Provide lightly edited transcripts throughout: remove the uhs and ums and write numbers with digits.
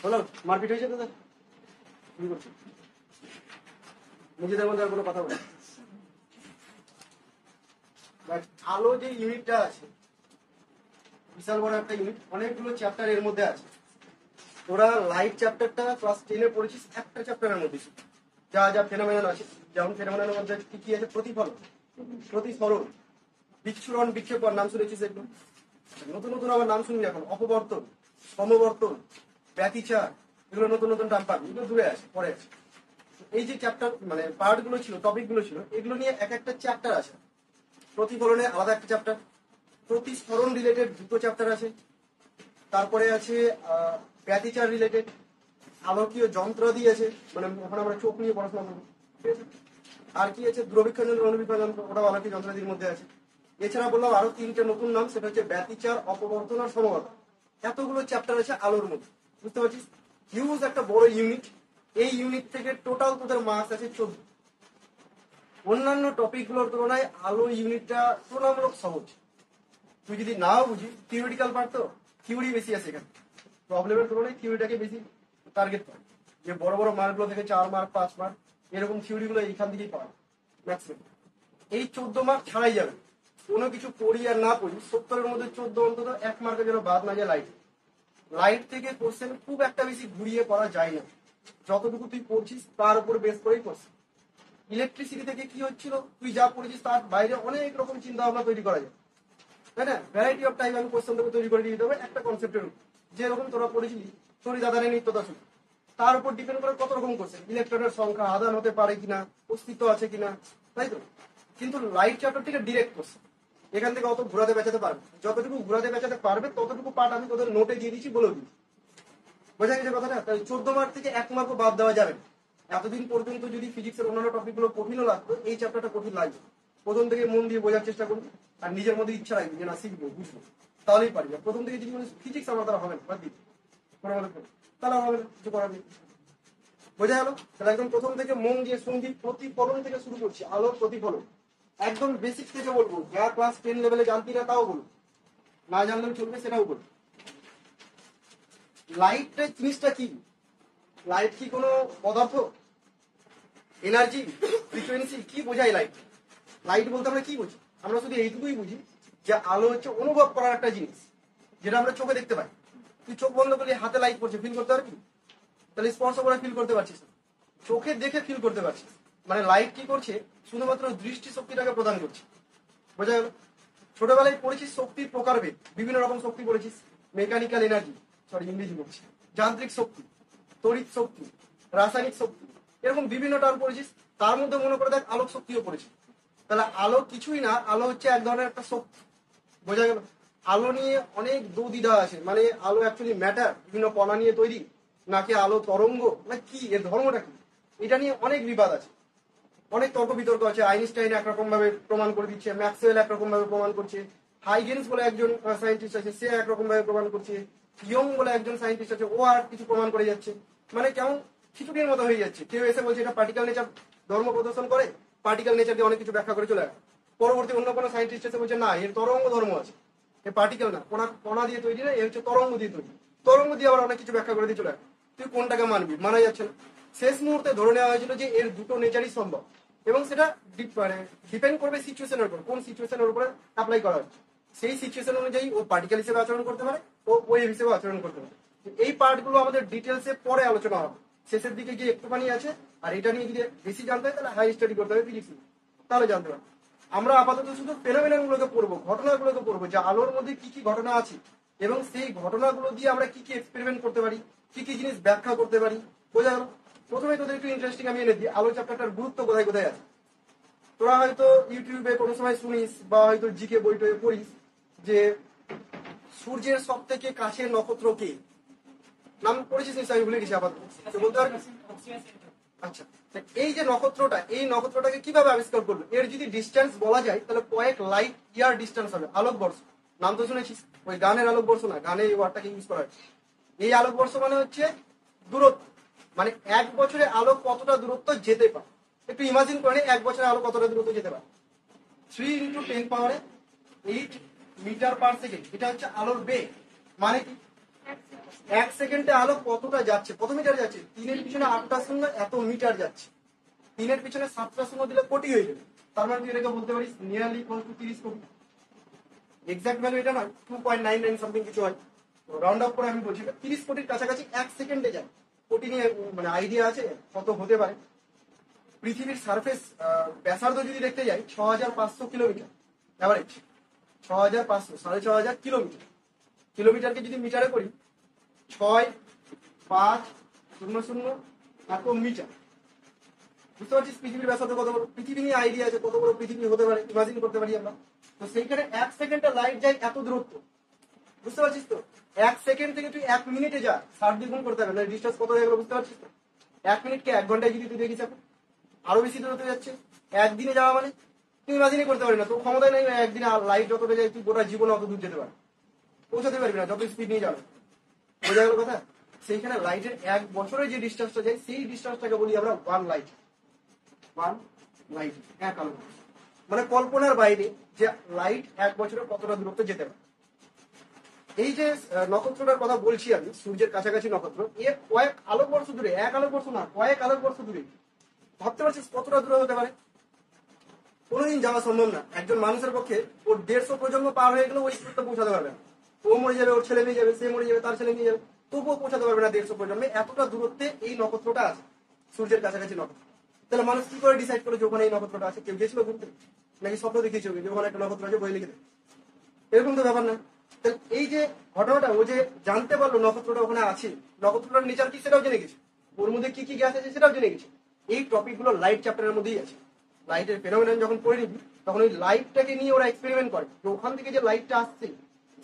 হলো মারপিট হয়েছে তোদের? কি করছো নিজেদের মধ্যে? আর কোনো কথা বলে আলো যে ইউনিটটা আছে বিশাল বড় একটা ইউনিট, অনেকগুলো চ্যাপ্টার এর মধ্যে আছে। তোরা লাইট চ্যাপ্টারটা ক্লাস 10-এ পড়েছিস, একটা চ্যাপ্টারের মধ্যে যা যা ফেনোমেনন আছে। যেমন ফেনোমেননের মধ্যে কি কি আছে? প্রতিফলন, প্রতিফলন, বিচ্ছুরণ, বিক্ষেপণ, নাম শুনেছিস এগুলো? নতুন নতুন আবার নাম শুনবি এখন, অপবর্তন, সমবর্তন, ব্যতিচার, এগুলো নতুন নতুন নাম পাবি, এগুলো দূরে আছে, পরে আছে। এই যে চ্যাপ্টার মানে পার্ট গুলো ছিল, টপিক গুলো ছিল, এগুলো নিয়ে এক একটা চ্যাপ্টার আছে। প্রতিফলনে আলাদা একটা চ্যাপ্টার, প্রতিস্ফলন রিলেটেড দুটো চ্যাপ্টার আছে, তারপরে আছে ব্যতিচার রিলেটেড, আলোকীয় যন্ত্রাদি আছে, মানে এখন আমরা চোখ নিয়ে পড়াশোনা করবো। আর কি আছে? দূরবীক্ষণ যন্ত্র, অনুবীক্ষণ যন্ত্র, ওটাও আলোকীয় যন্ত্রাদির মধ্যে আছে। এছাড়া বললাম আরো 3টে নতুন নাম, সেটা হচ্ছে ব্যতিচার, অপবর্তন আর সমবর্তন। এতগুলো চ্যাপ্টার আছে আলোর মধ্যে, বুঝতে পারছিস? হিউজ একটা বড় ইউনিট। এই ইউনিট থেকে টোটাল তোদের মার্কস আছে 14। অন্যান্য টপিক গুলোর তুলনায় আলো ইউনিটটা তুলনামূলক সহজ। তুই যদি নাও বুঝি, থিওরিটিক্যাল পার্ট তো থিওরি বেশি আছে এখানে, প্রবলেমের তুলনায় থিওরিটাকে বেশি টার্গেট করে। যে বড় বড় মার্কগুলো থেকে 4 মার্ক 5 মার্ক এরকম থিওরি গুলো এইখান থেকেই পাওয়া ম্যাক্সিমাম। এই 14 মার্ক ছাড়াই যাবে, কোনো কিছু পড়ি আর না পড়ি 70-এর মধ্যে 14 অন্তত 1 মার্কের জন্য বাদ না যায়। লাইট লাইট থেকে কোশ্চেন খুব একটা বেশি ঘুরিয়ে পড়া যায় না, যতটুকু তুই পড়ছিস তার উপর বেস করেই কোশ্চেন। ইলেকট্রিসিটি থেকে কি হচ্ছিল, তুই যা পড়েছিস তার বাইরে অনেক রকম চিন্তা ভাবনা তৈরি করা যায়, তাই না? ভ্যারাইটি অফ টাইপ আমি কোশ্চেন তোকে তৈরি করে দিয়ে দিতে হবে একটা কনসেপ্টের উপর। যেরকম তোরা পড়েছিলি তোরই দাদারে নিত্যতা শুধু, তার উপর ডিপেন্ড করে কত রকম কোশ্চেন, ইলেকট্রনের সংখ্যা, আদান হতে পারে কিনা, অস্তিত্ব আছে কিনা, তাই তো? কিন্তু লাইট চ্যাপ্টার থেকে ডিরেক্ট কোশ্চেন, এখান থেকে অত ঘুরাতে বেঁচাতে পারবে, যতটুকু ঘুরাতে বেঁচাতে পারবে ততটুকু পার্ট আমি তোদের নোটে দিয়ে দিচ্ছি, বলে দিচ্ছি। বোঝা গেছে কথাটা? তাই 14 মার্ক থেকে 1 মার্কও বাদ দেওয়া যাবে। এতদিন পর্যন্ত যদি ফিজিক্সের অন্যান্য টপিকগুলো কঠিনও লাগতো, এই চ্যাপ্টারটা কঠিন লাগবে। প্রথম থেকে মন দিয়ে বোঝার চেষ্টা করবি আর নিজের মধ্যে ইচ্ছা রাখবি যে না শিখবো, বুঝবো, তাহলেই পারবি। প্রথম থেকে যদি ফিজিক্স আমার দ্বারা হবে না, বাদ দিবি, তাহলে হবে না, কিছু করার নেই। বোঝা গেল? তাহলে একদম প্রথম থেকে মন দিয়ে শুনবি। প্রতিফলন থেকে শুরু করছি, আলোর প্রতিফলন একদম বেসিক থেকে বলবো, যা ক্লাস 10 লেভেলে জানতি না তাও বলবো, না জানলেও চলবে সেটাও বলবো। লাইট জিনিসটা কি? লাইট কি কোনো পদার্থ, এনার্জি, ফ্রিকোয়েন্সি? কি বোঝায় লাইট? লাইট বলতে আমরা কি বুঝি? আমরা শুধু এইটুকুই বুঝি যে আলো হচ্ছে অনুভব করার একটা জিনিস, যেটা আমরা চোখে দেখতে পাই। তুই চোখ বন্ধ করলে হাতে লাইট পড়ছে, ফিল করতে পারবি? তাহলে স্পর্শ করে ফিল করতে পারছিস, চোখে দেখে ফিল করতে পারছিস। মানে লাইট কি করছে? শুধুমাত্র দৃষ্টি শক্তিটাকে প্রদান করছে। বোঝা গেল? ছোটবেলায় পড়েছিস শক্তির প্রকারভেদ, বিভিন্ন রকম শক্তি পড়েছিস, মেকানিক্যাল এনার্জি, ইংরেজি বলছি, যান্ত্রিক শক্তি, তড়িৎ শক্তি, রাসায়নিক শক্তি, এরকম বিভিন্ন টার্ম পড়েছিস। তার মধ্যে মনে করে দেখ আলোক শক্তিও পড়েছিস। তাহলে আলো কিছুই না, আলো হচ্ছে এক ধরনের একটা শক্তি। বোঝা গেল? আলো নিয়ে অনেক দ্বিধা আছে, মানে আলো অ্যাকচুয়ালি ম্যাটার, বিভিন্ন কণা নিয়ে তৈরি, নাকি আলো তরঙ্গ, না কি এর ধর্মটা কি, এটা নিয়ে অনেক বিবাদ আছে, অনেক তর্ক বিতর্ক আছে। আইনস্টাইন একরকম ভাবে প্রমাণ করে দিচ্ছে, ম্যাক্সওয়েল একরকম ভাবে প্রমাণ করছে, হাইগেন্স বলে একজন সায়েন্টিস্ট আছে সে একরকম ভাবে প্রমাণ করছে, ইয়ং বলে একজন সায়েন্টিস্ট আছে ও আর কিছু প্রমাণ করে যাচ্ছে। মানে কেমন খিচুড়ির মতো হয়ে যাচ্ছে। কেউ এসে বলছে এটা পার্টিকেল নেচার ধর্ম প্রদর্শন করে, পার্টিকেল নেচার দিয়ে অনেক কিছু ব্যাখ্যা করে চলে আসে। পরবর্তী অন্য কোনো সায়েন্টিস্ট এসে বলছে না এর তরঙ্গ ধর্ম আছে, এ পার্টিকেল না, কণা দিয়ে তৈরি না, এ হচ্ছে তরঙ্গ দিয়ে তৈরি, তরঙ্গ দিয়ে আবার অনেক কিছু ব্যাখ্যা করে দিয়ে চলে আসে। তুই কোনটাকে মানবি? মানা যাচ্ছে না। শেষ মুহূর্তে ধরে নেওয়া হয়েছিল যে এর দুটো নেচারই সম্ভব, এবং সেটা ডিপেন্ড করবে সিচুয়েশনের উপর, কোন সিচুয়েশনের উপরে অ্যাপ্লাই করা হচ্ছে। সেই সিচুয়েশন অনুযায়ী ও পার্টিকেল হিসেবে আচরণ করতে পারে, ও ওয়েভ হিসেবে আচরণ করতে পারে। এই পার্টগুলো আমাদের ডিটেলসে পরে আলোচনা হবে, শেষের দিকে গিয়ে একটুখানি আছে। আর এটা নিয়ে যদি বেশি জানতে হয় তাহলে হাই স্টাডি করতে হবে ফিজিক্স, তাহলে জানতে পারবে। আমরা আপাতত শুধু ফেনোমেনন গুলোকে পড়বো, ঘটনাগুলোকে পড়বো, যে আলোর মধ্যে কি কি ঘটনা আছে এবং সেই ঘটনাগুলো দিয়ে আমরা কি কি এক্সপেরিমেন্ট করতে পারি, কি কি জিনিস ব্যাখ্যা করতে পারি। বোঝা গেল? প্রথমে তোদের একটু ইন্টারেস্টিং আমি এনে দিই, আলো চ্যাপ্টারটার গুরুত্ব কোথায় কোথায় আছে। তোরা হয়তো ইউটিউবে কোনো সময় শুনিস বা হয়তো জিকে বইটয়ে পড়িস যে সূর্যের সব থেকে কাছের নক্ষত্র কে? নাম পড়েছিস নিশ্চয়, আমি ভুলে গেছি আপাতত, বলতে পারবি? আচ্ছা, এই যে নক্ষত্রটা, এই নক্ষত্রটাকে কিভাবে আবিষ্কার করলো? এর যদি ডিস্টেন্স বলা যায় তাহলে কয়েক লাইট ইয়ার ডিস্টেন্স হবে। আলোকবর্ষ নাম তো শুনেছিস, ওই গানের আলোকবর্ষ না, গানে এই ওয়ার্ডটাকে ইউজ করা হচ্ছে। এই আলোকবর্ষ মানে হচ্ছে দূরত্ব, মানে 1 বছরে আলো কতটা দূরত্ব যেতে পারে। একটু ইমাজিন করে, 1 বছরে আলো কতটা দূরত্ব যেতে পারে। 3 × 10⁸ মিটার পার সেকেন্ড, এটা হচ্ছে আলোর বেগ। মানে কি? এক সেকেন্ডে আলো কতটা যাচ্ছে, কত মিটার যাচ্ছে? 3 এর পিছনে 8টা শূন্য, এত মিটার যাচ্ছে। 3 এর পিছনে 7টা শূন্য দিলে কোটি হয়ে যাবে। তার মানে তুই এটাকে বলতে পারিস নিয়ারলি ইকুয়াল টু 30 কোটি। এক্সাক্ট ভ্যালু এটা নয়, 2.99 সামথিং কিছু হয়, রাউন্ড আপ করে আমি বলছি 30 কোটির কাছাকাছি এক সেকেন্ডে যায়। কোটি নিয়ে মানে আইডিয়া আছে কত হতে পারে? পৃথিবীর সারফেস ব্যাসার্ধ যদি দেখতে যাই 6500 কিলোমিটার অ্যাভারেজ, 6500, 6500 কিলোমিটার। কিলোমিটারকে যদি মিটারে করি 6.500 এত মিটার। বুঝতে পারছিস পৃথিবীর ব্যাসার্ধ কত বড়? পৃথিবী নিয়ে আইডিয়া আছে কত বড় পৃথিবী হতে পারে, ইমাজিন করতে পারি আমরা। তো সেইখানে এক সেকেন্ডে লাইট যায় এত দূরত্ব। বুঝতে পারছিস তো? এক সেকেন্ড থেকে তুই 1 মিনিটে যা, 60 দ্বিগুণ করতে হবে, মানে ডিস্টেন্স কত হয়ে গেল বুঝতে পারছিস তো? 1 মিনিটকে 1 ঘন্টায় যদি তুই দেখিস এখন আরো বেশি দূরত্ব যাচ্ছে। একদিনে যাওয়া মানে তুই ইমাজিনই করতে পারবি না, তোর ক্ষমতায় নেই একদিনে লাইট যতটা যায় তুই গোটা জীবনে অত দূর যেতে পারবি, পৌঁছাতে পারবি না যত স্পিড নিয়ে যাবে। বোঝা গেল কথা? সেইখানে লাইটের 1 বছরে যে ডিস্টেন্সটা যায় সেই ডিস্টেন্সটাকে বলি আমরা 1 লাইট। 1 লাইট, 1 আলো। মানে কল্পনার বাইরে যে লাইট 1 বছরে কতটা দূরত্ব যেতে পারে। এই যে নক্ষত্রটার কথা বলছি আমি, সূর্যের কাছাকাছি নক্ষত্র, এর কয়েক আলোকবর্ষ দূরে, 1 আলোকবর্ষ না, কয়েক আলোকবর্ষ দূরে। ভাবতে পারছিস কতটা দূরে হতে পারে? কোনোদিন যাওয়া সম্ভব না। একজন মানুষের পক্ষে ওর 150 প্রজন্ম পার হয়ে গেলে ওই দূরত্ব পৌঁছাতে পারবে না। ও মরে যাবে, ওর ছেলে মেয়ে যাবে, সে মরে যাবে, তার ছেলে মেয়ে যাবে, তবুও পৌঁছাতে পারবে না 150 প্রজন্মে। এতটা দূরত্বে এই নক্ষত্রটা আছে, সূর্যের কাছাকাছি নক্ষত্র। তাহলে মানুষ কি করে ডিসাইড করে যে ওখানে এই নক্ষত্রটা আছে? কেউ গেছিল ঘুরতে, নাকি স্বপ্ন দেখিয়েছে যে ওখানে একটা নক্ষত্র আছে, বই লিখে দেয়? এরকম তো ব্যাপার না। তাহলে এই যে ঘটনাটা, ও যে জানতে পারলো নক্ষত্রটা ওখানে আছে, নক্ষত্রটার নেচার কি সেটাও জেনে গেছে, ওর মধ্যে কি কি গ্যাস আছে সেটাও জেনে গেছে। এই টপিকগুলো লাইট চ্যাপ্টারের মধ্যেই আছে। লাইটের ফেনোমেনন যখন পড়ে নিবি তখন ওই লাইটটাকে নিয়ে ওরা এক্সপেরিমেন্ট করে, যে ওখান থেকে যে লাইটটা আসছে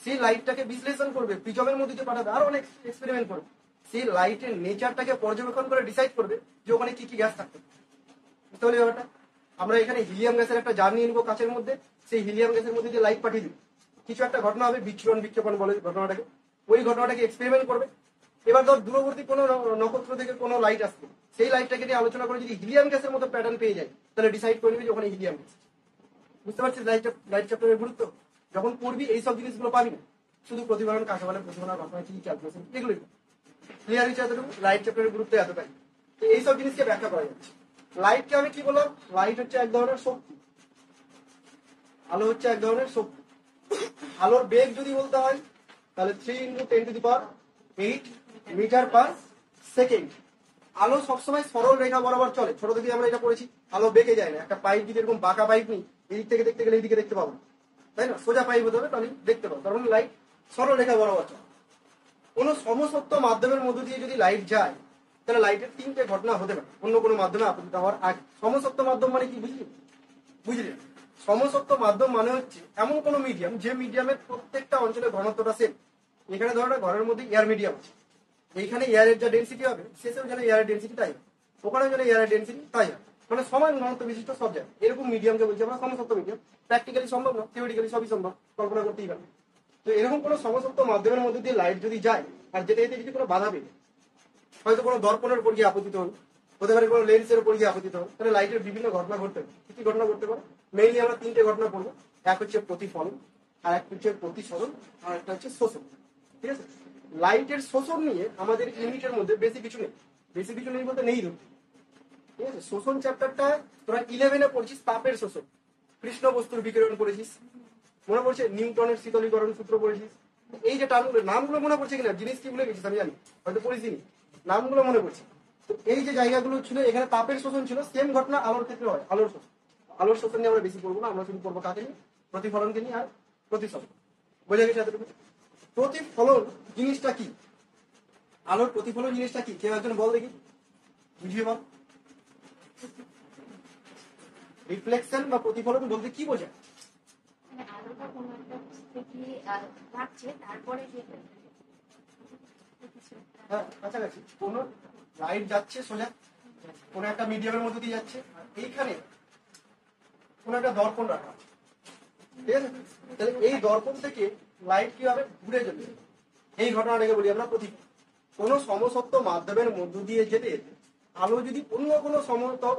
সেই লাইটটাকে বিশ্লেষণ করবে, প্রিজমের মধ্যে যে পাঠাবে, আরো অনেক এক্সপেরিমেন্ট করবে, সেই লাইটের নেচারটাকে পর্যবেক্ষণ করে ডিসাইড করবে যে ওখানে কি কি গ্যাস থাকবে। বুঝতে পারলি ব্যাপারটা? আমরা এখানে হিলিয়াম গ্যাসের একটা জার নিয়ে নিবো কাচের মধ্যে, সেই হিলিয়াম গ্যাসের মধ্যে যে লাইট পাঠিয়ে দিই, কিছু একটা ঘটনা হবে, বিচ্ছুরণ বিক্ষেপণ বলে ঘটনাটাকে, ওই ঘটনাটাকে এক্সপেরিমেন্ট করবে। এবার ধর দূরবর্তী কোনো নক্ষত্র থেকে কোনো লাইট আসছে, সেই লাইটটাকে নিয়ে আলোচনা করে যদি হিলিয়াম গ্যাসের মতো প্যাটার্ন পেয়ে যায় তাহলে ডিসাইড করে নিবি যে ওখানে হিলিয়াম গ্যাস। বুঝতে পারছিস লাইট চ্যাপ্টারের গুরুত্ব? যখন পড়বি এইসব জিনিসগুলো পাবি না, শুধু প্রতিফলন, কাকে বলে প্রতিফলন, ঘটনা কি, ক্যালকুলেশন, এগুলোই। ক্লিয়ার হচ্ছে এতটুকু? লাইট চ্যাপ্টারের গুরুত্ব এতটাই। তো এইসব জিনিসকে ব্যাখ্যা করা যাচ্ছে। লাইটকে আমি কি বললাম? লাইট হচ্ছে এক ধরনের শক্তি, আলো হচ্ছে এক ধরনের শক্তি। আলোর বেগ যদি বলতে হয় তাহলে 3 × 10⁸ মিটার পার সেকেন্ড। আলো সবসময় সরল রেখা বরাবর চলে। ছোট থেকে আমরা এটা পড়েছি, আলো বেঁকে যায় না। একটা পাইপ যদি এরকম বাঁকা পাইপ নিই, এদিক থেকে দেখতে গেলে এইদিকে দেখতে পাবো, তাই না? সোজা পাইপ হতে হবে তাহলে দেখতে পাবো। তার মানে লাইট সরল রেখা বরাবর চলে। কোনো সমসত্ব মাধ্যমের মধ্য দিয়ে যদি লাইট যায় তাহলে লাইটের 3টে ঘটনা হতে পারে অন্য কোনো মাধ্যমে আপতিত হওয়ার আগে। সমসত্ব মাধ্যম মানে কি বুঝলি? বুঝলি? সমসত্ব মাধ্যম মানে হচ্ছে এমন কোনো মিডিয়াম যে মিডিয়ামের প্রত্যেকটা অঞ্চলে ঘনত্বটা সেম। এখানে ধরো ঘরের মধ্যে এয়ার মিডিয়াম আছে, এইখানে এয়ারের যা ডেন্সিটি হবে শেষেও যেন এয়ারের ডেন্সিটি তাই হবে, ওখানেও যেন এয়ারের ডেন্সিটি তাই হবে, মানে সমান ঘনত্ব বিশিষ্ট সব জায়গায়। এরকম মিডিয়ামকে বলছি আমরা সমসত্ব মিডিয়াম। প্র্যাকটিক্যালি সম্ভব না, থিওরিটিক্যালি সবই সম্ভব, কল্পনা করতেই পারে। তো এরকম কোনো সমসত্ব মাধ্যমের মধ্যে দিয়ে লাইট যদি যায় আর যেতে যেতে যদি কোনো বাধা পেয়ে, হয়তো কোনো দর্পণের উপর গিয়ে আপতিত হল, হতে পারে কোনো লেন্সের উপর গিয়ে আপতিত হল, তাহলে লাইটের বিভিন্ন ঘটনা ঘটতে পারে। কি কি ঘটনা ঘটতে পারে? মেইনলি আমরা 3টে ঘটনা পড়বো। এক হচ্ছে প্রতিফলন, আর একটা হচ্ছে প্রতিসরণ, আর একটা হচ্ছে শোষণ। ঠিক আছে? লাইটের শোষণ নিয়ে আমাদের ইউনিটের মধ্যে বেশি কিছু নেই, বেশি কিছু নেই বলতে নেই ধরতে। ঠিক আছে? শোষণ চ্যাপ্টারটা তোরা 11-এ পড়ছিস, তাপের শোষণ, কৃষ্ণ বস্তুর বিকিরণ পড়েছিস, মনে পড়ছে নিউটনের শীতলীকরণ সূত্র পড়েছিস। এই যে টার্মগুলো, নামগুলো মনে পড়ছে কিনা, জিনিস কি ভুলে গেছিস আমি জানি, হয়তো পড়িসনি, নামগুলো মনে পড়ছে। তো এই যে জায়গাগুলো ছিল, এখানে তাপের শোষণ ছিল। সেম ঘটনা আলোর ক্ষেত্রে হয়, আলোর শোষণ। আলোর শোষণ নিয়ে আমরা বেশি পড়বো না, আমরা শুধু পড়বো কাকে নিয়ে? প্রতিফলনকে নিয়ে আর প্রতিসরণ। বোঝা গেছে এতটুকু? প্রতিফলন জিনিসটা কি, আলোর প্রতিফলন জিনিসটা কি, কেউ একজন বল দেখি, বুঝিয়ে বল। রিফ্লেকশন বা প্রতিফলন বলতে কি বোঝায়? আলোটা কোনো একটা থেকে যাচ্ছে, তারপরে হ্যাঁ, কাছাকাছি কোন লাইট যাচ্ছে সোজা কোন একটা মিডিয়ামের মধ্যে দিয়ে যাচ্ছে, আর এইখানে কোন একটা দর্পণ রাখা আছে। ঠিক আছে? তাহলে এই দর্পণ থেকে লাইট কিভাবে ঘুরে যাবে, এই ঘটনাটাকে বলি আমরা প্রতিফলন। কোন সমসত্ব মাধ্যমের মধ্য দিয়ে যেতে যেতে আলো যদি অন্য কোনো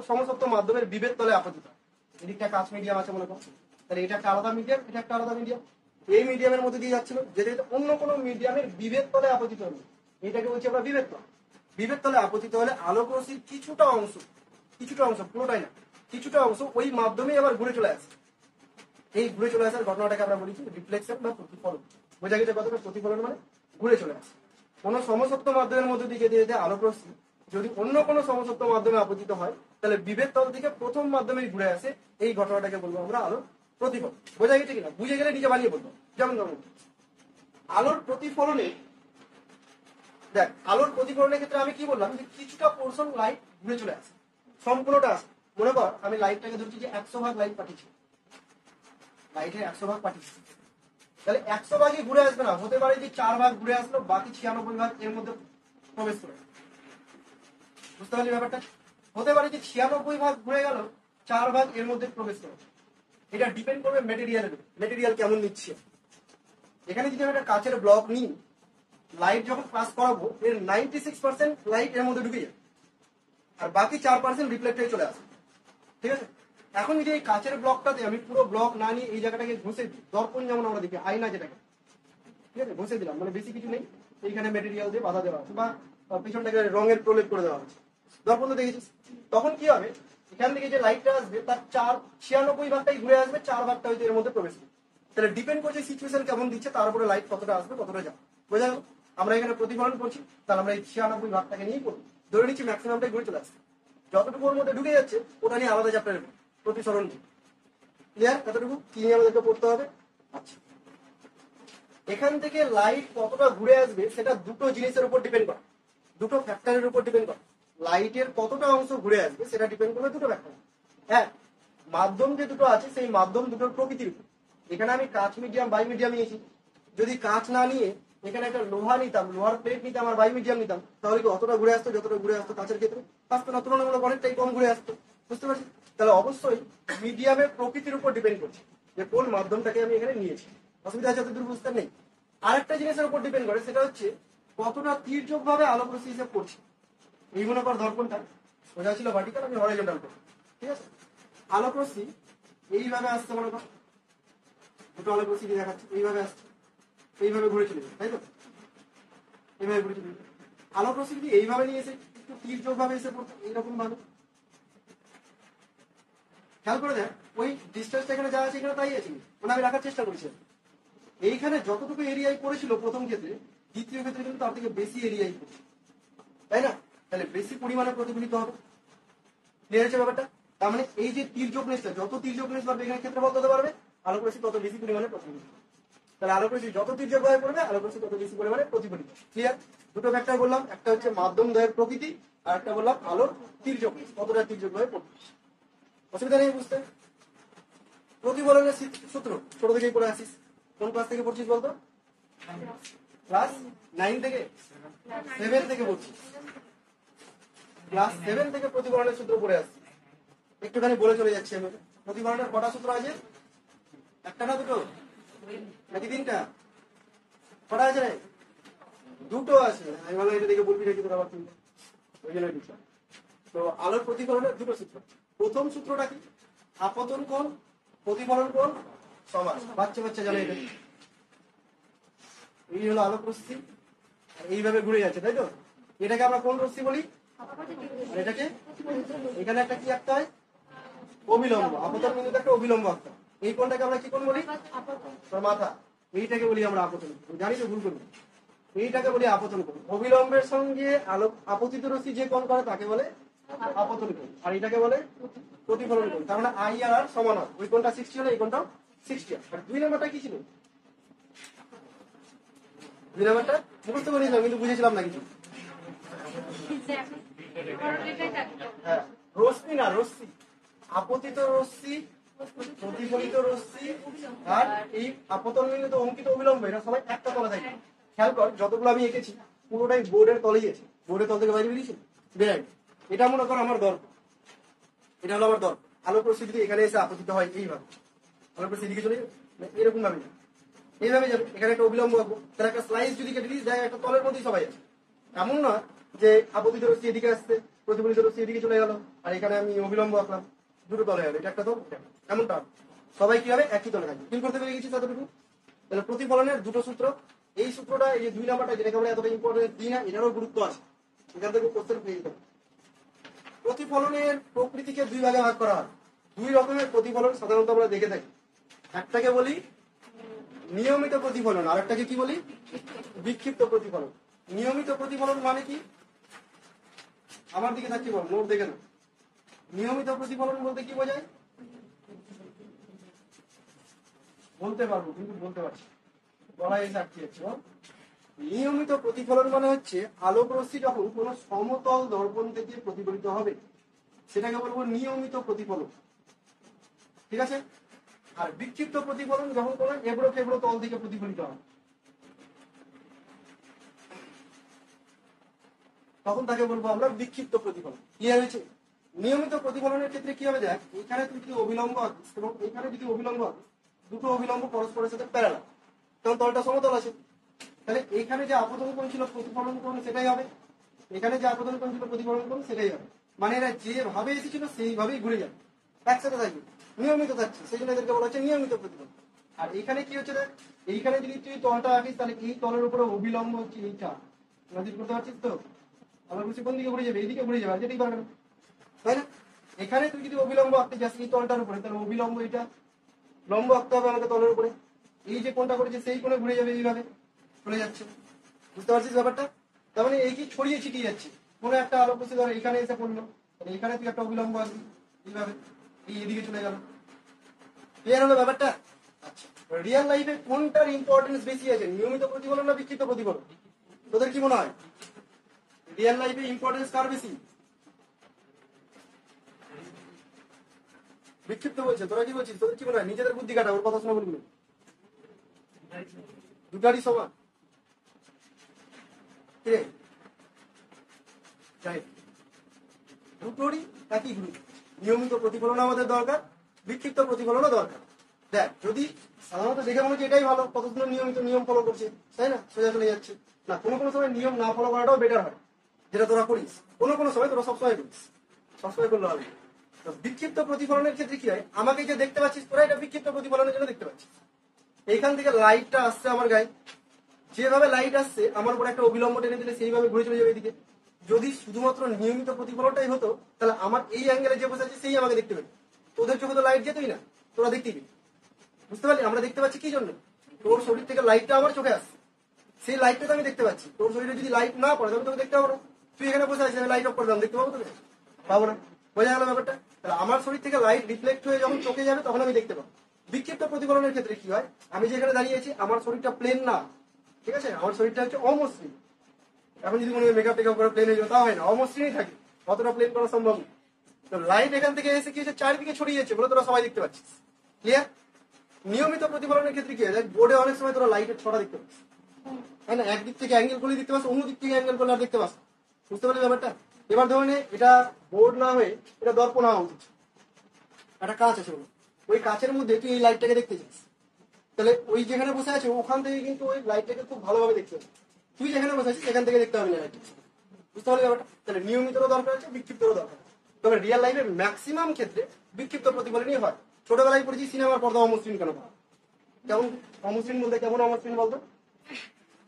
সমসত্ব মাধ্যমের বিভেদ তলে আপতিত হয়, এদিকটা কাঁচ মিডিয়াম আছে মনে করো, তাহলে এটা একটা আলাদা মিডিয়াম, এটা একটা আলাদা মিডিয়াম। এই মিডিয়ামের মধ্যে দিয়ে যাচ্ছিল, যেতে যেতে অন্য কোনো মিডিয়ামের বিভেদ তলে আপতিত হলো, এইটাকে বলছি আমরা বিভেদ তল। বিভেদ তলে আপতিত হলে আলোক রশ্মির কিছুটা অংশ, পুরোটাই না, কিছুটা অংশ ওই মাধ্যমে আবার ঘুরে চলে আসে। এই ঘুরে চলে আসার ঘটনাটাকে আমরা বলি রিফ্লেকশন বা প্রতিফলন। বোঝা গেছে কথাটা? প্রতিফলন মানে ঘুরে চলে আসে। কোন সমসত্ব মাধ্যমের মধ্যে দিকে দিয়ে আলোক রশ্মি যদি অন্য কোনো সমসত্ব মাধ্যমে আপতিত হয়, তাহলে বিভেদ তল থেকে প্রথম মাধ্যমেই ঘুরে আসে। এই ঘটনাটাকে বলবো আমরা আলোর প্রতিফলন। বোঝা গেছে কিনা? বুঝে গেলে নিজে বানিয়ে বলবো। যেমন ধরুন আলোর প্রতিফলনে, দেখ আলোর প্রতিফলনের ক্ষেত্রে আমি কি বললাম যে কিছুটা পোর্শন লাইট ঘুরে চলে আসে, সম্পূর্ণটা আসে। মনে কর আমি লাইটটাকে ধরছি যে 100 ভাগ লাইট পাঠিয়েছি, লাইটের 100 ভাগ পাঠিয়েছি, তাহলে 100 ভাগই ঘুরে আসবে না, হতে পারে যে 4 ভাগ ঘুরে আসলো, বাকি 96 ভাগ এর মধ্যে প্রবেশ করে। বুঝতে পারলি ব্যাপারটা? হতে পারে যে 96 ভাগ ঘুরে গেল, 4 ভাগ এর মধ্যে প্রবেশ করে। এটা ডিপেন্ড করবে মেটেরিয়ালের, মেটেরিয়াল কেমন নিচ্ছে। এখানে যদি আমি একটা কাচের ব্লক নিই, লাইট যখন পাস করাবো এর 96% লাইট এর মধ্যে ঢুকে যায়, আর বাকি 4% রিফ্লেক্ট হয়ে চলে আসে। ঠিক আছে? এখন যদি এই কাচের ব্লকটাতে আমি পুরো ব্লক না নিয়ে এই জায়গাটাকে ঘষে দিই, দর্পণ যেমন আমরা দেখি, আয়না যেটাকে, ঠিক আছে, ঘষে দিলাম, মানে বেশি কিছু নেই, এইখানে মেটেরিয়াল দিয়ে বাধা দেওয়া আছে বা পিছনটাকে রঙের প্রলেপ করে দেওয়া আছে, দর্পণ তো দেখেছিস। তখন কি হবে, এখান থেকে যে লাইটটা আসবে তার 96 ভাগটাই ঘুরে আসবে, 4 ভাগটা হয়তো এর মধ্যে প্রবেশ করবে। তাহলে ডিপেন্ড করছে সিচুয়েশন কেমন দিচ্ছে, তার উপরে লাইট কতটা আসবে কতটা যাবে। বোঝা গেল? আমরা এখানে প্রতিফলন করছি, তাহলে আমরা এই 96 ভাগটাকে নিয়েই করবো, ধরে নিচ্ছি ম্যাক্সিমামটাই ঘুরে চলে আসছে। যতটুকু ওর মধ্যে ঢুকে যাচ্ছে ওটা নিয়ে আলাদা চ্যাপ্টারের প্রতিসরণ। ক্লিয়ার? এতটুকু কি নিয়ে আমাদেরকে পড়তে হবে? আচ্ছা, এখান থেকে লাইট কতটা ঘুরে আসবে সেটা দুটো জিনিসের উপর ডিপেন্ড করে, দুটো ফ্যাক্টরের উপর ডিপেন্ড করে। লাইটের কতটা অংশ ঘুরে আসবে সেটা ডিপেন্ড করবে দুটো ফ্যাক্টর। এক, মাধ্যম যে দুটো আছে সেই মাধ্যম দুটোর প্রকৃতির উপর। এখানে আমি কাঁচ মিডিয়াম বাই মিডিয়াম নিয়েছি, যদি কাঁচ না নিয়ে এখানে একটা লোহা নিতাম, লোহার প্লেট নিতাম আর বাই মিডিয়াম নিতাম, তাহলে কি অতটা ঘুরে আসতো যতটা ঘুরে আসতো কাঁচের ক্ষেত্রে? আসতো না, তুলনামূলক অনেকটাই কম ঘুরে আসতো। বুঝতে পারছি? তাহলে অবশ্যই মিডিয়ামের প্রকৃতির উপর ডিপেন্ড করছে যে কোন মাধ্যমটাকে আমি এখানে নিয়েছি। অসুবিধা আছে এতদূর বুঝতে? নেই। আরেকটা জিনিসের উপর ডিপেন্ড করে, সেটা হচ্ছে কতটা তির্যক ভাবে আলোক রশ্মি হিসেব করছে। এই মনে কর দর্পণটা সোজা ছিল ভার্টিক্যাল, আমি হরাইজন্টাল করব, ঠিক আছে? আলোক রশ্মি এইভাবে আসছে, মনে কর দুটো আলোক রশ্মি দিয়ে দেখাচ্ছি, এইভাবে আসছে, এইভাবে ঘুরে চলে যাবে, তাই তো? এইভাবে ঘুরে চলে যাবে। আলোক রশ্মি যদি এইভাবে নিয়ে এসে একটু তির্যক ভাবে এসে পড়তো, এইরকম ভাবে, খেয়াল করে দেখ ওই ডিস্টেন্সটা এখানে যা আছে এখানে তাই আছে, মানে আমি রাখার চেষ্টা করছি। এইখানে যতটুকু এরিয়ায় পড়েছিল প্রথম ক্ষেত্রে, দ্বিতীয় ক্ষেত্রে কিন্তু তার থেকে বেশি এরিয়ায় পড়ছে, তাই না? তাহলে বেশি পরিমাণে প্রতিফলিত হবে। ক্লিয়ার হচ্ছে ব্যাপারটা? তার মানে এই যে তির্যকনেসটা, যত তির্যকনেস বাড়বে এখানে ক্ষেত্রফল তত বাড়বে, আলোক রশ্মি তত বেশি পরিমাণে প্রতিফলিত। তাহলে আলোক রশ্মি যত তির্যক ভাবে পড়বে আলোক রশ্মি তত বেশি পরিমাণে প্রতিফলিত। ক্লিয়ার? দুটো ফ্যাক্টর বললাম, একটা হচ্ছে মাধ্যম দ্বয়ের প্রকৃতি, আর একটা বললাম আলোর তির্যকনেস, কতটা তির্যক ভাবে পড়বে। অসুবিধা নেই বুঝতে? প্রতিফলনের সূত্র ছোট থেকেই পড়ে আসিস। কোন ক্লাস থেকে পড়ছিস বলতো? ক্লাস 9 থেকে 7 থেকে পড়ছিস। ক্লাস 7 থেকে প্রতিফলনের সূত্র পড়ে আসছি। একটুখানি বলে চলে যাচ্ছি আমি। প্রতিফলনের কটা সূত্র আছে? একটা না দুটো নাকি তিনটা? কটা আছে রে? দুটো আছে। আমি ভালো এটা দেখে বলবি নাকি তোর আবার তিনটা, ওই জন্য দিচ্ছি। তো আলোর প্রতিফলনের দুটো সূত্র। প্রথম সূত্রটা কি? আপতন কোণ প্রতিফলন কোণ সমান। বাচ্চা বাচ্চা জানে এটা। এই হলো আলোক রশ্মি, এইভাবে ঘুরে যাচ্ছে, তাই তো? এটাকে আমরা কোন রশ্মি বলি? আর এটাকে এখানে একটা কি আঁকতে হয়? অবিলম্ব। আপতন বিন্দুতে একটা অবিলম্ব আঁকতে হয়। এই কোণটাকে আমরা কি কোণ বলি? তোর মাথা। এইটাকে বলি আমরা আপতন কোণ। জানি তো ভুল করবি। এইটাকে বলি আপতন কোণ। অবিলম্বের সঙ্গে আলোক আপতিত রশ্মি যে কোণ করে তাকে বলে আপতন কোণ, আর এটাকে বলে প্রতিফলন কোণ। তার মানে আই আর আর সমান হয়। ওই কোণটা 60 হলো, এই কোণটাও 60। আর 2 নাম্বারটা কি ছিল? 2 নাম্বারটা মুখস্থ করে নিয়েছিলাম কিন্তু বুঝেছিলাম না কিছু। হ্যাঁ, রশ্মি না রশ্মি, আপতিত রশ্মি, প্রতিফলিত রশ্মি আর এই আপতন বিন্দুতে অঙ্কিত অবিলম্ব, এরা সবাই একটা তলে থাকে। খেয়াল কর যতগুলো আমি এঁকেছি পুরোটাই বোর্ডের তলেই আছে। বোর্ডের তল থেকে বাইরে বেরিয়েছি বেরাই। এটা মনে কর আমার দর্পণ, এটা হলো আমার দর্পণ। আলোক রশ্মি যদি এখানে এসে আপতিত হয় এইভাবে, আলোক রশ্মি এদিকে চলে যাবে, এরকম ভাবে যাবে, এইভাবে যাবে। এখানে একটা অবিলম্ব আঁকবো, তাহলে একটা স্লাইস যদি কেটে দিই যায় একটা তলের মধ্যেই সবাই আছে। এমন না যে আপতিত রশ্মি এদিকে আসছে, প্রতিফলিত রশ্মি এদিকে চলে গেল, আর এখানে আমি অবিলম্ব আঁকলাম, দুটো তলে হবে, এটা একটা তল, এমনটা সবাই কি হবে একই তলে থাকবে। ফিল করতে পেরে গেছি ততটুকু? তাহলে প্রতিফলনের দুটো সূত্র, এই সূত্রটা, এই যে 2 নাম্বারটা, যেটাকে আমরা এতটা ইম্পর্টেন্স দিই না, এটারও গুরুত্ব আছে। এখান থেকে কোশ্চেন পেয়ে যেতে হবে। প্রতিফলনের প্রকৃতিকে 2 ভাগে ভাগ করা হয়। 2 রকমের প্রতিফলন সাধারণত আমরা দেখে থাকি। একটাকে বলি নিয়মিত প্রতিফলন, আর একটাকে কি বলি? বিক্ষিপ্ত প্রতিফলন। নিয়মিত প্রতিফলন মানে কি? আমার দিকে থাকি বল, নোট দেখে না। নিয়মিত প্রতিফলন বলতে কি বোঝায়? বলতে পারবো কিন্তু বলতে পারছি, গলায় এসে আটকে যাচ্ছে। নিয়মিত প্রতিফলন মানে হচ্ছে আলোক রশ্মি যখন কোনো সমতল দর্পণ থেকে প্রতিফলিত হবে সেটাকে বলবো নিয়মিত প্রতিফলন, ঠিক আছে? আর বিক্ষিপ্ত প্রতিফলন যখন কোনো এবড়ো খেবড়ো তল থেকে প্রতিফলিত হয় তখন তাকে বলবো আমরা বিক্ষিপ্ত প্রতিফলন। ক্লিয়ার হয়েছে? নিয়মিত প্রতিফলনের ক্ষেত্রে কি হবে, দেখ এখানে তুই যদি অবিলম্ব আঁকিস এবং এখানে যদি অবিলম্ব আঁকিস, দুটো অবিলম্ব পরস্পরের সাথে প্যারালাল, তখন তলটা সমতল আছে। তাহলে এখানে যে আপতন কোণ ছিল প্রতিফলন কোণ সেটাই হবে, এখানে যে আপতন কোণ ছিল প্রতিফলন কোণ সেটাই হবে। মানে এরা যেভাবে এসেছিল সেইভাবেই ঘুরে যাবে, একসাথে থাকবে, নিয়মিত থাকছে, সেই জন্য এদেরকে বলা হচ্ছে নিয়মিত প্রতিফলন। আর এখানে কি হচ্ছে দেখ, এইখানে যদি তুই তলটা আঁকিস তাহলে এই তলের উপরে অবিলম্ব হচ্ছে এইটা, নজর করতে পারছিস তো? আবার বলছি কোন দিকে ঘুরে যাবে? এইদিকে ঘুরে যাবে, আর যেতেই পারবে না, তাই না? এখানে তুই যদি অবিলম্ব আঁকতে যাস এই তলটার উপরে, তাহলে অবিলম্ব এটা লম্ব আঁকতে হবে আমাকে তলের উপরে, এই যে কোনটা করেছে সেই কোণে ঘুরে যাবে, এইভাবে চলে যাচ্ছে। বুঝতে পারছিস ব্যাপারটা? তার মানে এই কি ছড়িয়ে ছিটিয়ে যাচ্ছে, কোনো একটা আলোক রশ্মি ধর এখানে এসে পড়লো, তাহলে এখানে তুই একটা অবিলম্ব আসবি, এইভাবে এই এদিকে চলে গেল। ক্লিয়ার হলো ব্যাপারটা? আচ্ছা, রিয়েল লাইফে কোনটার ইম্পর্টেন্স বেশি আছে, নিয়মিত প্রতিফলন না বিক্ষিপ্ত প্রতিফলন? তোদের কি মনে হয় রিয়েল লাইফে ইম্পর্টেন্স কার বেশি? বিক্ষিপ্ত বলছে, তোরা কি বলছিস? তোদের কি মনে হয়? নিজেদের বুদ্ধি কাটা, ওর কথা শোনা বলবি, দুটারই সমান। কে দুটোরই একই গুরুত্ব। নিয়মিত প্রতিফলন আমাদের দরকার, বিক্ষিপ্ত প্রতিফলনও দরকার। দেখ যদি সাধারণত দেখে মনে হচ্ছে এটাই ভালো, কত সুন্দর নিয়মিত নিয়ম ফলো করছে, তাই না, সোজা চলে যাচ্ছে। না, কোনো কোনো সময় নিয়ম না ফলো করাটাও বেটার হয়, যেটা তোরা করিস। কোনো কোনো সময় তোরা সবসময় করিস, সবসময় করলে হবে। তো বিক্ষিপ্ত প্রতিফলনের ক্ষেত্রে কি হয়, আমাকে যে দেখতে পাচ্ছিস তোরা এটা বিক্ষিপ্ত প্রতিফলনের জন্য দেখতে পাচ্ছিস। এইখান থেকে লাইটটা আসছে আমার গায়ে, যেভাবে লাইট আসছে আমার উপর একটা অবিলম্ব টেনে দিলে সেইভাবে ঘুরে চলে যাবে এদিকে। যদি শুধুমাত্র নিয়মিত প্রতিফলনটাই হতো তাহলে আমার এই অ্যাঙ্গেলে যে বসে আছে সেই আমাকে দেখতে পেত, তোদের চোখে তো লাইট যেতই না, তোরা দেখতেই পেতি। বুঝতে পারলি? আমরা দেখতে পাচ্ছি কি জন্য? তোর শরীর থেকে লাইটটা আমার চোখে আসছে, সেই লাইটটা তো আমি দেখতে পাচ্ছি। তোর শরীরে যদি লাইট না পড়ে তাহলে তোকে দেখতে পাবো না। তুই এখানে বসে আছিস, আমি লাইট অফ করলাম, দেখতে পাবো তোকে? পাবো না। বোঝা গেল ব্যাপারটা? তাহলে আমার শরীর থেকে লাইট রিফ্লেক্ট হয়ে যখন চোখে যাবে তখন আমি দেখতে পাবো। বিক্ষিপ্ত প্রতিফলনের ক্ষেত্রে কি হয়, আমি যেখানে দাঁড়িয়ে আছি আমার শরীরটা প্লেন না, ঠিক আছে, আমার শরীরটা হচ্ছে অমসৃণ। এখন যদি মনে হয় মেকআপ টেকআপ করে প্লেন হয়ে যাবে, তা হয় না, অমসৃণই থাকে, অতটা প্লেন করা সম্ভব না। তো লাইট এখান থেকে এসে কি হচ্ছে, চারিদিকে ছড়িয়ে যাচ্ছে বলে তোরা সবাই দেখতে পাচ্ছিস। ক্লিয়ার? নিয়মিত প্রতিফলনের ক্ষেত্রে কি হয়, বোর্ডে অনেক সময় তোরা লাইটের ছড়া দেখতে পাচ্ছিস, তাই না? একদিক থেকে অ্যাঙ্গেল করলে দেখতে পাচ্ছ, অন্য দিক থেকে অ্যাঙ্গেল করলে আর দেখতে পাচ্ছ। বুঝতে পারলি ব্যাপারটা? এবার ধরে নে এটা বোর্ড না হয়ে এটা দর্পণ হওয়া উচিত, একটা কাঁচ আছে বলো, ওই কাঁচের মধ্যে তুই এই লাইটটাকে দেখতে চাস, তাহলে ওই যেখানে বসে আছে ওখান থেকে কিন্তু ওই লাইটটাকে খুব ভালোভাবে দেখতে হবে। তুই যেখানে বসে আছিস সেখান থেকে দেখতে হবে না লাইট। বুঝতে পারলি ব্যাপারটা? তাহলে নিয়মিতরও দরকার আছে, বিক্ষিপ্তরও দরকার আছে। তবে রিয়েল লাইফের ম্যাক্সিমাম ক্ষেত্রে বিক্ষিপ্ত প্রতিফলনই হয়। ছোটবেলায় পড়েছি সিনেমার পর্দা অমসৃণ কেন পাওয়া, কেমন অমসৃণ বলতে কেমন অমসৃণ বলতো?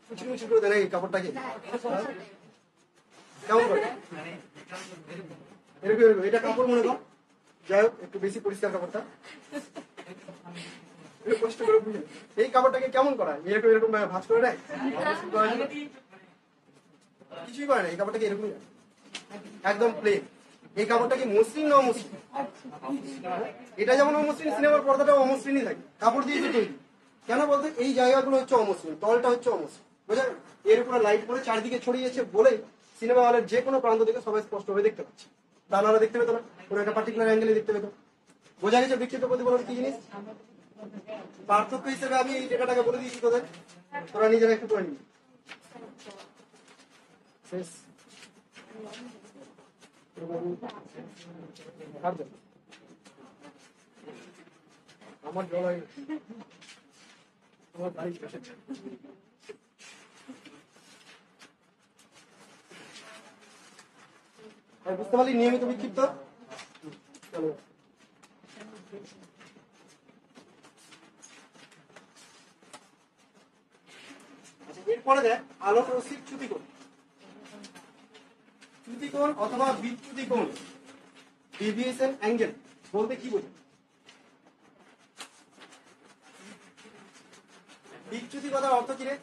কুচি কুচি করে দেন এই কাপড়টাকে, কেমন করে এরকম এরকম, এটা কাপড় মনে কর, যাই হোক একটু বেশি পরিষ্কার কাপড়টা, কষ্ট করে বুঝে এই কাপড়টাকে কেমন করা এরকম এরকম ভাঁজ করে দেয়, কিছুই করে না, এই কাপড়টাকে এরকমই একদম প্লেন। এই কাপড়টা কি মসৃণ না অমসৃণ? এটা যেমন অমসৃণ, সিনেমার পর্দাটাও অমসৃণই থাকে, কাপড় দিয়ে তৈরি। কেন বলতো, এই জায়গাগুলো হচ্ছে অমসৃণ, তলটা হচ্ছে অমসৃণ, বোঝা? এর উপরে লাইট পরে চারদিকে ছড়িয়েছে বলে সিনেমা হলের যে কোনো প্রান্ত থেকে সবাই স্পষ্টভাবে দেখতে পাচ্ছে, তা নাহলে দেখতে পেতো না, কোনো একটা পার্টিকুলার অ্যাঙ্গেলে দেখতে পেতো। বোঝা গেছে বিক্ষিপ্ত প্রতিফলন কি জিনিস? পার্থক্য হিসেবে আমি এই জায়গাটাকে বলে দিয়েছি তোদের, তোরা নিজেরা একটু করে নিবি। শেষ। আমার জল হয় তোমার ভাই বুঝতে পারলি নিয়মিত বিক্ষিপ্ত। চলো এরপরে দেখ আলোক রশ্মির চ্যুতিকোণ। চ্যুতিকোণ অথবা বিচ্যুতিকোণ, ডেভিয়েশন অ্যাঙ্গেল বলতে কি বোঝায়? বিচ্যুতি কথার অর্থ কি রে?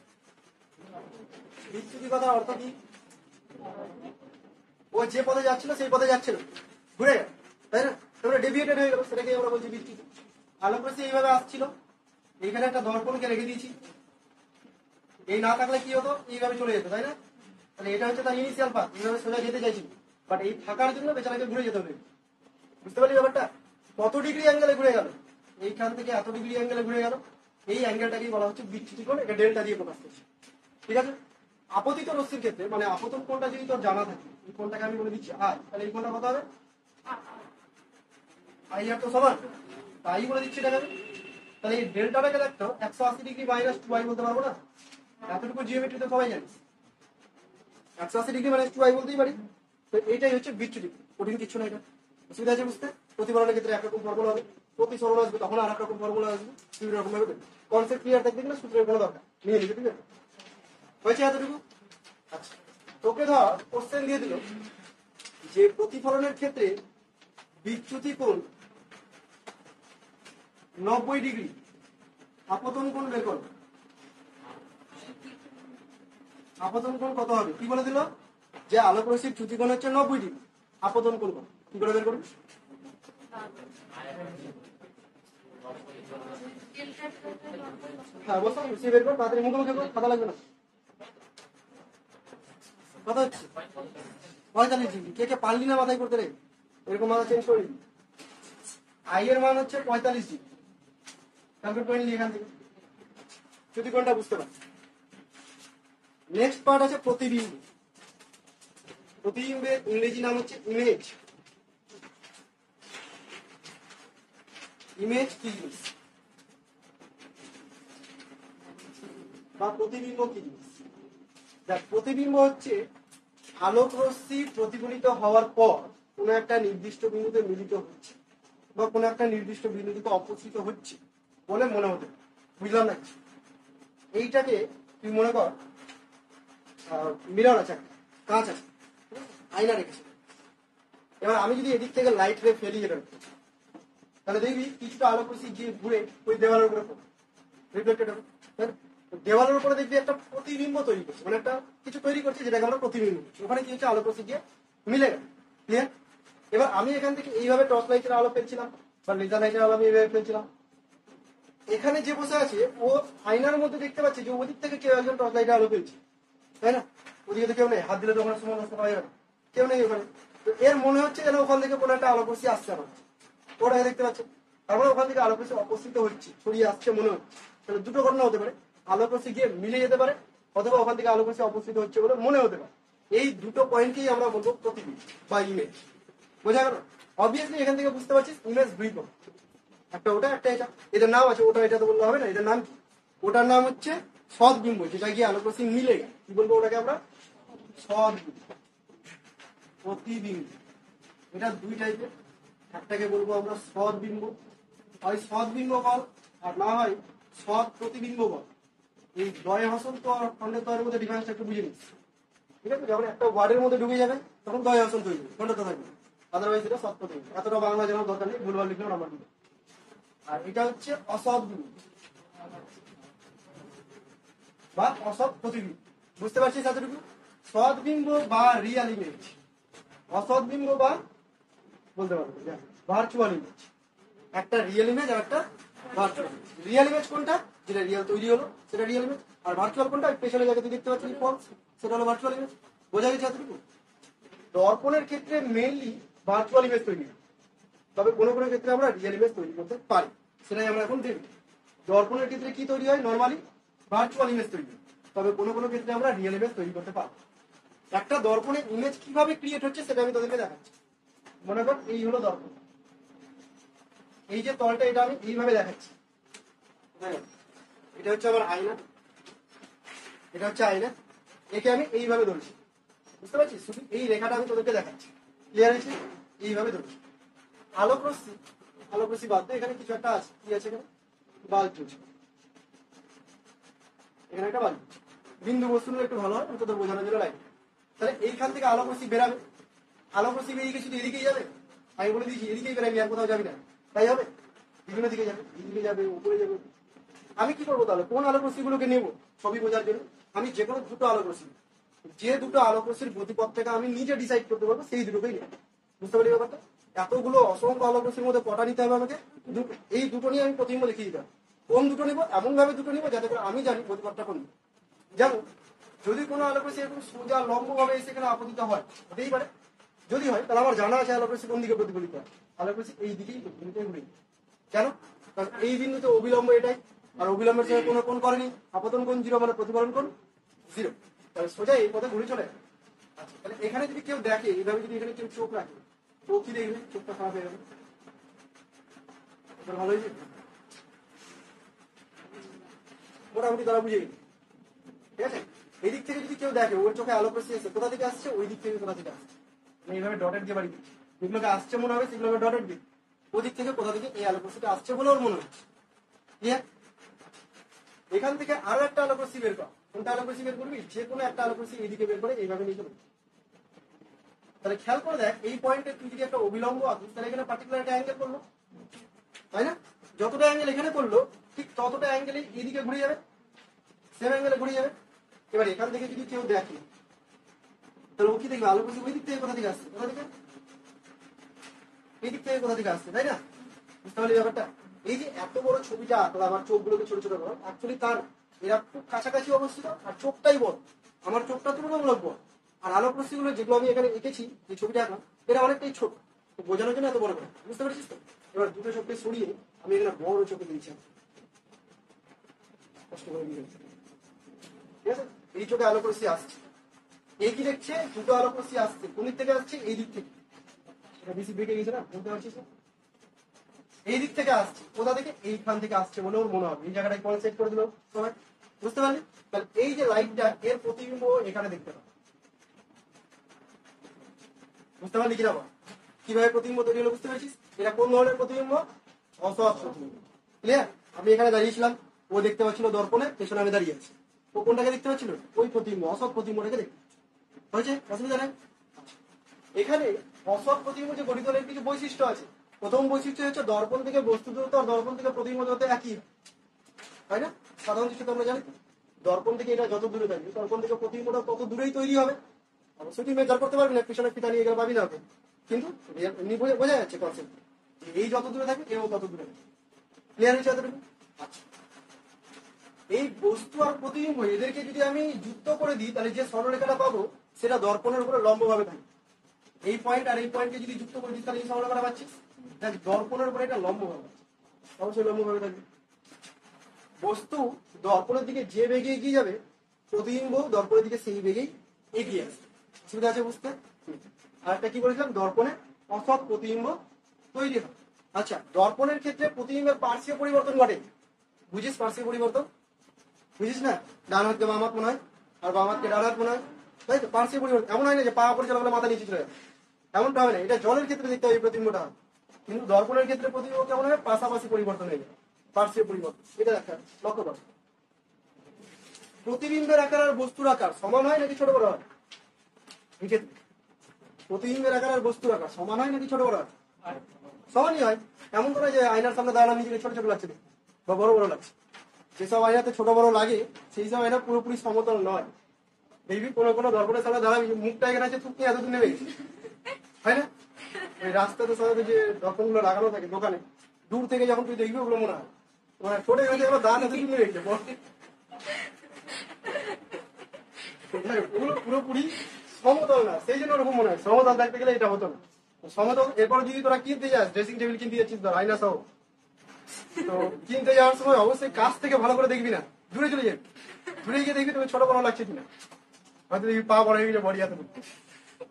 বিচ্যুতি কথার অর্থ কি? ও যে পথে যাচ্ছিল সেই পথে যাচ্ছিল, ঘুরে গেল, তাই না? তারপরে ডেভিয়েটেড হয়ে গেল, সেটাকে আমরা বলছি বিচ্যুতি। আলোক রশ্মি এইভাবে আসছিল, এইখানে একটা দর্পণকে রেখে দিয়েছি, এই না থাকলে কি হতো? এইভাবে চলে যেত, তাই না? তাহলে এটা হচ্ছে তার ইনিশিয়াল পাথ, এইভাবে সোজা যেতে চাইছিল, বাট এই থাকার জন্য বেচারাকে ঘুরে যেতে হবে। বুঝতে পারলি ব্যাপারটা? কত ডিগ্রি অ্যাঙ্গেলে ঘুরে গেল, এইখান থেকে এত ডিগ্রি অ্যাঙ্গেলে ঘুরে গেল, এই অ্যাঙ্গেলটাকেই বলা হচ্ছে বিচ্যুতি কোণ। এটা ডেল্টা দিয়ে প্রকাশ করছে, ঠিক আছে? আপতিত রশ্মির ক্ষেত্রে মানে আপতন কোণটা যদি তোর জানা থাকে, এই কোণটাকে আমি বলে দিচ্ছি আই, তাহলে এই কোণটা কত হবে? আই আর তো সমান, তাই বলে দিচ্ছি এটাকে। তাহলে এই ডেল্টাটাকে দেখতো 180 ডিগ্রি মাইনাস 2i বলতে পারবো না? এতটুকু জিওমেট্রি তো সবাই জানিস, 180 ডিগ্রি মাইনাস 2i বলতেই পারি। তো এইটাই হচ্ছে বিচ্যুতি, কঠিন কিছু না। এটা অসুবিধা আছে বুঝতে? প্রতিফলনের ক্ষেত্রে একরকম ফর্মুলা হবে, প্রতিসরণ আসবে তখন আর এক রকম ফর্মুলা আসবে, বিভিন্ন রকম ভাবে কনসেপ্ট ক্লিয়ার থাকবে কিনা সূত্রের কোনো দরকার নিয়ে নিবে, ঠিক আছে? হয়েছে এতটুকু? আচ্ছা, তোকে ধর কোশ্চেন দিয়ে দিল যে প্রতিফলনের ক্ষেত্রে বিচ্যুতি কোণ 90 ডিগ্রি, আপতন কোণ বের করো। আপতন কোণ কত হবে? কি বলে দিল? যে আলোক রশ্মির চ্যুতি কোণ হচ্ছে 90 ডিগ্রি, আপতন কোণ কত? কি করে বের করবি? হ্যাঁ বসো, মিশিয়ে বের কর, তাড়াতাড়ি মুখোমুখি কর, কথা লাগবে না। কথা হচ্ছে 45 ডিগ্রি, কে কে পারলি না মাথায় করতে রে? এরকম মাথা চেঞ্জ করি। আই এর মান হচ্ছে 45 ডিগ্রি, ক্যালকুলেট করে নিলি এখান থেকে, যদি কোনটা বুঝতে পার। নেক্সট পার্ট আছে প্রতিবিম্ব। প্রতিবিম্বের ইংরেজি নাম হচ্ছে ইমেজ। ইমেজ কি জিনিস বা প্রতিবিম্ব কি জিনিস? দেখ, প্রতিবিম্ব হচ্ছে আলোক রশ্মি প্রতিফলিত হওয়ার পর কোন একটা নির্দিষ্ট বিন্দুতে মিলিত হচ্ছে বা কোন একটা নির্দিষ্ট বিন্দু থেকে অপসৃত হচ্ছে বলে মনে হতে পারে। বুঝলাম না? এইটাকে তুই মনে কর মিরর আছে, কাঁচ আছে, আয়না রেখেছে। এবার আমি যদি এদিক থেকে লাইট রে ফেলি এটা, তাহলে দেখবি কিছুটা আলোক রশ্মি গিয়ে ঘুরে ওই দেওয়ালের উপরে রিফ্লেক্টেড হবে। দেওয়ালের উপরে দেখবি একটা প্রতিবিম্ব তৈরি করছে, মানে একটা কিছু তৈরি করছে যেটাকে আমরা প্রতিবিম্ব। ওখানে কি হচ্ছে? আলোক রশ্মি গিয়ে মিলে গেল। ক্লিয়ার? এবার আমি এখান থেকে এইভাবে টর্চ লাইটের আলো ফেলছিলাম বা লেজার লাইটের আলো আমি এইভাবে ফেলছিলাম, এখানে যে বসে আছে ও আয়নার মধ্যে দেখতে পাচ্ছে যে ওদিক থেকে কেউ একজন টর্চ লাইটের আলো ফেলছে, তাই না? ওদিকে তো কেউ নেই, হাত দিলে তো ওখানে সময় নষ্ট করা যাবে, কেউ নেই ওখানে। তো এর মনে হচ্ছে যেন ওখান থেকে কোনো একটা আলোক রশ্মি আসছে আমার, ওটাকে দেখতে পাচ্ছে, তারপরে ওখান থেকে আলোক রশ্মি অপসৃত হচ্ছে, ছড়িয়ে আসছে মনে হচ্ছে। তাহলে দুটো ঘটনা হতে পারে, আলোক রশ্মি গিয়ে মিলে যেতে পারে অথবা ওখান থেকে আলোক রশ্মি অপসৃত হচ্ছে বলে মনে হতে পারে। এই দুটো পয়েন্টকেই আমরা বলবো প্রতিবিম্ব বা ইমেজ। বোঝা গেল? অবভিয়াসলি এখান থেকে বুঝতে পারছিস ইমেজ দুই প্রকার, একটা ওটা একটা এটা। এদের নাম আছে, ওটা এটা তো বললে হবে না। এদের নাম কি? ওটার নাম হচ্ছে সদ্বিম্ব, যেটা গিয়ে আলোক রশ্মি মিলে গেল। কি বলবো ওটাকে আমরা? সদ্বিম্ব। প্রতিবিম্ব এটা দুই টাইপের, একটাকে বলবো আমরা সদ্বিম্ব, হয় সদ্বিম্ব বল আর না হয় সৎ প্রতিবিম্ব বল। এই দ্বয় হসন তো খণ্ডের দ্বয়ের মধ্যে ডিফারেন্সটা একটু বুঝে নিস, ঠিক আছে? যখন একটা ওয়ার্ডের মধ্যে ঢুকে যাবে তখন দ্বয় হসন তৈরি হবে, খণ্ডটা থাকবে, আদারওয়াইজ এটা সৎ প্রতিবিম্ব। এতটা বাংলা জানার দরকার নেই, ভুলভাল লিখলেও নাম্বার দিবে। আর এটা হচ্ছে অসৎ বিম্ব বা অসৎ প্রতিবিম্ব। বুঝতে পারছিস এতটুকু? সৎ বিম্ব বা রিয়াল ইমেজ, অসৎ বিম্ব বা বলতে পারবো ভার্চুয়াল ইমেজ। একটা রিয়েল ইমেজ আর একটা ভার্চুয়াল ইমেজ। রিয়েল ইমেজ কোনটা? যেটা রিয়েল তৈরি হলো সেটা রিয়েল ইমেজ, আর ভার্চুয়াল কোনটা? পেছনে জায়গাতে দেখতে পাচ্ছি ফলস, সেটা হলো ভার্চুয়াল ইমেজ। বোঝা গেছে এতটুকু? দর্পণের ক্ষেত্রে মেইনলি ভার্চুয়াল ইমেজ তৈরি হয়, তবে কোনো কোনো ক্ষেত্রে আমরা রিয়েল ইমেজ তৈরি করতে পারি, সেটাই আমরা এখন দেখব। দর্পণের ক্ষেত্রে কি তৈরি হয়? নর্মালি ভার্চুয়াল ইমেজ তৈরি হয়, তবে কোনো কোনো ক্ষেত্রে আমরা রিয়েল ইমেজ তৈরি করতে পারি। একটা দর্পণের ইমেজ কিভাবে ক্রিয়েট হচ্ছে সেটা আমি তোদেরকে দেখাচ্ছি। মনে কর এই হলো দর্পণ, এই যে তলটা এটা আমি এইভাবে দেখাচ্ছি, এটা হচ্ছে আমার আয়না, এটা হচ্ছে আয়না, একে আমি এইভাবে ধরছি। বুঝতে পারছিস? শুধু এই রেখাটা আমি তোদেরকে দেখাচ্ছি, ক্লিয়ার হয়েছে? এইভাবে ধরছি। আলোক রশ্মি, আলোক রশ্মি বাদ দিয়ে এখানে কিছু একটা আছে, কি আছে এখানে? বাল্ব জ্বলছে, এখানে একটা বাল্ব। বিন্দু বস্তু নিলে একটু ভালো হয়, তোদের বোঝানোর জন্য লাইট। তাহলে এইখান থেকে আলোক রশ্মি বেরাবে, আলোক রশ্মি বেরিয়ে শুধু এদিকেই যাবে? আমি বলে দিয়েছি এদিকেই বেরাবি, আর কোথাও যাবি না, তাই হবে? বিভিন্ন দিকে যাবে, এদিকে যাবে, উপরে যাবে। আমি কি করবো তাহলে, কোন আলোক রশ্মিগুলোকে নেবো ছবি বোঝার জন্য? আমি যে কোনো দুটো আলোক রশ্মি, যে দুটো আলোক রশ্মির গতিপথ থেকে আমি নিজে ডিসাইড করতে পারবো, সেই দুটোকেই নেবো। বুঝতে পারি ব্যাপারটা? এতগুলো অসংখ্য আলোক রশ্মির মধ্যে কটা নিতে হবে আমাকে? এই দুটো নিয়ে আমি প্রতিবিম্ব লিখিয়ে দিতাম। কোন দুটো নিবো? এমন ভাবে দুটো নিবো যাতে করে আমি জানি গতিপথটা কোন। যেমন যদি কোনো আলোক রশ্মি এরকম সোজা লম্ব ভাবে সেখানে আপতিত হয়, হতেই পারে, যদি হয় তাহলে আমার জানা আছে আলোক রশ্মি কোন দিকে প্রতিফলিত হয়। আলোক রশ্মি এই দিকেই ঘুরে। কেন? কারণ এই বিন্দুতে অবিলম্ব এটাই, আর অবিলম্বের সঙ্গে কোনো কোণ করেনি, আপতন কোণ 0 মানে প্রতিফলন কোণ 0। তাহলে সোজা এই পথে ঘুরে চলে। আচ্ছা, তাহলে এখানে যদি কেউ দেখে এইভাবে, যদি এখানে কেউ চোখ রাখে, ও কি দেখবে? চোখটা খারাপ হয়ে যাবে। ভালো হয়েছে, মোটামুটি তারা বুঝে গেছে। ঠিক আছে, এই দিক থেকে যদি কেউ দেখে ওর চোখে আলোক রশ্মি আসছে, কোথা থেকে আসছে? ওই দিক থেকে কোথা থেকে আসছে, মানে এইভাবে ডটের দিয়ে বাড়ি দিচ্ছে, যেগুলোকে আসছে মনে হবে সেগুলোকে ডটের দিক, ওদিক থেকে কোথা থেকে এই আলোক রশ্মিটা আসছে বলে ওর মনে হচ্ছে। এখান থেকে আরো একটা আলোক রশ্মি বের কর। কোনটা আলোক রশ্মি বের করবি? যে কোনো একটা আলোক রশ্মি এইদিকে বের করে এইভাবে নিয়ে চলবে। তাহলে খেয়াল করে দেখ, এই পয়েন্টে তুই যদি একটা অবিলম্ব আঁকিস তাহলে এখানে পার্টিকুলার একটা অ্যাঙ্গেল করলো, তাই না? যতটা অ্যাঙ্গেল এখানে করলো ঠিক ততটা অ্যাঙ্গেলে এইদিকে ঘুরে যাবে, সেম অ্যাঙ্গেলে ঘুরে যাবে। এবার এখান থেকে যদি কেউ দেখে তাহলে ও কি দেখবে? আলোক রশ্মি ওই দিক থেকে কোথা থেকে আসছে? কোথা থেকে? এই দিক থেকে কোথা থেকে আসছে, তাই না? বুঝতে পারলি ব্যাপারটা? এই যে এত বড় ছবিটা আঁকলো, আমার চোখগুলোকে ছোট ছোট করো, অ্যাকচুয়ালি তার এরা খুব কাছাকাছি অবস্থিত, আর চোখটাই বড়, আমার চোখটা তুলনামূলক বড়। আর আলোক রশ্মিগুলো যেগুলো আমি এখানে এঁকেছি, যে ছবিটা আঁকলাম, এরা অনেকটাই ছোট, বোঝানোর জন্য এত বড় করে। বুঝতে পারছিস তো? এবার দুটো চোখকে সরিয়ে আমি এখানে বড় চোখে দিয়েছি, কষ্ট করে দিয়ে, ঠিক আছে? এই চোখে আলোক রশ্মি আসছে, এই কি দেখছে? দুটো আলোক রশ্মি আসছে, কোন দিক থেকে আসছে? এই দিক থেকে। এটা বেশি বেঁকে গেছে না, বুঝতে পারছিস না? এই দিক থেকে আসছে, কোথা থেকে? এইখান থেকে আসছে বলে ওর মনে হবে। এই জায়গাটায় কল সেট করে দিল সবাই, বুঝতে পারলি? তাহলে এই যে লাইটটা, এর প্রতিবিম্ব এখানে দেখতে পাবো। বুঝতে পারলি কিনা বল? কিভাবে প্রতিবিম্ব তৈরি হলো বুঝতে পারছিস? এটা কোন ধরনের প্রতিবিম্ব? অসৎ প্রতিবিম্ব। ক্লিয়ার? আমি এখানে দাঁড়িয়েছিলাম, ও দেখতে পাচ্ছিল দর্পণে, পেছনে আমি দাঁড়িয়ে আছি। ও কোনটাকে দেখতে পাচ্ছিল? ওই প্রতিবিম্ব, অসৎ প্রতিবিম্বটাকে দেখতে হয়েছে। অসুবিধা নেই। এখানে অসৎ প্রতিবিম্ব যে গঠিত হলে কিছু বৈশিষ্ট্য আছে। প্রথম বৈশিষ্ট্য হচ্ছে দর্পণ থেকে বস্তু দূরত্ব আর দর্পণ থেকে প্রতিবিম্ব দূরত্ব একই, তাই না? সাধারণ দৃষ্টিতে আমরা জানি দর্পণ থেকে এটা যত দূরে থাকবে দর্পণ থেকে প্রতিবিম্বটা তত দূরেই তৈরি হবে। অবশ্যই তুই মেজার করতে পারবি না, পিছনে ফিতা নিয়ে গেলে পাবি না ওকে, কিন্তু এমনি বোঝা যাচ্ছে কনসেপ্ট। এই যত দূরে থাকবে এও তত দূরে থাকবে। ক্লিয়ার হয়েছে এতটুকু? আচ্ছা, এই বস্তু আর প্রতিবিম্ব এদেরকে যদি আমি যুক্ত করে দিই তাহলে যে সরলরেখাটা পাবো সেটা দর্পণের উপরে লম্বভাবে থাকবে। এই পয়েন্ট আর এই পয়েন্টকে যদি যুক্ত করে দিই তাহলে এই সরলরেখাটা পাচ্ছিস, দেখ দর্পণের উপরে এটা লম্বভাবে আছে, অবশ্যই লম্বভাবে থাকবে। বস্তু দর্পণের দিকে যে বেগে এগিয়ে যাবে প্রতিবিম্ব দর্পণের দিকে সেই বেগেই এগিয়ে আসবে। সুবিধা আছে বুঝতে? আর একটা কি বলেছিলাম, দর্পণে অসৎ প্রতিবিম্ব তৈরি হয়। আচ্ছা, দর্পণের ক্ষেত্রে প্রতিবিম্বের পার্শ্বীয় পরিবর্তন ঘটে। বুঝিস পার্শ্বীয় পরিবর্তন? বুঝিস না? ডান হাতকে বাম হাত মনে হয়, আর বাম হাতকে ডান হাত মনে হয়, তাই তো? পার্শ্বীয় পরিবর্তন এমন হয় না যে পা পরে চলা মাথা নিচে চলে যাবে, এমনটা হবে না। এটা জলের ক্ষেত্রে দেখতে হবে এই প্রতিবিম্বটা, কিন্তু দর্পণের ক্ষেত্রে প্রতিবিম্ব কেমন হবে? পাশাপাশি পরিবর্তন হয়ে যাবে, পার্শ্বীয় পরিবর্তন। এটা দেখা লক্ষ্য কর। প্রতিবিম্বের আকার আর বস্তুর আকার সমান হয় নাকি ছোট বড় হয়? এই ক্ষেত্রে প্রতিবিম্বের আকার আর বস্তুর আকার সমান হয় নাকি ছোট বড় হয়? সমানই হয়। এমন করে যে আয়নার সামনে দাঁড়ানো নিজেকে ছোট ছোট লাগছে বা বড় বড় লাগছে। যেসব আয়নাতে ছোট বড় লাগে সেই সব আয়না পুরোপুরি সমতল নয়। দেখবি কোনো কোনো দর্পণের সামনে দাঁড়াবি, মুখটা এখানে আছে, থুকনি এতদূর নেমে গেছে, হয় না? ওই রাস্তাতে সাধারণত যে দর্পণগুলো লাগানো থাকে দোকানে, দূর থেকে যখন তুই দেখবি ওগুলো মনে হয় মানে ছোট গেছে, এবার দাঁত এতদূর নেমে গেছে। ওগুলো পুরোপুরি সমতল না, সেই জন্য ওরকম মনে হয়। সমতল দেখতে গেলে এটা হতো না সমতল। এরপর যদি তোরা কিনতে যাস, ড্রেসিং টেবিল কিনতে যাচ্ছিস ধর আয়না সহ, তো কিনতে যাওয়ার সময় অবশ্যই কাছ থেকে ভালো করে দেখবি না, দূরে চলে যাবি। দূরে গিয়ে দেখবি তুমি ছোট বড় লাগছে কিনা, হয়তো দেখবি পা বড় হয়ে গেছে, বডি এত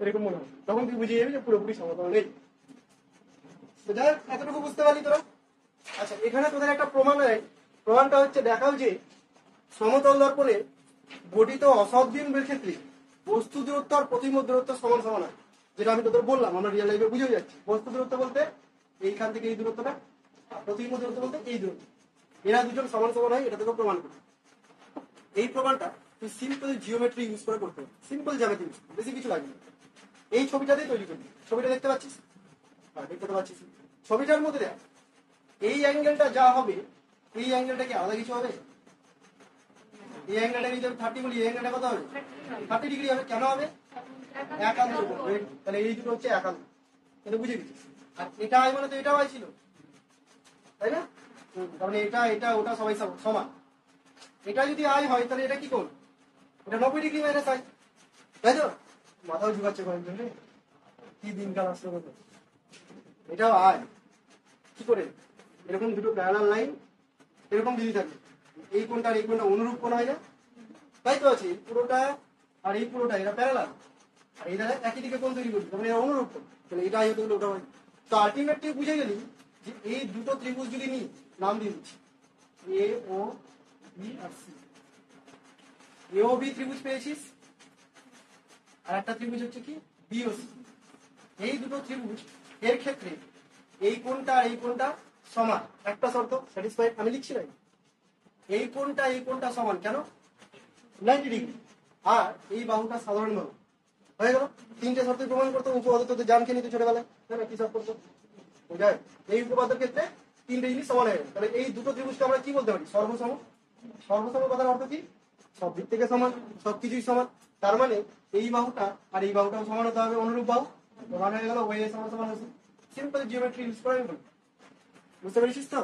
এরকম মনে হয়, তখন তুই বুঝে যাবি যে পুরোপুরি সমতল নেই। তো যাই হোক, এতটুকু বুঝতে পারলি তোরা? আচ্ছা, এখানে তোদের একটা প্রমাণ হয়। প্রমাণটা হচ্ছে দেখাও যে সমতল দর্পণে গঠিত অসৎ বিম্বের ক্ষেত্রে বস্তু দূরত্ব আর প্রতিবিম্ব দূরত্ব সমান সমান হয়। যেটা আমি তোদের বললাম, আমরা রিয়েল লাইফে বুঝে যাচ্ছি। বস্তু দূরত্ব বলতে এইখান থেকে এই দূরত্বটা, প্রতিবিম্ব দূরত্ব বলতে এই দূরত্ব, এরা দুজন সমান সমান হয়, এটা তোকে প্রমাণ করি। এই প্রমাণটা তুই সিম্পল জিওমেট্রি ইউজ করে করতে হবে, সিম্পল জ্যামিতি ইউজ, বেশি কিছু লাগবে না। এই ছবিটাতেই তৈরি করবি। ছবিটা দেখতে পাচ্ছিস? হ্যাঁ, দেখতে তো পাচ্ছিস। ছবিটার মধ্যে দেখ এই অ্যাঙ্গেলটা যা হবে, এই অ্যাঙ্গেলটা কি আলাদা কিছু হবে? এই অ্যাঙ্গেলটা যদি আমি 30 বলি, এই অ্যাঙ্গেলটা কত হবে? 30 ডিগ্রি হবে। কেন হবে? একান্ত। তাহলে এই দুটো হচ্ছে একান্ত, এটা বুঝে গেছিস। আর এটা আয় মানে তো এটাও আয় ছিল, তাই না? তার মানে এটা এটা ওটা সবাই সমান। এটা যদি আয় হয় তাহলে এটা কি কোণ? এটা 90 ডিগ্রি মাইনাস আয়, তাই তো? মাথাও ঝুঁকাচ্ছে কয়েকজন রে, কি দিনকাল আসলো বলতো। এটাও আয় কি করে? এরকম দুটো প্যারালাল লাইন এরকম যদি থাকে, এই কোণটা আর এই কোণটা অনুরূপ কোণ হয় না? তাই তো আছে, এই পুরোটা আর এই পুরোটা এরা প্যারালাল, আর এই দ্বারা একই দিকে কোণ তৈরি করছি, মানে এরা অনুরূপ কোণ। তাহলে এটা হতে গেলে ওটা হয়। তো আলটিমেটলি বুঝে গেলি যে এই দুটো ত্রিভুজ যদি নিই, নাম দিয়ে দিচ্ছি এ ও বি আর সি। এ ও বি ত্রিভুজ পেয়েছিস, আর একটা ত্রিভুজ হচ্ছে কি বি ও সি। এই দুটো ত্রিভুজ এর ক্ষেত্রে এই কোণটা আর এই কোণটা সমান, একটা শর্ত স্যাটিসফাইড। আমি লিখছি না, এই কোণটা সমান কেন? 90 ডিগ্রি। আর এই বাহুটা সাধারণ বাহু। হয়ে গেল। তিনটে শর্ত প্রমাণ করতে উপপাদ্য তোদের জানকে নিতে ছোটবেলায়, তাই না? কি সব করতো বুঝায়? এই উপপাদ্যের ক্ষেত্রে তিনটে জিনিস সমান হয়ে গেল। তাহলে এই দুটো ত্রিভুজকে আমরা কি বলতে পারি? সর্বসম। সর্বসম কথার অর্থ কি? সব দিক থেকে সমান, সবকিছুই সমান। তার মানে এই বাহুটা আর এই বাহুটাও সমান হতে হবে, অনুরূপ বাহু। প্রমাণ হয়ে গেল ওয়ে সমান সমান হচ্ছে। সিম্পল জিওমেট্রি ইউজ করে আমি বুঝতে পেরেছিস তো?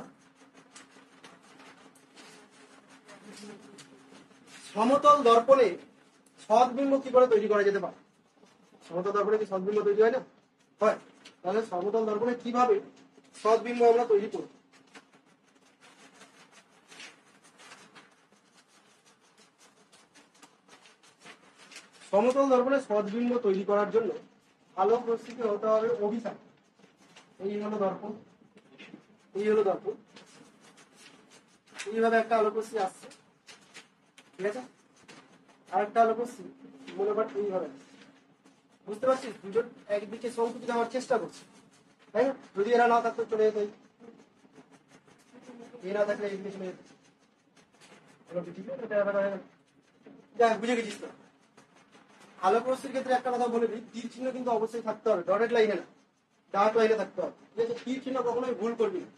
সমতল দর্পণে সদ্বিম্ব কি করে তৈরি করা যেতে পারে? সমতল দর্পণে কি সদ্বিম্ব তৈরি হয় না? হয়। তাহলে সমতল দর্পণে কিভাবে সদ্বিম্ব আমরা তৈরি করব? সমতল দর্পণে সদ্বিম্ব তৈরি করার জন্য আলোক রশ্মিকে হতে হবে অভিসার। এই হলো দর্পণ, এই হলো দর্পণ। এইভাবে একটা আলোক রশ্মি আসছে, ঠিক আছে? আর একটা আলোক রশ্মি মনে কর এইভাবে আসছে। বুঝতে পারছিস? দুজন একদিকে সংকুচিত দেওয়ার চেষ্টা করছে, তাই না? যদি এরা না থাকতো চলে যেত, এই না থাকলে এইদিকে চলে যেত। ঠিক আছে, যাই বুঝে গেছিস তো? আলোক রশ্মির ক্ষেত্রে একটা কথা বলে দিই, তীর চিহ্ন কিন্তু অবশ্যই থাকতে হবে, ডটেড লাইনে না, ডার্ক লাইনে থাকতে হবে। ঠিক আছে? তীর চিহ্ন কখনোই ভুল করবি না।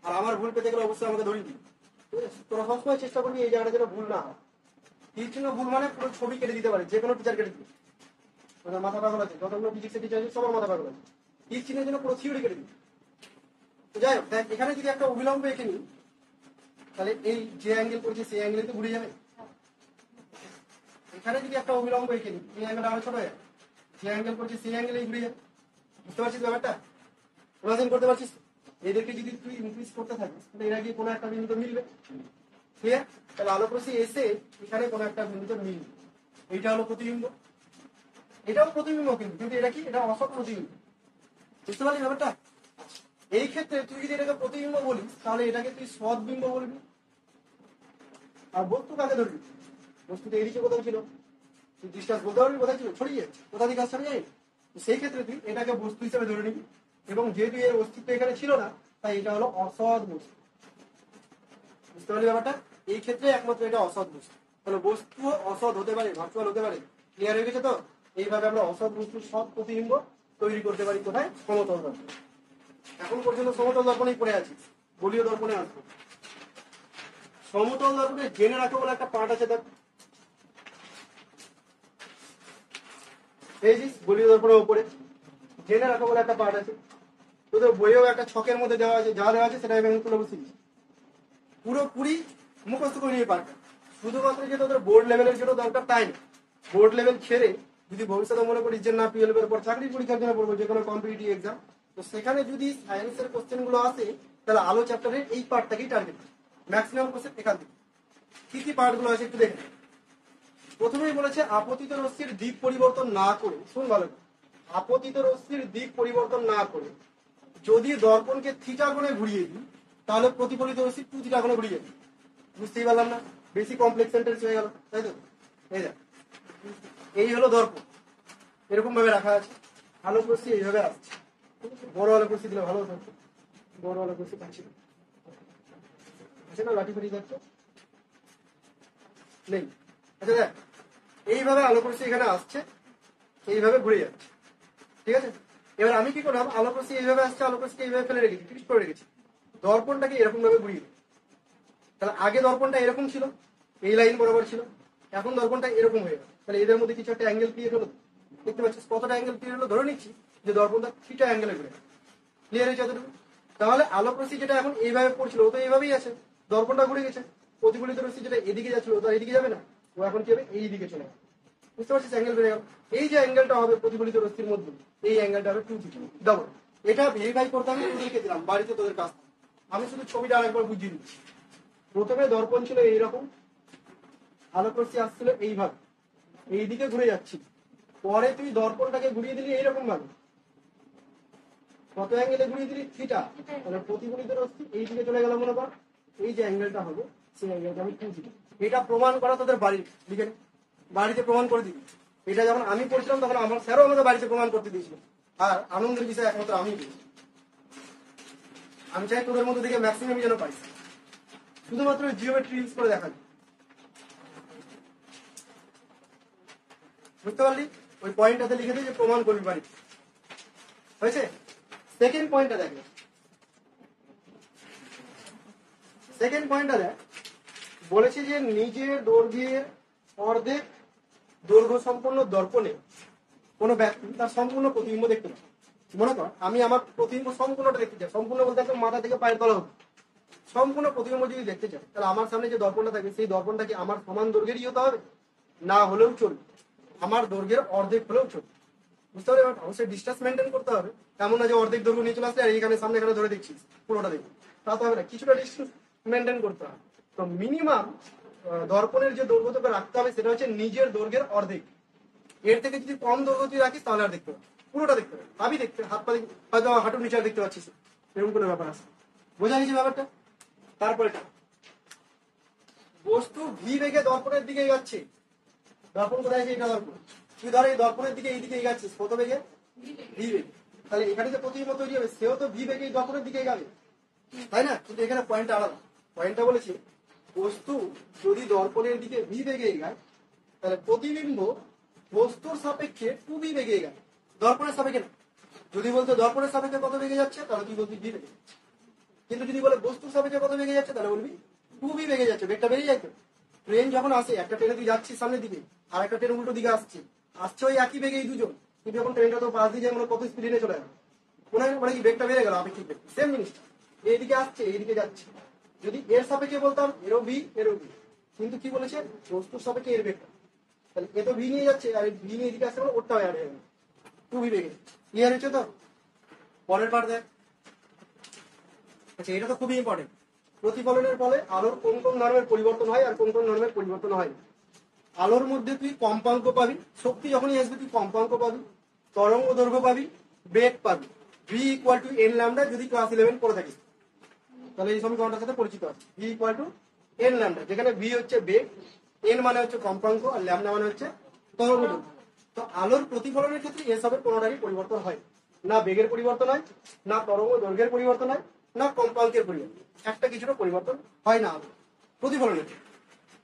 আর আমার ভুল পেতে গেলে অবশ্যই আমাকে ধরিয়ে দিবি, ঠিক আছে? তোরা সবসময় চেষ্টা করবি এই জায়গাটা যেন ভুল না হয়। তীর চিহ্ন ভুল মানে পুরো ছবি কেটে দিতে পারে, যে কোনো টিচার কেটে দিবে। ওদের মাথা পাগল আছে, যতগুলো ফিজিক্সের টিচার আছে সবার মাথা পাগল আছে। তীর চিহ্নের জন্য পুরো থিওরি কেটে দিবে। তো যাই হোক, দেখ এখানে যদি একটা অবিলম্ব এঁকে নিই, তাহলে এই যে অ্যাঙ্গেল করছে সেই অ্যাঙ্গেলে তো ঘুরে যাবে। এখানে যদি একটা অবিলম্ব এঁকে নিই, এই অ্যাঙ্গেলটা আরো ছোট হয়ে যাবে, যে অ্যাঙ্গেল করছে সেই অ্যাঙ্গেলেই ঘুরে যাবে। বুঝতে পারছিস ব্যাপারটা? ইমাজিন করতে পারছিস? এদেরকে যদি তুই ইনক্রিজ করতে থাকিস তাহলে এরা গিয়ে কোনো একটা বিন্দুতে মিলবে, ক্লিয়ার? তাহলে আলোক রশ্মি এসে এখানে কোনো একটা বিন্দুতে মিলবে। এইটা হলো প্রতিবিম্ব, এটাও প্রতিবিম্ব, কিন্তু এটা কি? এটা অসৎ প্রতিবিম্ব। বুঝতে পারলি ব্যাপারটা? এই ক্ষেত্রে তুই যদি এটাকে প্রতিবিম্ব বলিস তাহলে এটাকে তুই সদ্বিম্ব বলবি। আর বস্তু কাকে ধরবি? বস্তু তো এদিকে কোথাও ছিল, তুই ডিস্টেন্স বলতে পারবি কোথায় ছিল? ছড়িয়ে কোথা থেকে আসছে আমি জানি। সেই ক্ষেত্রে তুই এটাকে বস্তু হিসেবে ধরে নিবি, এবং যেহেতু এর অস্তিত্ব এখানে ছিল না তাই এটা হলো অসৎ বস্তু। বুঝতে পারলি ব্যাপারটা? এই ক্ষেত্রে একমাত্র এটা অসৎ বস্তু। তাহলে বস্তু অসৎ হতে পারে, ভার্চুয়াল হতে পারে। ক্লিয়ার হয়ে গেছে তো? এইভাবে আমরা অসৎ বস্তুর সৎ প্রতিবিম্ব তৈরি করতে পারি। কোথায়? সমতল দর্পণে। এখন পর্যন্ত সমতল দর্পণেই পড়ে আছি, বলীয় দর্পণে আসবো। সমতল দর্পণে জেনে রাখো বলে একটা পার্ট আছে, দেখ পেয়েছিস? বলীয় দর্পণের উপরে জেনে রাখো বলে একটা পার্ট আছে। তোদের বইয়েও একটা ছকের মধ্যে দেওয়া আছে, যা দেওয়া আছে সেটা আমি তুলে বসিয়েছি। পুরোপুরি মুখস্থ করে নিয়ে পারবে। শুধুমাত্র যে তোদের বোর্ড লেভেলের জন্য দরকার তাই না, বোর্ড লেভেল ছেড়ে যদি ভবিষ্যতে মনে করিস যে না টুয়েলভ এর পর চাকরি পরীক্ষার জন্য পড়বো, যে কোনো কম্পিটিটিভ এক্সাম, তো সেখানে যদি সায়েন্সের কোশ্চেন গুলো আসে তাহলে আলো চ্যাপ্টারের এই পার্টটাকেই টার্গেট, ম্যাক্সিমাম কোশ্চেন এখান থেকে। কি কি পার্ট গুলো আছে একটু দেখে। প্রথমেই বলেছে আপতিত রশ্মির দিক পরিবর্তন না করে, শুন ভালো করে, আপতিত রশ্মির দিক পরিবর্তন না করে যদি দর্পণকে থিটা কোণে ঘুরিয়ে দিই তাহলে প্রতিফলিত রশ্মি 2 থিটা কোণে ঘুরিয়ে দিই। বুঝতেই পারলাম না? বেশি কমপ্লেক্স সেন্টেন্স হয়ে গেল, তাই তো? এই দেখ, এই হলো দর্পণ, এরকম ভাবে রাখা আছে। আলোক রশ্মি এইভাবে আসছে। বড় আলোক রশ্মি দিলে ভালো হতো, বড় আলোক রশ্মি পাচ্ছি না, লাঠি ফাটি যাচ্ছে। নেই। আচ্ছা দেখ, এইভাবে আলোক রশ্মি এখানে আসছে, এইভাবে ঘুরে যাচ্ছে, ঠিক আছে। এবার আমি কি করলাম, আলোক রশ্মি এইভাবে আসছে, আলোক রশ্মি এইভাবে ফেলে রেখেছি, ফিক্স করে রেখেছি, দর্পণটাকে এরকম ভাবে ঘুরিয়ে দিই। তাহলে আগে দর্পণটা এরকম ছিল, এই লাইন বরাবর ছিল, এখন দর্পণটা এরকম হয়ে গেল। তাহলে এদের মধ্যে কিছু একটা অ্যাঙ্গেল ক্রিয়েট হলো, দেখতে পাচ্ছিস কতটা অ্যাঙ্গেল ক্রিয়েট হলো, ধরে নিচ্ছি যে দর্পণটা থিটা অ্যাঙ্গেলে ঘুরে। ক্লিয়ার হয়েছে এতটুকু? তাহলে আলোক রশ্মি যেটা এখন এইভাবে পড়ছিল ও তো এইভাবেই আছে, দর্পণটা ঘুরে গেছে। প্রতিফলিত রশ্মি যেটা এদিকে যাচ্ছিল ও তো এইদিকে যাবে না, ও এখন কি হবে, এই দিকে চলে যাবে। বুঝতে পারছিস অ্যাঙ্গেল বেড়ে গেল। এই যে অ্যাঙ্গেলটা হবে প্রতিফলিত রশ্মির মধ্যে, এই অ্যাঙ্গেলটা হবে 2 থিটা ডাবল। এটা ভেরিফাই করতে আমি তোদেরকে দিলাম বাড়িতে তোদের কাছ থেকে। আমি শুধু ছবিটা আরেকবার বুঝিয়ে দিচ্ছি। প্রথমে দর্পণ ছিল এইরকম, আলোক রশ্মি আসছিল এইভাবে, এইদিকে ঘুরে যাচ্ছিল। পরে তুই দর্পণটাকে ঘুরিয়ে দিলি এইরকম ভাবে, কত অ্যাঙ্গেলে ঘুরিয়ে দিলি, থিটা। তাহলে প্রতিফলিত রশ্মি এইদিকে চলে গেল মনে কর, এই যে অ্যাঙ্গেলটা হবে সেই অ্যাঙ্গেলটা আমি 2 থিটা। এটা প্রমাণ করা তোদের বাড়ির লিখে নে। বাড়িতে প্রমাণ করে দিবি। এটা যখন আমি পড়ছিলাম তখন আমার স্যারও আমাদের বাড়িতে প্রমাণ করতে দিয়েছিল। আর আনন্দের বিষয় একমাত্র আমি দিয়েছি। আমি চাই তোদের মধ্যে থেকে ম্যাক্সিমাম যেন পাই, শুধুমাত্র জিওমেট্রি ইউজ করে দেখা যায়। বুঝতে পারলি? ওই পয়েন্টটাতে লিখে দিয়ে যে প্রমাণ করবি বাড়িতে। হয়েছে? সেকেন্ড পয়েন্টটা দেখ, সেকেন্ড পয়েন্টটা দেখ, বলেছে যে নিজের দৈর্ঘ্যের অর্ধেক দৈর্ঘ্য সম্পন্ন দর্পণে কোনো ব্যক্তি তার সম্পূর্ণ প্রতিবিম্ব দেখতে পায়। মনে কর আমি আমার প্রতিবিম্ব সম্পূর্ণটা দেখতে চাই, সম্পূর্ণ বলতে একদম মাথা থেকে পায়ের তলা হবে, সম্পূর্ণ প্রতিবিম্ব যদি দেখতে চাই, তাহলে আমার সামনে যে দর্পণটা থাকবে সেই দর্পণটা কি আমার সমান দৈর্ঘ্যেরই হতে হবে? না হলেও চলবে, আমার দৈর্ঘ্যের অর্ধেক হলেও চলবে। বুঝতে পারবে? অবশ্যই ডিস্টেন্স মেনটেন করতে হবে, তেমন না যে অর্ধেক দৈর্ঘ্য নিয়ে চলে আসলে আর এইখানে সামনে এখানে ধরে দেখছিস পুরোটা দেখবি, তা তো হবে না, কিছুটা ডিস্টেন্স মেনটেন করতে হবে। তো মিনিমাম দর্পণের যে দৈর্ঘ্য তোকে রাখতে হবে সেটা হচ্ছে নিজের দৈর্ঘ্যের অর্ধেক। এর থেকে যদি কম দৈর্ঘ্য তুই রাখিস তাহলে আর দেখতে পাবি, পুরোটা দেখতে পাবি, পাবি দেখতে, হাত পা হয়তো হাঁটুর নিচে দেখতে পাচ্ছিস, এরকম কোনো ব্যাপার আছে। বোঝা গেছে ব্যাপারটা? তারপরে বস্তু ভি বেগে দর্পণের দিকে এগাচ্ছে। দর্পণ কোথায় আছে? এটা দর্পণ। তুই ধর এই দর্পণের দিকে এই দিকে এগাচ্ছিস, কত বেগে? ভি বেগে। তাহলে এখানে যে প্রতিবিম্ব তৈরি হবে সেও তো ভি বেগে দর্পণের দিকে এগাবে, তাই না? কিন্তু এখানে পয়েন্টটা আলাদা। পয়েন্টটা বলেছি বস্তু যদি দর্পণের দিকে ভি বেগে এগায় তাহলে প্রতিবিম্ব বস্তুর সাপেক্ষে 2v বেগে এগায়, দর্পণের সাপেক্ষে না। যদি বলতো দর্পণের সাপেক্ষে কত বেগে যাচ্ছে তাহলে তুই বলবি ভি বেগে, কিন্তু যদি বলে বস্তুর সাপেক্ষে কত বেগে যাচ্ছে তাহলে বলবি 2v বেগে যাচ্ছে। বেগটা বেড়ে যায় তো। ট্রেন যখন আসে, একটা ট্রেনে তুই যাচ্ছিস সামনের দিকে, আর একটা ট্রেন উল্টো দিকে আসছে, আসছে ওই একই বেগে এই দুজন, কিন্তু যখন ট্রেনটা তো পাশ দিয়ে যায় মানে কত স্পিডে নিয়ে চলে গেল, মনে হয় মানে কি বেগটা বেড়ে গেল আপেক্ষিক বেগ, সেম জিনিসটা এইদিকে আসছে এইদিকে যাচ্ছে। যদি এর সাপেক্ষে বলতাম এরও ভি এরও ভি, কিন্তু কি বলেছে বস্তুর সাপেক্ষে এর বেগটা, তাহলে এ তো ভি নিয়ে যাচ্ছে আর ভি নিয়ে এদিকে আসছে মানে ওরটা অ্যাড হয়ে গেল 2v বেগে। ক্লিয়ার হচ্ছে তো? পরের পার্ট দেখ। আচ্ছা এটা তো খুবই ইম্পর্টেন্ট। প্রতিফলনের ফলে আলোর কোন কোন ধর্মের পরিবর্তন হয় আর কোন কোন ধর্মের পরিবর্তন হয়। আলোর মধ্যে তুই কম্পাঙ্ক পাবি, শক্তি যখনই আসবে তুই কম্পাঙ্ক পাবি, তরঙ্গ দৈর্ঘ্য পাবি, বেগ পাবি। V equal to N lambda যদি ক্লাস 11 পড়ে থাকিস তাহলে এই সমীকরণটার সাথে পরিচিত আছে। V equal to N lambda, যেখানে ভি হচ্ছে বেগ, এন মানে হচ্ছে কম্পাঙ্ক আর ল্যামডা মানে হচ্ছে তরঙ্গ দৈর্ঘ্য। তো আলোর প্রতিফলনের ক্ষেত্রে এসবের কোনোটারই পরিবর্তন হয় না, বেগের পরিবর্তন হয় না, তরঙ্গ দৈর্ঘ্যের পরিবর্তন হয় না, কম্পাঙ্কের পরিবর্তন, একটা কিছুটা পরিবর্তন হয় না। প্রতিফলনের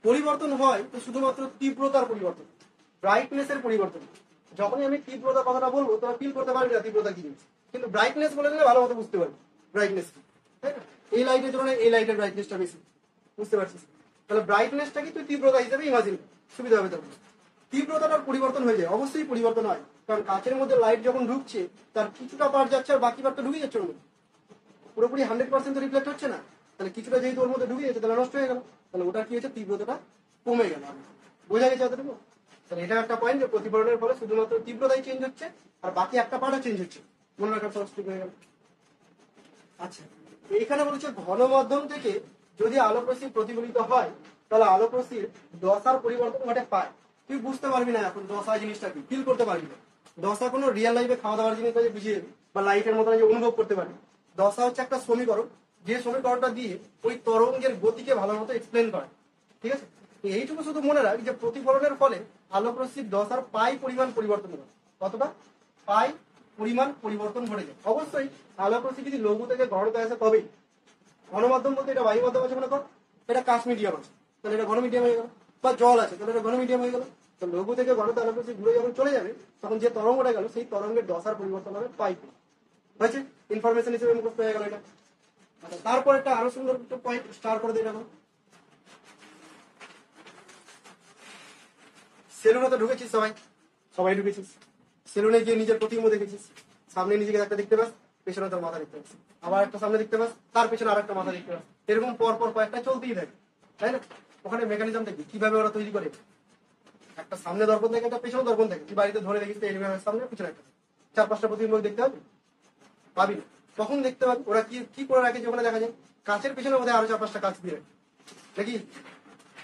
পরিবর্তন হয় তো শুধুমাত্র তীব্রতার পরিবর্তন, ব্রাইটনেসের পরিবর্তন। যখনই আমি তীব্রতা কথাটা বলবো তোরা ফিল করতে পারবি না তীব্রতা কি জিনিস, কিন্তু ব্রাইটনেস বলে দিলে ভালো মতো বুঝতে পারবি ব্রাইটনেস কি, তাই না? এই লাইটের তুলনায় এই লাইটের ব্রাইটনেসটা বেশি, বুঝতে পারছিস? তাহলে ব্রাইটনেসটা কি তুই তীব্রতা হিসেবে ইমাজিন, সুবিধা হবে তোর। তীব্রতাটার পরিবর্তন হয়ে যায়, অবশ্যই পরিবর্তন হয়, কারণ কাচের মধ্যে লাইট যখন ঢুকছে তার কিছুটা পার্ট যাচ্ছে আর বাকি পার্ট তো ঢুকে যাচ্ছে ওর মধ্যে, পুরোপুরি 100% তো রিফ্লেক্ট হচ্ছে না। তাহলে কিছুটা যেহেতু ওর মধ্যে ঢুকে যাচ্ছে তাহলে নষ্ট হয়ে গেল, তাহলে ওটা কি হয়েছে, তীব্রতাটা কমে গেল। বোঝা গেছে অতটুকু? তাহলে এটা একটা পয়েন্ট যে প্রতিফলনের ফলে শুধুমাত্র তীব্রতাই চেঞ্জ হচ্ছে আর বাকি একটা পার্টও চেঞ্জ হচ্ছে, মনে রাখার সহজ হয়ে গেল। আচ্ছা এইখানে বলেছে ঘন মাধ্যম থেকে যদি আলোক রশ্মি প্রতিফলিত হয় তাহলে আলোক রশ্মির দশার পরিবর্তন ঘটে পায়। তুই বুঝতে পারবি না এখন দশা জিনিসটা কি, ফিল করতে পারবি না। দশা কোনো রিয়েল লাইফে খাওয়া দাওয়ার জিনিস যে বুঝিয়ে বা লাইটের মতো যে অনুভব করতে পারবি। দশা হচ্ছে একটা সমীকরণ, যে সমীকরণটা দিয়ে ওই তরঙ্গের গতিকে ভালো মতো এক্সপ্লেন করে, ঠিক আছে? এইটুকু শুধু মনে রাখ যে প্রতিফলনের ফলে আলোক রশ্মির দশার পাই পরিমাণ পরিবর্তন ঘটে। কতটা? পাই পরিমাণ পরিবর্তন ঘটে যায়। অবশ্যই আলোক রশ্মি যদি লঘু থেকে ঘনতে আসে তবেই। ঘনমাধ্যম বলতে এটা বায়ু মাধ্যম আছে মনে কর, এটা কাশ মিডিয়াম আছে, তাহলে এটা ঘন মিডিয়াম হয়ে গেল। বা জল আছে, তাহলে এটা ঘন মিডিয়াম হয়ে গেল। তো লঘু থেকে ঘন তরঙ্গে ঘুরে যখন চলে যাবে তখন যে তরঙ্গটা গেল সেই তরঙ্গের দশার পরিবর্তন হবে পাই। হয়েছে, ইনফরমেশন হিসেবে মুখস্থ হয়ে গেল এটা। আচ্ছা, তারপর একটা আরো সুন্দর একটা পয়েন্ট স্টার করে দিই এখন। সেলুনে তো ঢুকেছিস সবাই, সবাই ঢুকেছিস। সেলুনে গিয়ে নিজের প্রতিবিম্ব দেখেছিস, সামনে নিজেকে একটা দেখতে পাস, পেছনে তোর মাথা দেখতে পাস, আবার একটা সামনে দেখতে পাস, তার পেছনে আর একটা মাথা দেখতে পাস, এরকম পর পর কয়েকটা চলতেই থাকে, তাই না? ওখানে মেকানিজমটা কি, কিভাবে ওরা তৈরি করে? একটা সামনে দর্পণ থাকে, একটা পেছনে দর্পণ থাকে। তুই বাড়িতে ধরে দেখিস এইভাবে সামনে পিছনে একটা, 4-5টা প্রতিবিম্ব দেখতে হবে, পাবি না। তখন দেখতে পাবি ওরা কি কি করে রাখে, যেখানে দেখা যায় কাঁচের পেছনে বোধহয় আরো 4-5টা কাঁচ দিয়ে রাখে নাকি?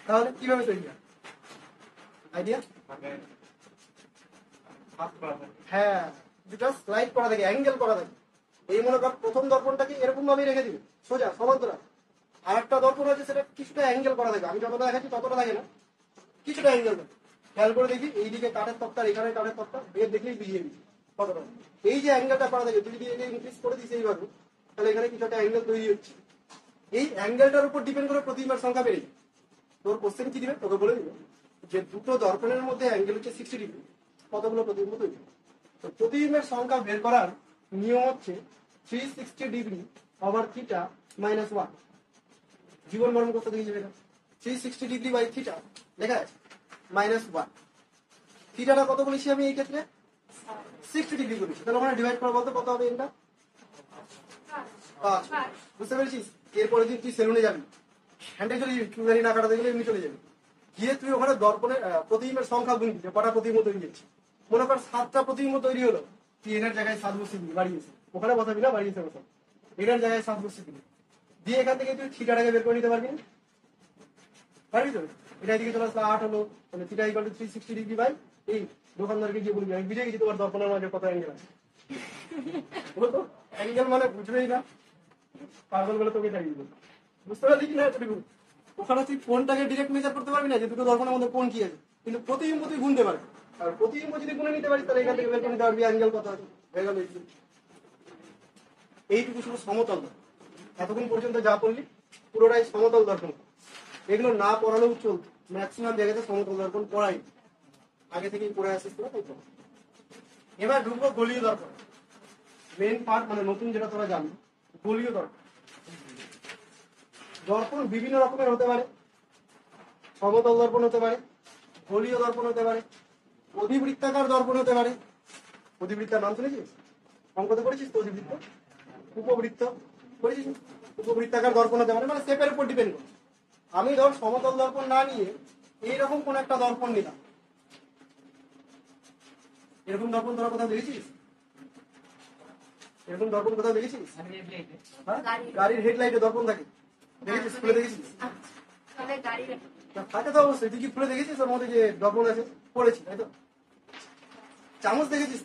তাহলে কিভাবে তৈরি হয় আইডিয়া? হ্যাঁ, দুটা স্লাইড করা থাকে, অ্যাঙ্গেল করা থাকে। এই মনে কর প্রথম দর্পণটাকে এরকম ভাবেই রেখে দিবি সোজা সমান্তরাল, আর একটা দর্পণ আছে সেটা কিছুটা অ্যাঙ্গেল করা থাকে। আমি যতটা দেখাচ্ছি ততটা থাকে না, কিছুটা অ্যাঙ্গেল থাকে। খেয়াল করে দেখি এইদিকে কাঠের তক্তা, এখানে কাঠের তক্তা, বের দেখলেই বুঝিয়ে দিবি কতটা। এই যে অ্যাঙ্গেলটা করা থাকে, তুই যদি এটা ইনক্রিজ করে দিস এইভাবে, তাহলে এখানে কিছু একটা অ্যাঙ্গেল তৈরি হচ্ছে। এই অ্যাঙ্গেলটার উপর ডিপেন্ড করে প্রতিমার সংখ্যা বেড়ে যায়। তোর কোশ্চেন কি দিবে, তোকে বলে দিবে যে দুটো দর্পণের মধ্যে অ্যাঙ্গেল হচ্ছে 60 ডিগ্রি, কতগুলো প্রতিবিম্ব তৈরি। তো প্রতিবিম্বের সংখ্যা বের করার নিয়ম হচ্ছে 360 ডিগ্রি ওভার থিটা মাইনাস 1। জীবন মরণ করতে দেখি যাবে, 360 ডিগ্রি বাই থিটা লেখা আছে মাইনাস 1। থিটাটা কত বলেছি আমি এই ক্ষেত্রে? 60 ডিগ্রি বলেছি। তাহলে ওখানে ডিভাইড করা বলতে কত হবে? এটা 5। বুঝতে পেরেছিস? এরপরে যদি তুই সেলুনে যাবি, হ্যান্ডে চলে যাবি, চুলদারি না কাটাতে গেলে এমনি চলে যাবি, গিয়ে তুই ওখানে দর্পণের প্রতিবিম্বের সংখ্যা গুনবি যে কটা প্রতিবিম্ব তৈরি হচ্ছে। মনে কর 7টা প্রতিবিম্ব তৈরি হলো, তুই এটার জায়গায় 7 বসিয়ে দিবি, বাড়িয়েছে ওখানে বসাবি না, বাড়িয়েছে বসাবি, এটার জায়গায় 7 বসিয়ে দিবি, দিয়ে এখান থেকে তুই থিটাটাকে বের করে নিতে পারবি না? পারবি তো? এটা এদিকে চলে আসলে 8 হলো, মানে theta equal to 360 degree by এই। দোকানদারকে গিয়ে বলবি আমি বুঝে গেছি তোমার দর্পণের মাঝে কত অ্যাঙ্গেল আছে। বলতো অ্যাঙ্গেল মানে বুঝবেই না, পাগল বলে তোকে চালিয়ে দেবো। বুঝতে পারলি কি না এতটুকু? ওখানে তুই কোনটাকে ডিরেক্ট মেজার করতে পারবি না যে দুটো দর্পণের মধ্যে কোন কি আছে, কিন্তু প্রতিবিম্ব তুই গুনতে পারবি। আর প্রতিবিম্ব যদি গুনে নিতে পারিস তাহলে এখান থেকে বের করে নিতে পারবি অ্যাঙ্গেল কত আছে, হয়ে গেল। এইটুকু শুধু সমতল দর্পণ। এতক্ষণ পর্যন্ত যা পড়লি পুরোটাই সমতল দর্পণ। এগুলো না পড়ালেও চলত, ম্যাক্সিমাম জায়গাতে সমতল দর্পণ পড়াই, আগে থেকেই পড়ে আসিস তোরা, তাই তো। এবার ঢুকবো গলীয় দর্পণ, মেন পার্ট, মানে নতুন যেটা তোরা জানবি, গলীয় দর্পণ। দর্পণ বিভিন্ন রকমের হতে পারে, সমতল দর্পণ হতে পারে, গলীয় দর্পণ হতে পারে, অধিবৃত্তাকার দর্পণ হতে পারে। অধিবৃত্তার নাম শুনেছিস? অঙ্কতে পড়েছিস তো অধিবৃত্ত? উপবৃত্ত পড়েছিস? উপবৃত্তাকার দর্পণ হতে পারে, মানে শেপের উপর ডিপেন্ড করে। আমি ধর সমতল দর্পণ না নিয়ে এইরকম কোন একটা দর্পণ নিলাম, এরকম দর্পণ তোরা কোথাও দেখেছিস? এরকম দর্পণ কোথাও দেখেছিস? হ্যাঁ? গাড়ির হেডলাইটে দর্পণ থাকে, দেখেছিস? খুলে দেখেছিস? থাকে তো অবশ্যই, তুই কি খুলে দেখেছিস ওর মধ্যে যে দর্পণ আছে? পড়েছি, তাই তো। চামচ দেখেছিস?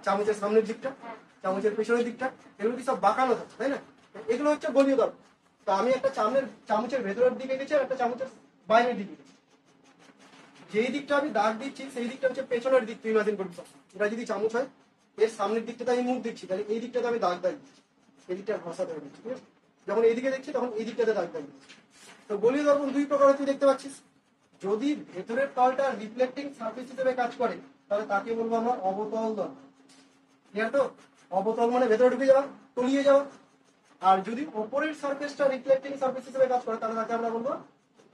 চামচের সামনের দিকটা, চামচের পেছনের দিকটা, এগুলো কি সব বাঁকানো থাকে, তাই না? এগুলো হচ্ছে গলীয় দর্পণ। তো আমি একটা চামচের ভেতরের দিকে গেছি আর একটা চামচের বাইরের দিকে গেছি। যেই দিকটা আমি দাগ দিচ্ছি সেই দিকটা হচ্ছে পেছনের দিক, তুই ইমাজিন করবি। এটা যদি চামচ হয়, এর সামনের দিকটাতে আমি মুখ দিচ্ছি, তাহলে এই দিকটাতে আমি দাগ দিচ্ছি, এই দিকটা ঘষাতে হবে, ঠিক আছে? যখন এইদিকে দেখছি তখন এই দিকটাতে দাগ দিচ্ছি। তো গলীয় দর্পণ দুই প্রকার তুই দেখতে পাচ্ছিস। যদি ভেতরের তলটা রিফ্লেক্টিং সারফেস হিসেবে কাজ করে তাহলে তাকে বলবো আমরা অবতল দর্পণ। ক্লিয়ার তো? অবতল মানে ভেতরে ঢুকে যাওয়া, তলিয়ে যাওয়া। আর যদি উপরের সারফেসটা রিফ্লেক্টিং সারফেস হিসেবে কাজ করে তাহলে তাকে আমরা বলবো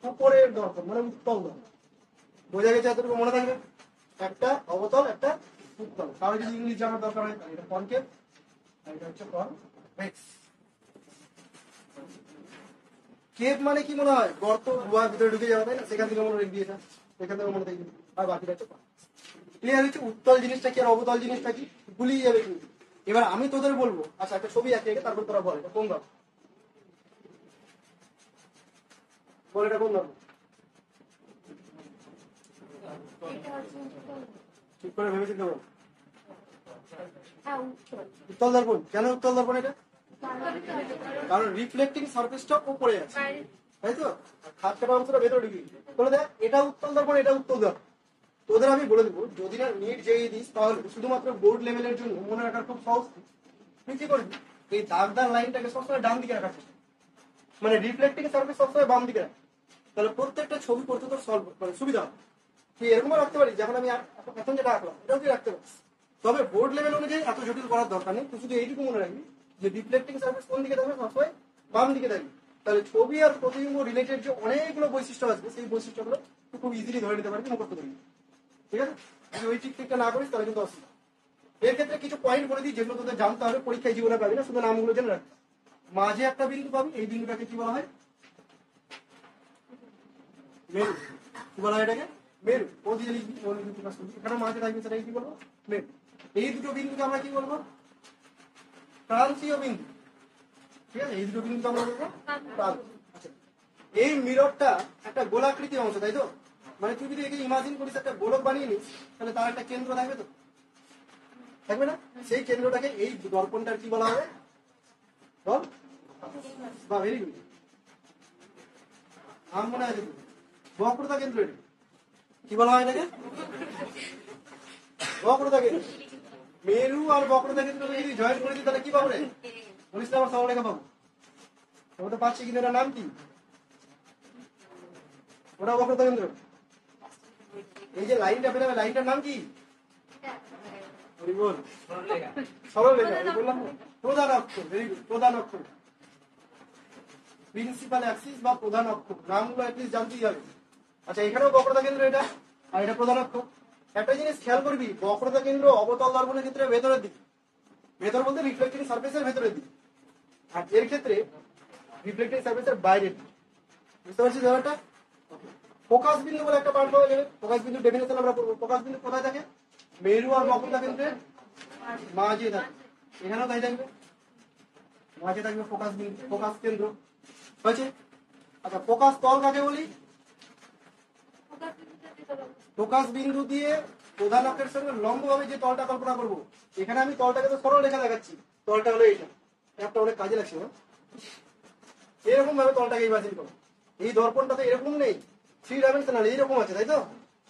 উপরের দর্পণ, মানে উত্তল দর্পণ। বোঝা গেছে? এতটুকু মনে থাকবে। একটা অবতল, একটা উত্তল। কারো যদি ইংলিশ জানার দরকার হয় এটা কনকেভ, এটা হচ্ছে কনভেক্স। কেভ মানে কি মনে হয়? গর্ত, গুহার ভিতরে ঢুকে যাওয়া, তাই না? সেখান থেকে মনে রেখে দিয়েছে, সেখান থেকে মনে থাকবে। আর বাকিটা হচ্ছে ক্লিয়ার হচ্ছে। উত্তল জিনিসটা কি আর অবতল জিনিসটা কি ভুলিয়ে যাবে কিন্তু। এবার আমি তোদের বলবো, আচ্ছা একটা ছবি আঁকে, তারপর তোরা বল এটা কোন দর্পণ, বল এটা কোন দর্পণ, ঠিক করে ভেবেছি কেবল। উত্তল দর্পণ। কেন উত্তল দর্পণ এটা? কারণ রিফ্লেক্টিং সারফেসটা উপরে আছে, তাই তো? খাত কাটা অংশটা ভেতরে ঢুকি। বলে দেখ এটা উত্তল দর্পণ, এটা উত্তল দর্পণ। তোদের আমি বলে দেবো, যদি না নিট যেই দিস তাহলে শুধুমাত্র বোর্ড লেভেলের জন্য মনে রাখার খুব সহজ। তুই কি করবি? এই দাগদার লাইনটাকে সবসময় ডান দিকে রাখার চেষ্টা, মানে রিফ্লেক্টিং সারফেস সবসময় বাম দিকে রাখ। তাহলে প্রত্যেকটা ছবি করতে তোর সলভ মানে সুবিধা হবে। তুই এরকমও রাখতে পারিস, যখন আমি এখন যেটা আঁকলাম এটাও তুই রাখতে পারিস। তবে বোর্ড লেভেল অনুযায়ী এত জটিল করার দরকার নেই। তুই শুধু এইটুকু মনে রাখবি যে রিফ্লেক্টিং সারফেস কোন দিকে থাকবে, সবসময় বাম দিকে থাকবে। তাহলে ছবি আর প্রতিবিম্ব রিলেটেড যে অনেকগুলো বৈশিষ্ট্য আসবে, সেই বৈশিষ্ট্যগুলো তুই খুব ইজিলি ধরে নিতে পারবি, মুখস্থ করবি। ঠিক আছে, যদি ওই টিকটিকটা না করিস তাহলে কিন্তু অসুবিধা। এর ক্ষেত্রে কিছু পয়েন্ট বলে দিই যেগুলো তোদের জানতে হবে, পরীক্ষায় জীবনে পাবি না, শুধু নামগুলো জেনে রাখবি। মাঝে একটা বিন্দু পাবি, এই বিন্দুটাকে কি বলা হয়? মেরু। কি বলা হয় এটাকে? মেরু। ও দিয়ে লিখবি, ও লিখবি প্রকাশ করবি। এখানে মাঝে থাকবে, সেটাকে কি বলবো? মেরু। এই দুটো বিন্দুকে আমরা কি বলবো? প্রান্তীয় বিন্দু। ঠিক আছে, এই দুটো বিন্দুকে আমরা বলবো প্রান্ত। আচ্ছা, এই মিররটা একটা গোলাকৃতি অংশ, তাই তো? মানে তুই যদি একে ইমাজিন করিস একটা গোলক বানিয়ে নিস, তাহলে তার একটা কেন্দ্র থাকবে তো, থাকবে না? সেই কেন্দ্রটাকে এই দর্পণটার কি বলা হবে? বল। বা ভেরি গুড, আম মনে আছে বক্রতা কেন্দ্র। এটা কি বলা হয় এটাকে? বক্রতা কেন্দ্র। মেরু আর বক্রতা কেন্দ্রকে যদি জয়েন করে দিই তাহলে কি পাবো রে? বলিস না, আমার সরলরেখা পাবো। তবে তো পাচ্ছি, কিন্তু এটার নাম কি? ওটা বক্রতা কেন্দ্র। এই যে লাইনটা বেরোবে, লাইনটার নাম কি? বল। সরলরেখা। বললাম প্রধান অক্ষর। ভেরি গুড, প্রধান অক্ষর। প্রিন্সিপাল অ্যাক্সিস বা প্রধান অক্ষর, নামগুলো অ্যাটলিস্ট জানতেই হবে। আচ্ছা, এখানেও বক্রতা কেন্দ্র এটা, আর এটা প্রধান অক্ষর। একটা জিনিস খেয়াল করবি, বক্রতা কেন্দ্র অবতল দর্পণের ক্ষেত্রে ভেতরের দিক, ভেতর বলতে রিফ্লেক্টিং সারফেসের ভেতরের দিক, আর এর ক্ষেত্রে রিফ্লেক্টিং সারফেসের বাইরের দিক। বুঝতে পারছিস ব্যাপারটা? ফোকাস বিন্দু বলে একটা পার্ট পাওয়া যাবে। ফোকাস বিন্দু ডেফিনেশন আমরা করবো। ফোকাস বিন্দু কোথায় থাকে? মেরু আর বক্রতা কেন্দ্রের মাঝে থাকে। এখানেও তাই থাকবে, মাঝে থাকবে ফোকাস বিন্দু, ফোকাস কেন্দ্র। হয়েছে? আচ্ছা, ফোকাস তল কাকে বলি? ফোকাস বিন্দু দিয়ে প্রধান অক্ষের সঙ্গে লম্বভাবে যে তলটা কল্পনা করবো, এখানে আমি তলটাকে তো সরল রেখা দেখাচ্ছি, তলটা হলো এইটা। একটা অনেক কাজে লাগছে না? এরকম ভাবে তলটাকে ইমাজিন করো। এই দর্পণটা তো এরকম নেই, 3 ডাইমেনশনাল, এইরকম আছে, তাই তো?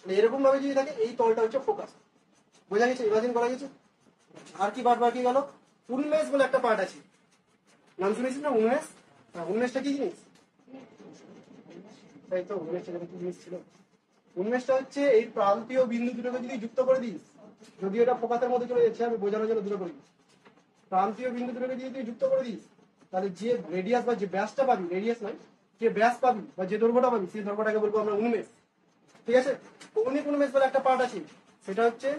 এরকম ভাবে যদি থাকে, এই তলটা হচ্ছে ফোকাস। বোঝা গেছে? ইমাজিন করা গেছে? আর কি পার্ট বাকি গেল? উন্মেষ বলে একটা পার্ট আছে, নাম শুনেছিস না? উন্মেষ। হ্যাঁ, উন্মেষটা কি জিনিস? তাই তো, উন্মেষটা কি জিনিস ছিল? উন্মেষটা হচ্ছে এই প্রান্তীয় বিন্দু দুটোকে যদি যুক্ত করে দিস, যদি এটা ফোকাসের মধ্যে চলে যাচ্ছে, আমি বোঝানোর জন্য দুটো করি। প্রান্তীয় বিন্দু দুটোকে যদি তুই যুক্ত করে দিস, তাহলে যে রেডিয়াস বা যে ব্যাসটা পাবি, রেডিয়াস নয়, যে ব্যাস পাবি বা যে দৈর্ঘ্যটা পাবি, সেই দৈর্ঘ্যটাকে বলবো আমরা উন্মেষ। ঠিক আছে? কৌণিক উন্মেষ বলে একটা পার্ট আছে, সেটা হচ্ছে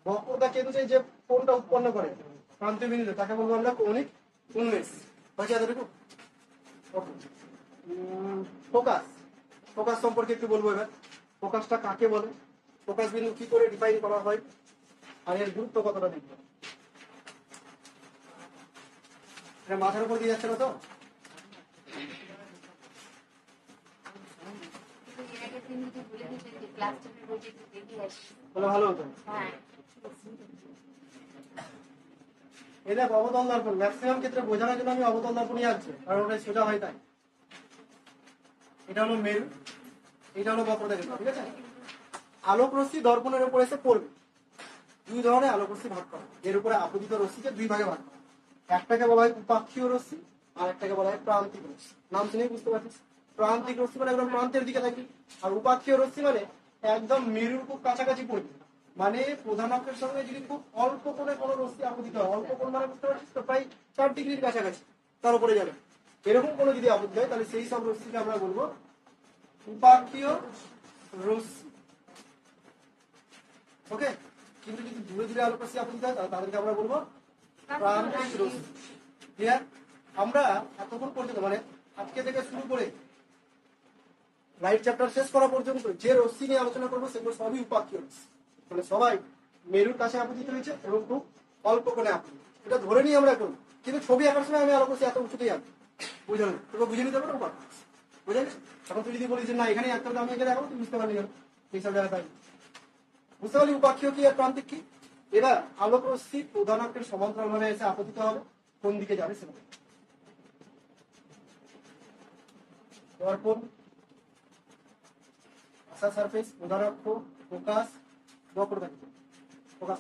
বক্রতা কেন্দ্রে যে কোণটা উৎপন্ন করে প্রান্তীয় বিন্দুতে, তাকে বলবো আমরা কৌণিক উন্মেষ। হয়েছে এতটুকু? ফোকাস। ফোকাস সম্পর্কে একটু বলবো এবার। ফোকাসটা কাকে বলে, ফোকাস বিন্দু কি করে ডিফাইন করা হয়, আর এর গুরুত্ব কতটা দেখবো। এটা মাথার উপর দিয়ে যাচ্ছে না তো? বলে ভালো হতো। এই দেখ, অবতল দর্পণ ম্যাক্সিমাম ক্ষেত্রে বোঝানোর জন্য আমি অবতল দর্পণই আনছি, কারণ ওটা সোজা হয় তাই। এটা হলো মেরু, এটা হলো বক্রতা কেন্দ্র। ঠিক আছে? আলোক রশ্মি দর্পণের উপর এসে পড়বে। দুই ধরনের আলোক রশ্মি ভাগ করা, এর উপরে আপতিত রশ্মিকে দুই ভাগে ভাগ করা। একটাকে বলা হয় উপাক্ষীয় রশ্মি, আর একটাকে বলা হয় প্রান্তিক রশ্মি। নাম শুনেই বুঝতে পারছিস, প্রান্তিক রশ্মি মানে একদম প্রান্তের দিকে থাকবে, আর উপাক্ষীয় রশ্মি মানে একদম মেরুর খুব কাছাকাছি পড়বে। মানে প্রধান অক্ষের সঙ্গে যদি খুব অল্প কোণে কোনো রশ্মি আপতিত হয়, অল্প কোণ মানে বুঝতে পারছিস তো, প্রায় 4 ডিগ্রির কাছাকাছি, তার উপরে যাবে, এরকম কোনো যদি আপত্তি হয়, তাহলে সেই সব রশ্মিকে আমরা বলবো উপাক্ষীয় রশ্মি। ওকে? কিন্তু যদি দূরে দূরে আলোক রশ্মি আপতিত হয়, তাহলে তাদেরকে আমরা বলবো প্রান্তিক রশ্মি। ক্লিয়ার? আমরা এতক্ষণ পর্যন্ত, মানে আজকে থেকে শুরু করে লাইট চ্যাপ্টার শেষ করা পর্যন্ত যে রশ্মি নিয়ে আলোচনা করবো, সেগুলো সবই উপাক্ষীয় রশ্মি। মানে সবাই মেরুর কাছে আপতিত হয়েছে এবং খুব অল্প কোণে আপতিত, এটা ধরে নিয়ে আমরা করবো। কিন্তু ছবি আঁকার সময় আমি আলোক রশ্মি এত উঁচুতেই আঁকবো, বুঝলেন? তোকে বুঝে নিতে পারবো না, বুঝে গেছিস? এখন তুই যদি বলিস যে না এখানেই আঁকতে হবে, আমি এখানে দেখাবো, তুই বুঝতে পারলি না এইসব জায়গায় থাকবে। বুঝতে পারলি উপাক্ষীয় কি আর প্রান্তিক কি? এরা আলোক রশ্মি প্রধান অক্ষের সমান্তরাল ভাবে এসে আপতিত হবে, কোন দিকে যাবে সেটা। দর্পণ, আশা সারফেস, প্রধান অক্ষ, ফোকাস, বক্রতা কেন্দ্র। ফোকাস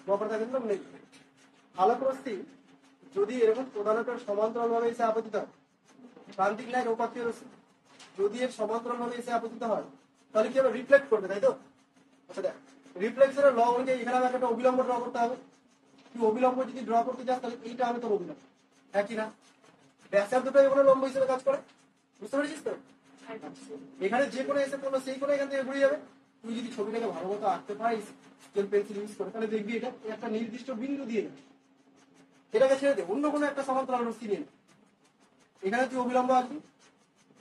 বক্রতা কেন্দ্র নেই। আলোক রশ্মি যদি এরকম প্রধান অক্ষের সমান্তরাল ভাবে এসে আপতিত হয়, প্রান্তিক লাইন উপাক্ষীয় রশ্মি, যদি এর সমান্তরাল ভাবে এসে আপতিত হয় তাহলে কি হবে, রিফ্লেক্ট করবে, তাই তো? আচ্ছা দেখ, রিফ্লেকশনের ল অনুযায়ী এখানে আমাকে একটা অবিলম্ব ড্র করতে হবে। তুই অবিলম্ব যদি ড্র করতে যাস তাহলে এইটা আমি তোর অবিলম্ব, একই না? ব্যাসার্ধটা এখানে লম্ব হিসেবে কাজ করে, বুঝতে পেরেছিস তো? এখানে যে কোনো এসে পড়লো সেই কোনো এখান থেকে ঘুরে যাবে। তুই যদি ছবিটাকে ভালো মতো আঁকতে পারিস স্কেল পেন্সিল ইউজ করে, তাহলে দেখবি এটা একটা নির্দিষ্ট বিন্দু দিয়ে দেবে। এটাকে ছেড়ে দে, অন্য কোনো একটা সমান্তরাল রশ্মি নিয়ে নে। এখানে তুই অবিলম্ব আঁকবি,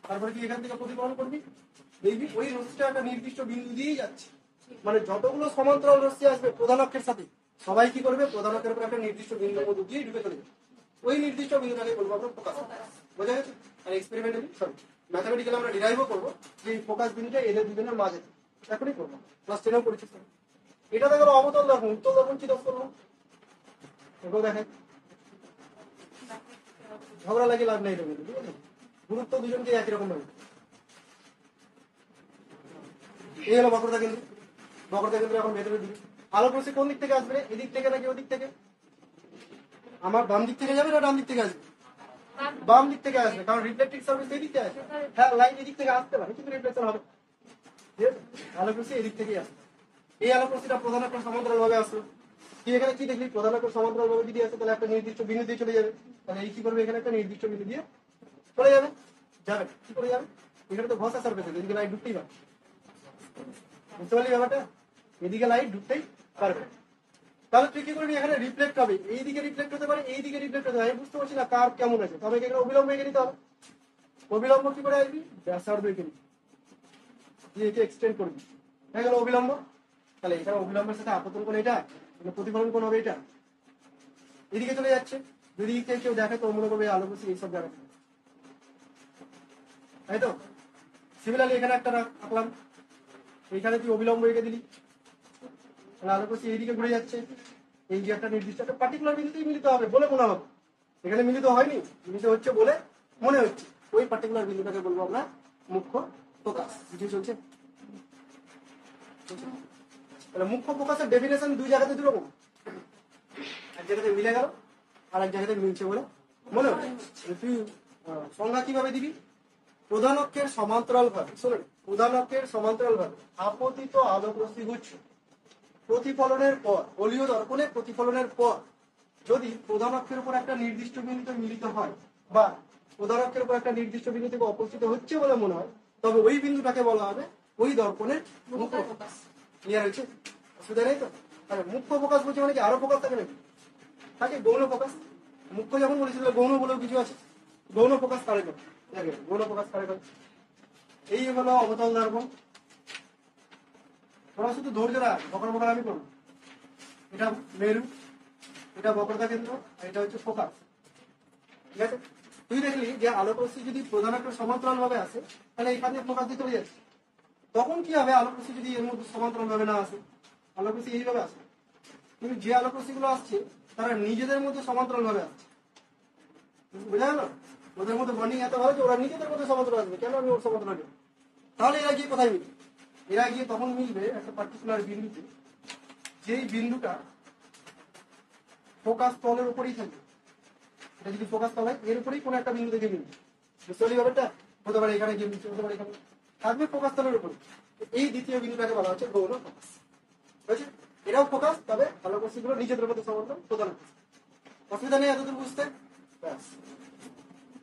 তারপরে তুই এখান থেকে প্রতিফলন করবি, দেখবি ওই রশ্মিটা একটা নির্দিষ্ট বিন্দু দিয়েই যাচ্ছে। মানে যতগুলো সমান্তরাল রশ্মি আসবে প্রধান অক্ষের সাথে, সবাই কি করবে, প্রধান অক্ষের উপর একটা নির্দিষ্ট বিন্দুর মধ্যে দিয়ে ঢুকে চলে যাবে। ওই নির্দিষ্ট বিন্দুটাকে বলবো আমরা ফোকাস। বোঝা গেছে? আর এক্সপেরিমেন্টালি সরি ম্যাথামেটিক্যালি আমরা ডিরাইভও করবো যে এই ফোকাস বিন্দুটা এদের দুজনের মাঝে, এখনই করবো, ক্লাস 10 পরিচিত। এটা দেখো অবতল দর্পণ, উত্তল দর্পণ কি দোষ করবো, এটাও দেখেন। ঝগড়া লাগে লাভ নাই, গুরুত্ব দুজনকে একই রকম ভাবে। এই হলো বক্রতা কেন্দ্র। বক্রতা কেন্দ্র এখন ভেতরে দিবি। আলোক রশ্মি কোন দিক থেকে আসবে, এদিক থেকে নাকি ওদিক থেকে? আমার বাম দিক থেকে যাবে না ডান দিক থেকে আসবে? বাম দিক থেকে আসবে, কারণ রিফ্লেকটিভ সারফেস এই দিক থেকে আসবে। হ্যাঁ, লাইট এদিক থেকে আসতে পারে কিন্তু রিফ্লেকশন হবে। আলোক রশ্মি এদিক থেকেই আসবে। এই আলোক রশ্মিটা প্রধান অক্ষর সমান্তরাল ভাবে আসলো। তুই এখানে কি দেখলি, প্রধান অক্ষর সমান্তরাল ভাবে যদি আসে তাহলে একটা নির্দিষ্ট বিন্দু দিয়ে চলে যাবে। তাহলে এই কি করবে, এখানে একটা নির্দিষ্ট বিন্দু দিয়ে চলে যাবে। যাবে কি করে যাবে, এখানে তো ঘষা সারফেস, এদিকে লাইট ঢুকতেই পারে। বুঝতে পারলি ব্যাপারটা? এদিকে লাইট ঢুকতেই পারবে। তাহলে তুই কি করবি, এখানে রিফ্লেক্ট হবে, এইদিকে রিফ্লেক্ট হতে পারে, এইদিকে রিফ্লেক্ট হতে পারে। আমি বুঝতে পারছি না কার কেমন আছে, তবে এখানে অবিলম্ব এঁকে নিতে হবে। অবিলম্ব কি করে আসবি, ব্যাসার্ধ এঁকে নিবি, দিয়ে একে এক্সটেন্ড করবি, হয়ে গেল অবিলম্ব। তাহলে এখানে অবিলম্বের সাথে আপতন কোণ এটা, প্রতিফলন কোণ হবে এটা, এদিকে চলে যাচ্ছে। যদি কেউ দেখে তো মনে করবে আলোক রশ্মি এইসব জায়গা, তাই তো? সিমিলারলি এখানে একটা আঁকলাম, এইখানে তুই অবিলম্ব এঁকে দিলি, তাহলে আলোক রশ্মি এইদিকে ঘুরে যাচ্ছে। এই যে একটা নির্দিষ্ট একটা পার্টিকুলার বিন্দুতেই মিলিত হবে বলে মনে হবে, এখানে মিলিত হয়নি, মিলিত হচ্ছে বলে মনে হচ্ছে। ওই পার্টিকুলার বিন্দুটাকে বলবো আমরা মুখ্য ফোকাস। বুঝে চলছে? তাহলে মুখ্য ফোকাসের ডেফিনেশন দুই জায়গাতে দুরকম, এক জায়গাতে মিলে গেল আর এক জায়গাতে মিলছে বলে মনে হচ্ছে। তুই সংজ্ঞা কিভাবে দিবি, প্রধান অক্ষের সমান্তরাল ভাবে, শোনেন, প্রধান অক্ষের সমান্তরাল ভাবে আপতিত আলোক রশ্মি গুচ্ছ প্রতিফলনের পর, গোলীয় দর্পণে প্রতিফলনের পর যদি প্রধান অক্ষের উপর একটা নির্দিষ্ট বিন্দুতে মিলিত হয় বা প্রধান অক্ষের উপর একটা নির্দিষ্ট বিন্দু থেকে অপস্থিত হচ্ছে বলে মনে হয়, তবে ওই বিন্দুটাকে বলা হবে ওই দর্পণের মুখ্য ফোকাস। ক্লিয়ার হয়েছে? অসুবিধা নেই তো? আরে মুখ্য ফোকাস বলছে মানে কি আরো ফোকাস থাকে নাকি? থাকে গৌণ ফোকাস। মুখ্য যখন বলেছিল গৌণ বলেও কিছু আছে, গৌণ ফোকাস কারে করে, গৌণ ফোকাস কারে করে। এই হলো অবতল দর্পণ। তোরা শুধু ধৈর্য রাখ, বকর বকর আমি করবো। এটা মেরু, এটা বক্রতা কেন্দ্র, আর এটা হচ্ছে ফোকাস। ঠিক আছে? তুই দেখলি যে আলোক রশ্মি যদি প্রধান একটা সমান্তরাল ভাবে আসে তাহলে এখানে ফোকাস দিয়ে চলে যাচ্ছে। তখন কি হবে, আলোক রশ্মি যদি এর মধ্যে সমান্তরাল ভাবে না আসে, আলোক রশ্মি এইভাবে আসে, কিন্তু যে আলোক রশ্মি গুলো আসছে তারা নিজেদের মধ্যে সমান্তরাল ভাবে আসছে। বোঝা গেল? ওদের মধ্যে বন্ডিং এত ভালো যে ওরা নিজেদের মধ্যে সমান্তরাল আসবে, কেন আমি ওর সমান্তরাল যাবো? তাহলে এরা গিয়ে কোথায় মিলবে, এরা গিয়ে তখন মিলবে একটা পার্টিকুলার বিন্দুতে, যেই বিন্দুটা ফোকাস তলের উপরেই থাকবে। এটা যদি ফোকাস তল হয় এর উপরেই কোনো একটা বিন্দু থেকে মিলবে। বুঝতে পারলি ব্যাপারটা? হতে পারে এখানে গিয়ে মিলছে, হতে পারে এখানে, থাকবে ফোকাস তলের উপরে। এই দ্বিতীয় বিন্দুটাকে বলা হচ্ছে গৌণ ফোকাস। বুঝেছি? এটাও ফোকাস, তবে আলোক রশ্মিগুলো নিজেদের মধ্যে সমান্তরাল প্রধান। অসুবিধা নেই এতদূর বুঝতে? ব্যাস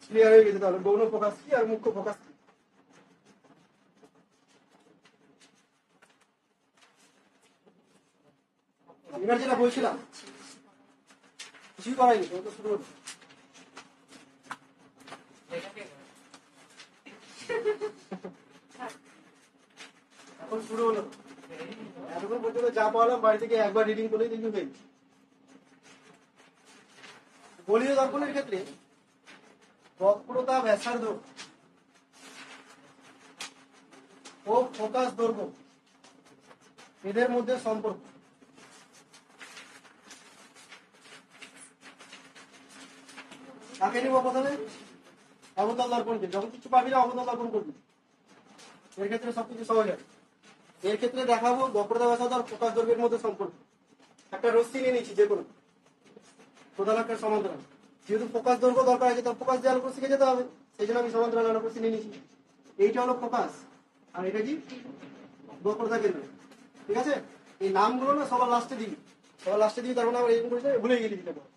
ক্লিয়ার হয়ে গেছে। তাহলে গৌণ ফোকাস কি আর মুখ্য ফোকাস কি। এবার যেটা বলছিলাম কিছুই করাইনি, তো শুরু হলো। এখন শুরু হলো। এতক্ষণ পর্যন্ত যা পাওয়ালাম বাড়ি থেকে একবার রিডিং করলেই দেখবি হয়ে গেছে। গোলীয় দর্পণের ক্ষেত্রে বক্রতা ব্যাসার্ধ ও ফোকাস দৈর্ঘ্য এদের মধ্যে সম্পর্ক। কাকে নিব প্রথমে? অবতল দর্পণকে। যখন কিছু পাবি না অবতল দর্পণ করবি, এর ক্ষেত্রে সবকিছু সহজ হয়। এর ক্ষেত্রে দেখাবো বক্রতা ব্যাসার্ধ আর ফোকাস দৈর্ঘ্যের মধ্যে সম্পর্ক। একটা রশ্মি নিয়ে নিচ্ছি যে কোনো প্রধান অক্ষের সমান্তরাল, যেহেতু ফোকাস দৈর্ঘ্য দরকার আছে, তার ফোকাস দিয়ে আলোক রশ্মিকে যেতে হবে, সেই জন্য আমি সমান্তরাল আলোক রশ্মি নিয়ে নিচ্ছি। এইটা হলো ফোকাস, আর এটা কি বক্রতা কেন্দ্র। ঠিক আছে, এই নামগুলো না সবার লাস্টে দিবি, সবার লাস্টে দিবি, তার মানে আবার এরকম করেছে ভুলে গেলি দিতে পারো।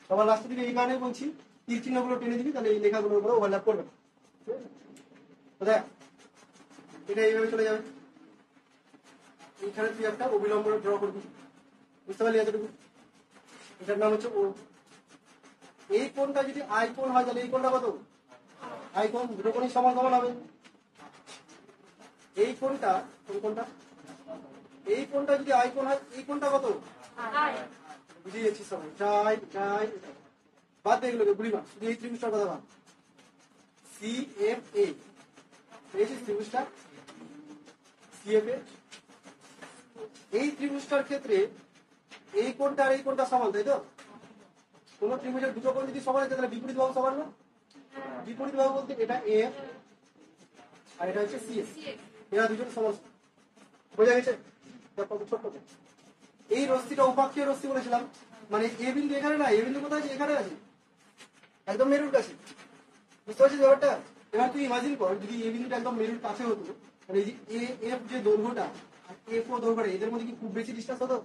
সবার লাস্টে দিবি এই কারণে বলছি, তীর চিহ্নগুলো টেনে দিবি, তাহলে এই লেখাগুলোর উপরে ওভারল্যাপ করবে না। তো দেখ এটা এইভাবে চলে যাবে, এইখানে তুই একটা অবিলম্ব ড্র করবি, বুঝতে পারলি এতটুকু? এটার নাম হচ্ছে ও। এই কোণটা যদি আই কোণ হয় তাহলে এই কোণটা কত? আই কোণ, দুটো কোণই সমান সমান হবে। এই কোণটা, কোন কোণটা? এই কোণটা যদি আই কোণ হয়, এই কোণটা কত? বুঝিয়ে যাচ্ছি সবাই, যাই যাই বাদ দিয়ে এগুলোকে বুড়িমা, শুধু এই ত্রিভুজটার কথা ভাব। সি এফ এ, পেয়েছিস ত্রিভুজটা সি এফ এ? এই ত্রিভুজটার ক্ষেত্রে এই কোণটা আর এই কোণটা সমান, তাই তো? কোন ত্রিভুজের দুটো কোণ যদি সমান হয় তাহলে বিপরীত বাহু সমান না? বিপরীত বাহু বলতে এটা এফ আর এটা হচ্ছে সি এফ, এরা দুজন সমান। বোঝা গেছে? ছোট্ট এই রশ্মিটা উপাক্ষীয় রশ্মি বলেছিলাম, মানে এ বিন্দু এখানে না, এ বিন্দু কোথায় আছে? এখানে আছে, একদম মেরুর কাছে। বুঝতে পারছিস ব্যাপারটা? এবার তুই ইমাজিন কর যদি এ বিন্দুটা একদম মেরুর কাছে হতো, তাহলে এই যে এ এফ যে দৈর্ঘ্যটা আর এফ ও দৈর্ঘ্যটা, এদের মধ্যে কি খুব বেশি ডিস্টেন্স হতো?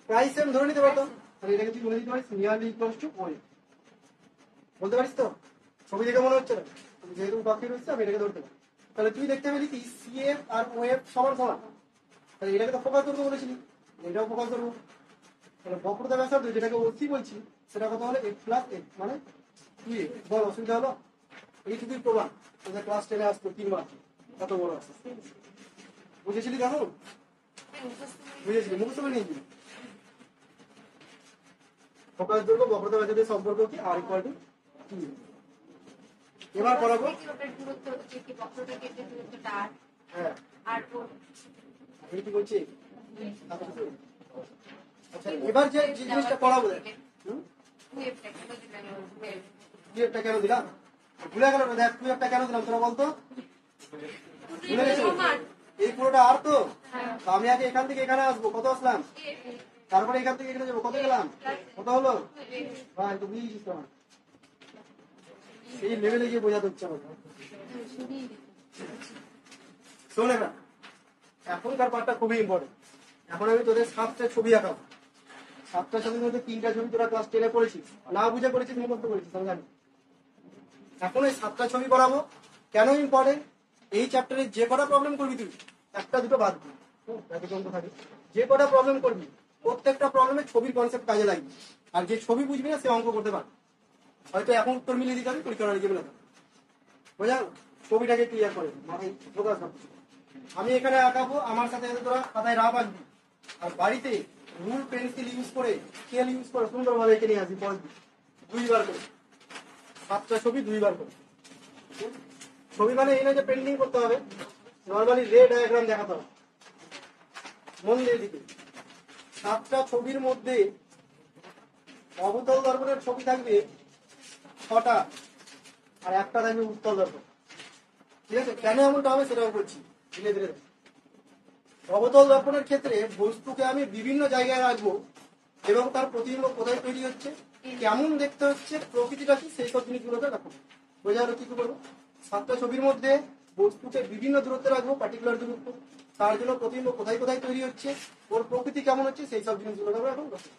প্রায় সেম ধরে নিতে পারতাম। তাহলে এটাকে তুই বলে দিতে পারিস নিয়ারলি ইকুয়ালস টু ও। বলতে পারিস তো? ছবি দেখে মনে হচ্ছে না, যেহেতু উপাক্ষীয় রয়েছে আমি এটাকে ধরতে পারি। তাহলে তুই দেখতে পেলি কি সি এফ আর ও এফ সমান সমান, তাহলে এটাকে তো ফোকাস করতে বলেছিলি, এটাও ফোকাস করবো। তাহলে বক্রতা ব্যাসার্ধ যেটাকে ওসি বলছি সেটা কত হলো? এফ প্লাস এফ, মানে 2a। বল অসুবিধা হলো? এইটুকুই প্রমাণ, ক্লাস 10-এ আসতো 3 মার্ক, কত বড় আছে। বুঝেছিলি কেমন? বুঝেছিলি, মুখস্থ করে নিয়েছিলি। ফোকাস দৈর্ঘ্য বক্রতা ব্যাসার্ধের সম্পর্ক কি? আর ইকুয়াল টু 2a। এবার করাবো, হ্যাঁ এইটি বলছি। আচ্ছা এবার যে জিনিসটা করাবো, টুয়েলভটা কেন দিলাম ভুলে গেল না? দেখ টুয়েলভটা কেন দিলাম তোরা বলতো? ভুলে গেছো? এই পুরোটা আর তো আমি আগে এখান থেকে এখানে আসবো, কত আসলাম? তারপরে এখান থেকে এখানে যাবো, কত গেলাম? কত হলো? ভাই তো বুঝেছিস তো, সেই লেভেলে গিয়ে বোঝাতে হচ্ছে আমাকে। শোন এবার, এখনকার পার্টটা খুবই ইম্পর্টেন্ট। এখন আমি তোদের 7টা ছবি আঁকাবো। 7টা ছবির মধ্যে 3টা ছবি তোরা ক্লাস 10-এ করেছিস, না বুঝে করেছিস, মুখস্থ করেছিস আমি জানি। এখন এই 7টা ছবি করাবো। কেন ইম্পর্টেন্ট? এই চ্যাপ্টারে যে কটা প্রবলেম করবি তুই, একটা দুটো বাদ দিবি, থাকে যে কটা প্রবলেম করবি প্রত্যেকটা প্রবলেমে ছবির কনসেপ্ট কাজে লাগবে। আর যে ছবি বুঝবি না সে অঙ্ক করতে পারবে। হয়তো এখন উত্তর মিলিয়ে দিতে হবে, পরীক্ষা লিখে বেরোতে হবে। বোঝা? ছবিটাকে ক্লিয়ার করে মাথায় ফোকাস রাখবি। আমি এখানে আঁকাবো, আমার সাথে তোরা খাতায় রাফ আঁকবি, আর বাড়িতে রুল পেন্সিল ইউজ করে স্কেল ইউজ করে সুন্দরভাবে এঁকে নিয়ে আসবি পড়বি 2বার করে। 7টা ছবি 2বার করে। ছবি মানে এই না যে পেন্টিং করতে হবে, নর্মালি রে ডায়াগ্রাম দেখাতে হবে। মন দিয়ে দিকে 7টা ছবির মধ্যে অবতল দর্পণের ছবি থাকবে 6টা, আর একটা থাকবে উত্তল দর্পণ। ঠিক আছে? কেন এমনটা হবে সেটাও বলছি ধীরে ধীরে। অবতল দর্পণের ক্ষেত্রে বস্তুকে আমি বিভিন্ন জায়গায় রাখবো এবং তার প্রতিবিম্ব কোথায় তৈরি হচ্ছে, কেমন দেখতে হচ্ছে, প্রকৃতিটা কি, সেই সব জিনিসগুলোকে রাখবো। বোঝা গেল কি করবো? 7টা ছবির মধ্যে বস্তুকে বিভিন্ন দূরত্বে রাখবো, পার্টিকুলার দূরত্ব, তার জন্য প্রতিবিম্ব কোথায় কোথায় তৈরি হচ্ছে, ওর প্রকৃতি কেমন হচ্ছে, সেই সব জিনিসগুলো আমরা এখন রাখবো।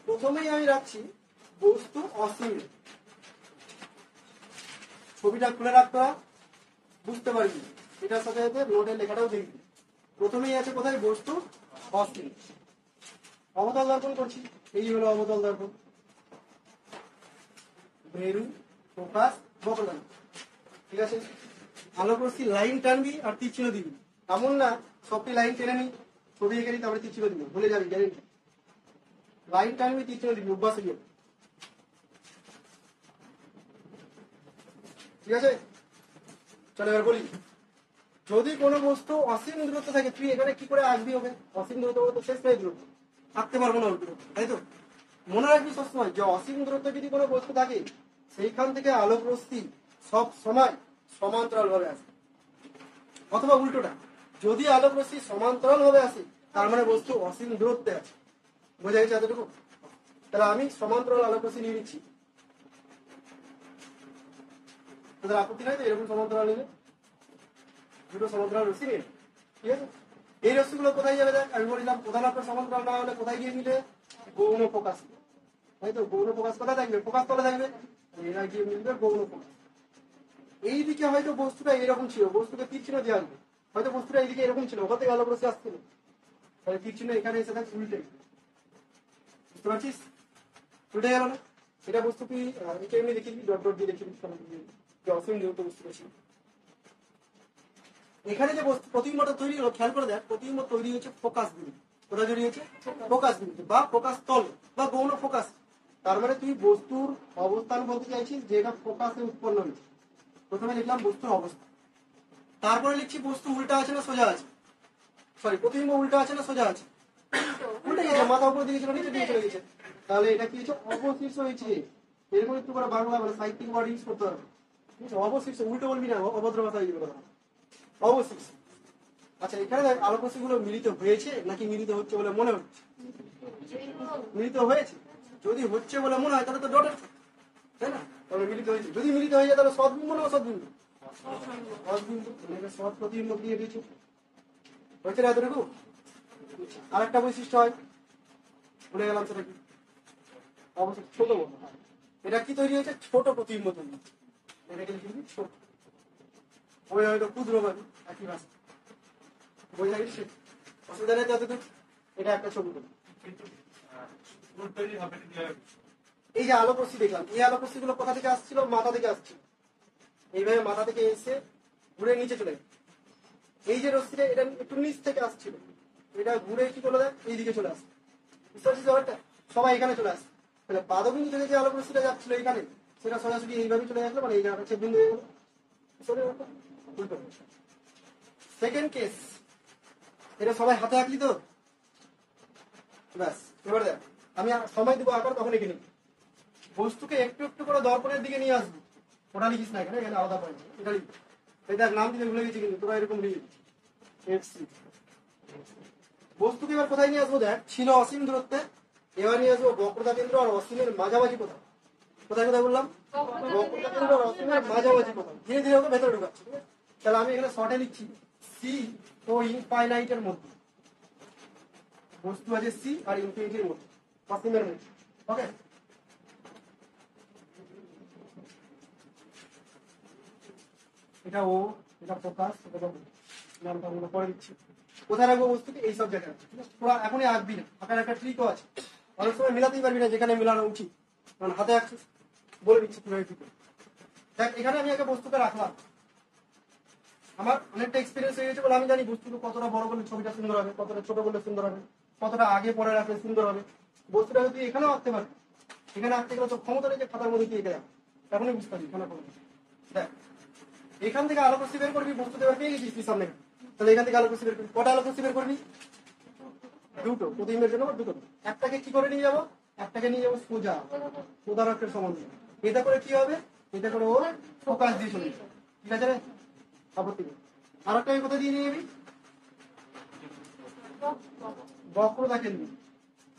প্রথমেই আমি রাখছি বস্তু অসীম। ছবিটা খুলে রাখতে বুঝতে পারবি, এটার সাথে সাথে নোটের লেখাটাও দেখবি। প্রথমেই আছে কোথায়? বস্তু অসীম। অবতল দর্পণ করছি, এই হলো অবতল দর্পণ। মেরু, ফোকাস, বক্রতা। ঠিক আছে? আলোক রশ্মি লাইন টানবি আর তীর চিহ্ন দিবি, এমন না সবটি লাইন টেনে নি ছবি এঁকে নি তারপরে তীর চিহ্ন দিবি, ভুলে যাবি, গ্যারেন্টি। লাইন টানবি, তীর চিহ্ন দিবি, অভ্যাস গিয়ে। ঠিক আছে? চলো এবার বলি, যদি কোনো বস্তু অসীম দূরত্ব থাকে, তুই এখানে কি করে আসবি? ওকে অসীম দূরত্ব বলতে শেষ নেই দূরত্ব, থাকতে পারবো না ওর দূরত্ব, তাই তো? মনে রাখবি সবসময় যে অসীম দূরত্ব যদি কোনো বস্তু থাকে সেইখান থেকে আলোক রশ্মি সব সময় সমান্তরাল ভাবে আসে, অথবা উল্টোটা, যদি আলোক রশ্মি সমান্তরাল ভাবে আসে তার মানে বস্তু অসীম দূরত্বে আছে। বোঝা গেছে এতটুকু? তাহলে আমি সমান্তরাল আলোক রশ্মি নিয়ে নিচ্ছি, তোদের আপত্তি নাই তো এরকম সমান্তরাল নিলে? দুটো সমান্তরাল রশ্মি নিয়ে নাও। ঠিক আছে, এই রশ্মিগুলো কোথায় যাবে দেখ, আমি বললাম প্রধান অক্ষ সমান্তরাল না হলে কোথায় গিয়ে মিলে, গৌণ ফোকাস, তাই তো? গৌণ ফোকাস কোথায় থাকবে? ফোকাস তলে থাকবে, এরা গিয়ে মিলবে গৌণ ফোকাস। এইদিকে হয়তো বস্তুটা এরকম ছিল, বস্তুকে তীর চিহ্ন দেওয়া হবে, হয়তো বস্তুটা এইদিকে এরকম ছিল, ওখান থেকে আলোক রশ্মি আসছিল, তাহলে তীর চিহ্ন এখানে এসে থাক উল্টে, বুঝতে পারছিস? উল্টে গেল না? এটা বস্তু তুই একে এমনি দেখিবি, ডট ডট দিয়ে দেখিবি, যে অসীম যেহেতু বস্তু ছিল। এখানে যে বস্তু প্রতিবিম্বটা তৈরি হলো, খেয়াল করে দেখ, প্রতিবিম্ব তৈরি হচ্ছে ফোকাস বিন্দু। কোথায় তৈরি হচ্ছে? ফোকাস বিন্দু বা ফোকাস তল বা গৌণ ফোকাস। তার মানে তুই বস্তুর অবস্থান বলতে চাইছিস যেটা ফোকাসে উৎপন্ন হয়েছে। প্রথমে লিখলাম বস্তুর অবস্থান, তারপরে লিখছি বস্তু উল্টা আছে না সোজা আছে, সরি প্রতিবিম্ব উল্টা আছে না সোজা আছে, উল্টে গেছে, মাথা উপর দিকে ছিল, নিচে দিকে চলে গেছে, তাহলে এটা কি হচ্ছে? অবশিষ্ট হয়েছে। এরকম একটু করে বাংলা মানে সাহিত্যিক ওয়ার্ড ইউজ করতে হবে, ঠিক আছে? অবশিষ্ট, উল্টো বলবি না, অভদ্র ভাষা ইউজ করতে হবে, অবশিষ্ট। আচ্ছা, এখানে দেখ আলোক রশ্মিগুলো মিলিত হয়েছে নাকি মিলিত হচ্ছে বলে মনে হচ্ছে? মিলিত হয়েছে। যদি হচ্ছে বলে মনে হয় তাহলে তো ডটের, তাই না? তাহলে মিলিত হয়েছে। যদি মিলিত হয়ে যায় তাহলে সদ্বিম্ব না অসদ্বিম্ব? সদ্বিম্ব। সৎ প্রতিবিম্ব দিয়ে দিয়েছে, হয়েছে না এতটুকু? আরেকটা বৈশিষ্ট্য হয়, ভুলে গেলাম সেটা কি, অবশ্যই ছোট বড়। এটা কি তৈরি হয়েছে? ছোট প্রতিবিম্ব তৈরি হচ্ছে, এটাকে লিখবি ছোট। ওই হয়তো ক্ষুদ্র পাবি, একই ভাষা বই থাকি, অসুবিধা নেই ততটুকু। এটা একটা ছবি করি। এই যে আলোক রশ্মি দেখলাম, এই আলোক রশ্মি গুলো কোথা থেকে আসছিল? মাথা থেকে আসছিল, এইভাবে মাথা থেকে এসে ঘুরে নিচে চলে গেল। এই যে রশ্মিটা, এটা একটু নিচ থেকে আসছিল, এটা ঘুরে কি করলো দেখ, এইদিকে চলে আসে, বুঝতে পারছিস ব্যাপারটা? সবাই এখানে চলে আসে, তাহলে পাদবিন্দু থেকে যে আলোক রশ্মিটা যাচ্ছিল এখানে, সেটা সোজাসুজি এইভাবে চলে আসলো, মানে এই জায়গাটা ছেদ বিন্দু হয়ে গেল। সেকেন্ড কেস, এটা সবাই হাতে আঁকলি তো? ব্যাস, এবার দেখ আমি সময় দেবো আঁকার, তখন এখানে বস্তুকে একটু একটু করে দর্পণের দিকে নিয়ে আসবো। ওটা লিখিস না এখানে, এখানে আলাদা পয়েন্ট, এটা লিখ। এই দেখ নাম দিতে ভুলে গেছি কিন্তু তোরা এরকম লিখ, বস্তুকে এবার কোথায় নিয়ে আসবো দেখ, ছিল অসীম দূরত্বে, এবার নিয়ে আসবো বক্রতা কেন্দ্র আর অসীমের মাঝামাঝি কোথাও। কোথায় কোথায় বললাম? বক্রতা কেন্দ্র আর অসীমের মাঝামাঝি কোথাও। ধীরে ধীরে ওকে ভেতরে ঢুকাচ্ছি, ঠিক আছে? তাহলে আমি এখানে শর্টে লিখছি সি ও ইনফাইনাইটের মধ্যে, বস্তু আছে সি আর ইনফিনিটির মধ্যে, অসীমের মধ্যে। ওকে, এটা ও, এটা ফোকাস, এটা নামটা আমরা পরে দিচ্ছি। কোথায় রাখবো বস্তুকে? এই সব জায়গায়, ঠিক আছে? তোরা এখনই আঁকবি না, আঁকার একটা ট্রিকও আছে, অনেক সময় মিলাতেই পারবি না যেখানে মিলানো উচিত, কারণ হাতে আঁকছিস। বলে দিচ্ছি কিভাবে কি করবি। দেখ এখানে আমি একটা বস্তুকে রাখলাম, আমার অনেকটা এক্সপিরিয়েন্স হয়ে গেছে বলে আমি জানি বস্তুকে কতটা বড় করলে ছবিটা সুন্দর হবে, কতটা ছোট করলে সুন্দর হবে, কতটা আগে পরে রাখলে সুন্দর হবে। বস্তুটা তুই এখানেও আঁকতে পারবি, এখানে আঁকতে গেলে তো ক্ষমতা নেই যে খাতার মধ্যে দিয়ে এঁকে যাবে, এখনই বুঝতে পারবি এখানে। দেখ এখান থেকে আলোক রশ্মি বের করবি, বস্তু এবার পেয়ে গেছিস তুই সামনে, তাহলে এখান থেকে আলোক রশ্মি বের করবি। কটা আলোক রশ্মি বের করবি? দুটো, প্রতিবিম্বের জন্য দুটো। একটাকে কি করে নিয়ে যাবো? একটাকে নিয়ে যাবো সোজা প্রধান অক্ষের সম্বন্ধে, এটা করে কি হবে? এটা করে ও ফোকাস দিয়ে চলে যাবে, ঠিক আছে রে? আপত্তি নেই। আর একটাকে কোথায় দিয়ে নিয়ে যাবি? বক্রতা কেন্দ্র,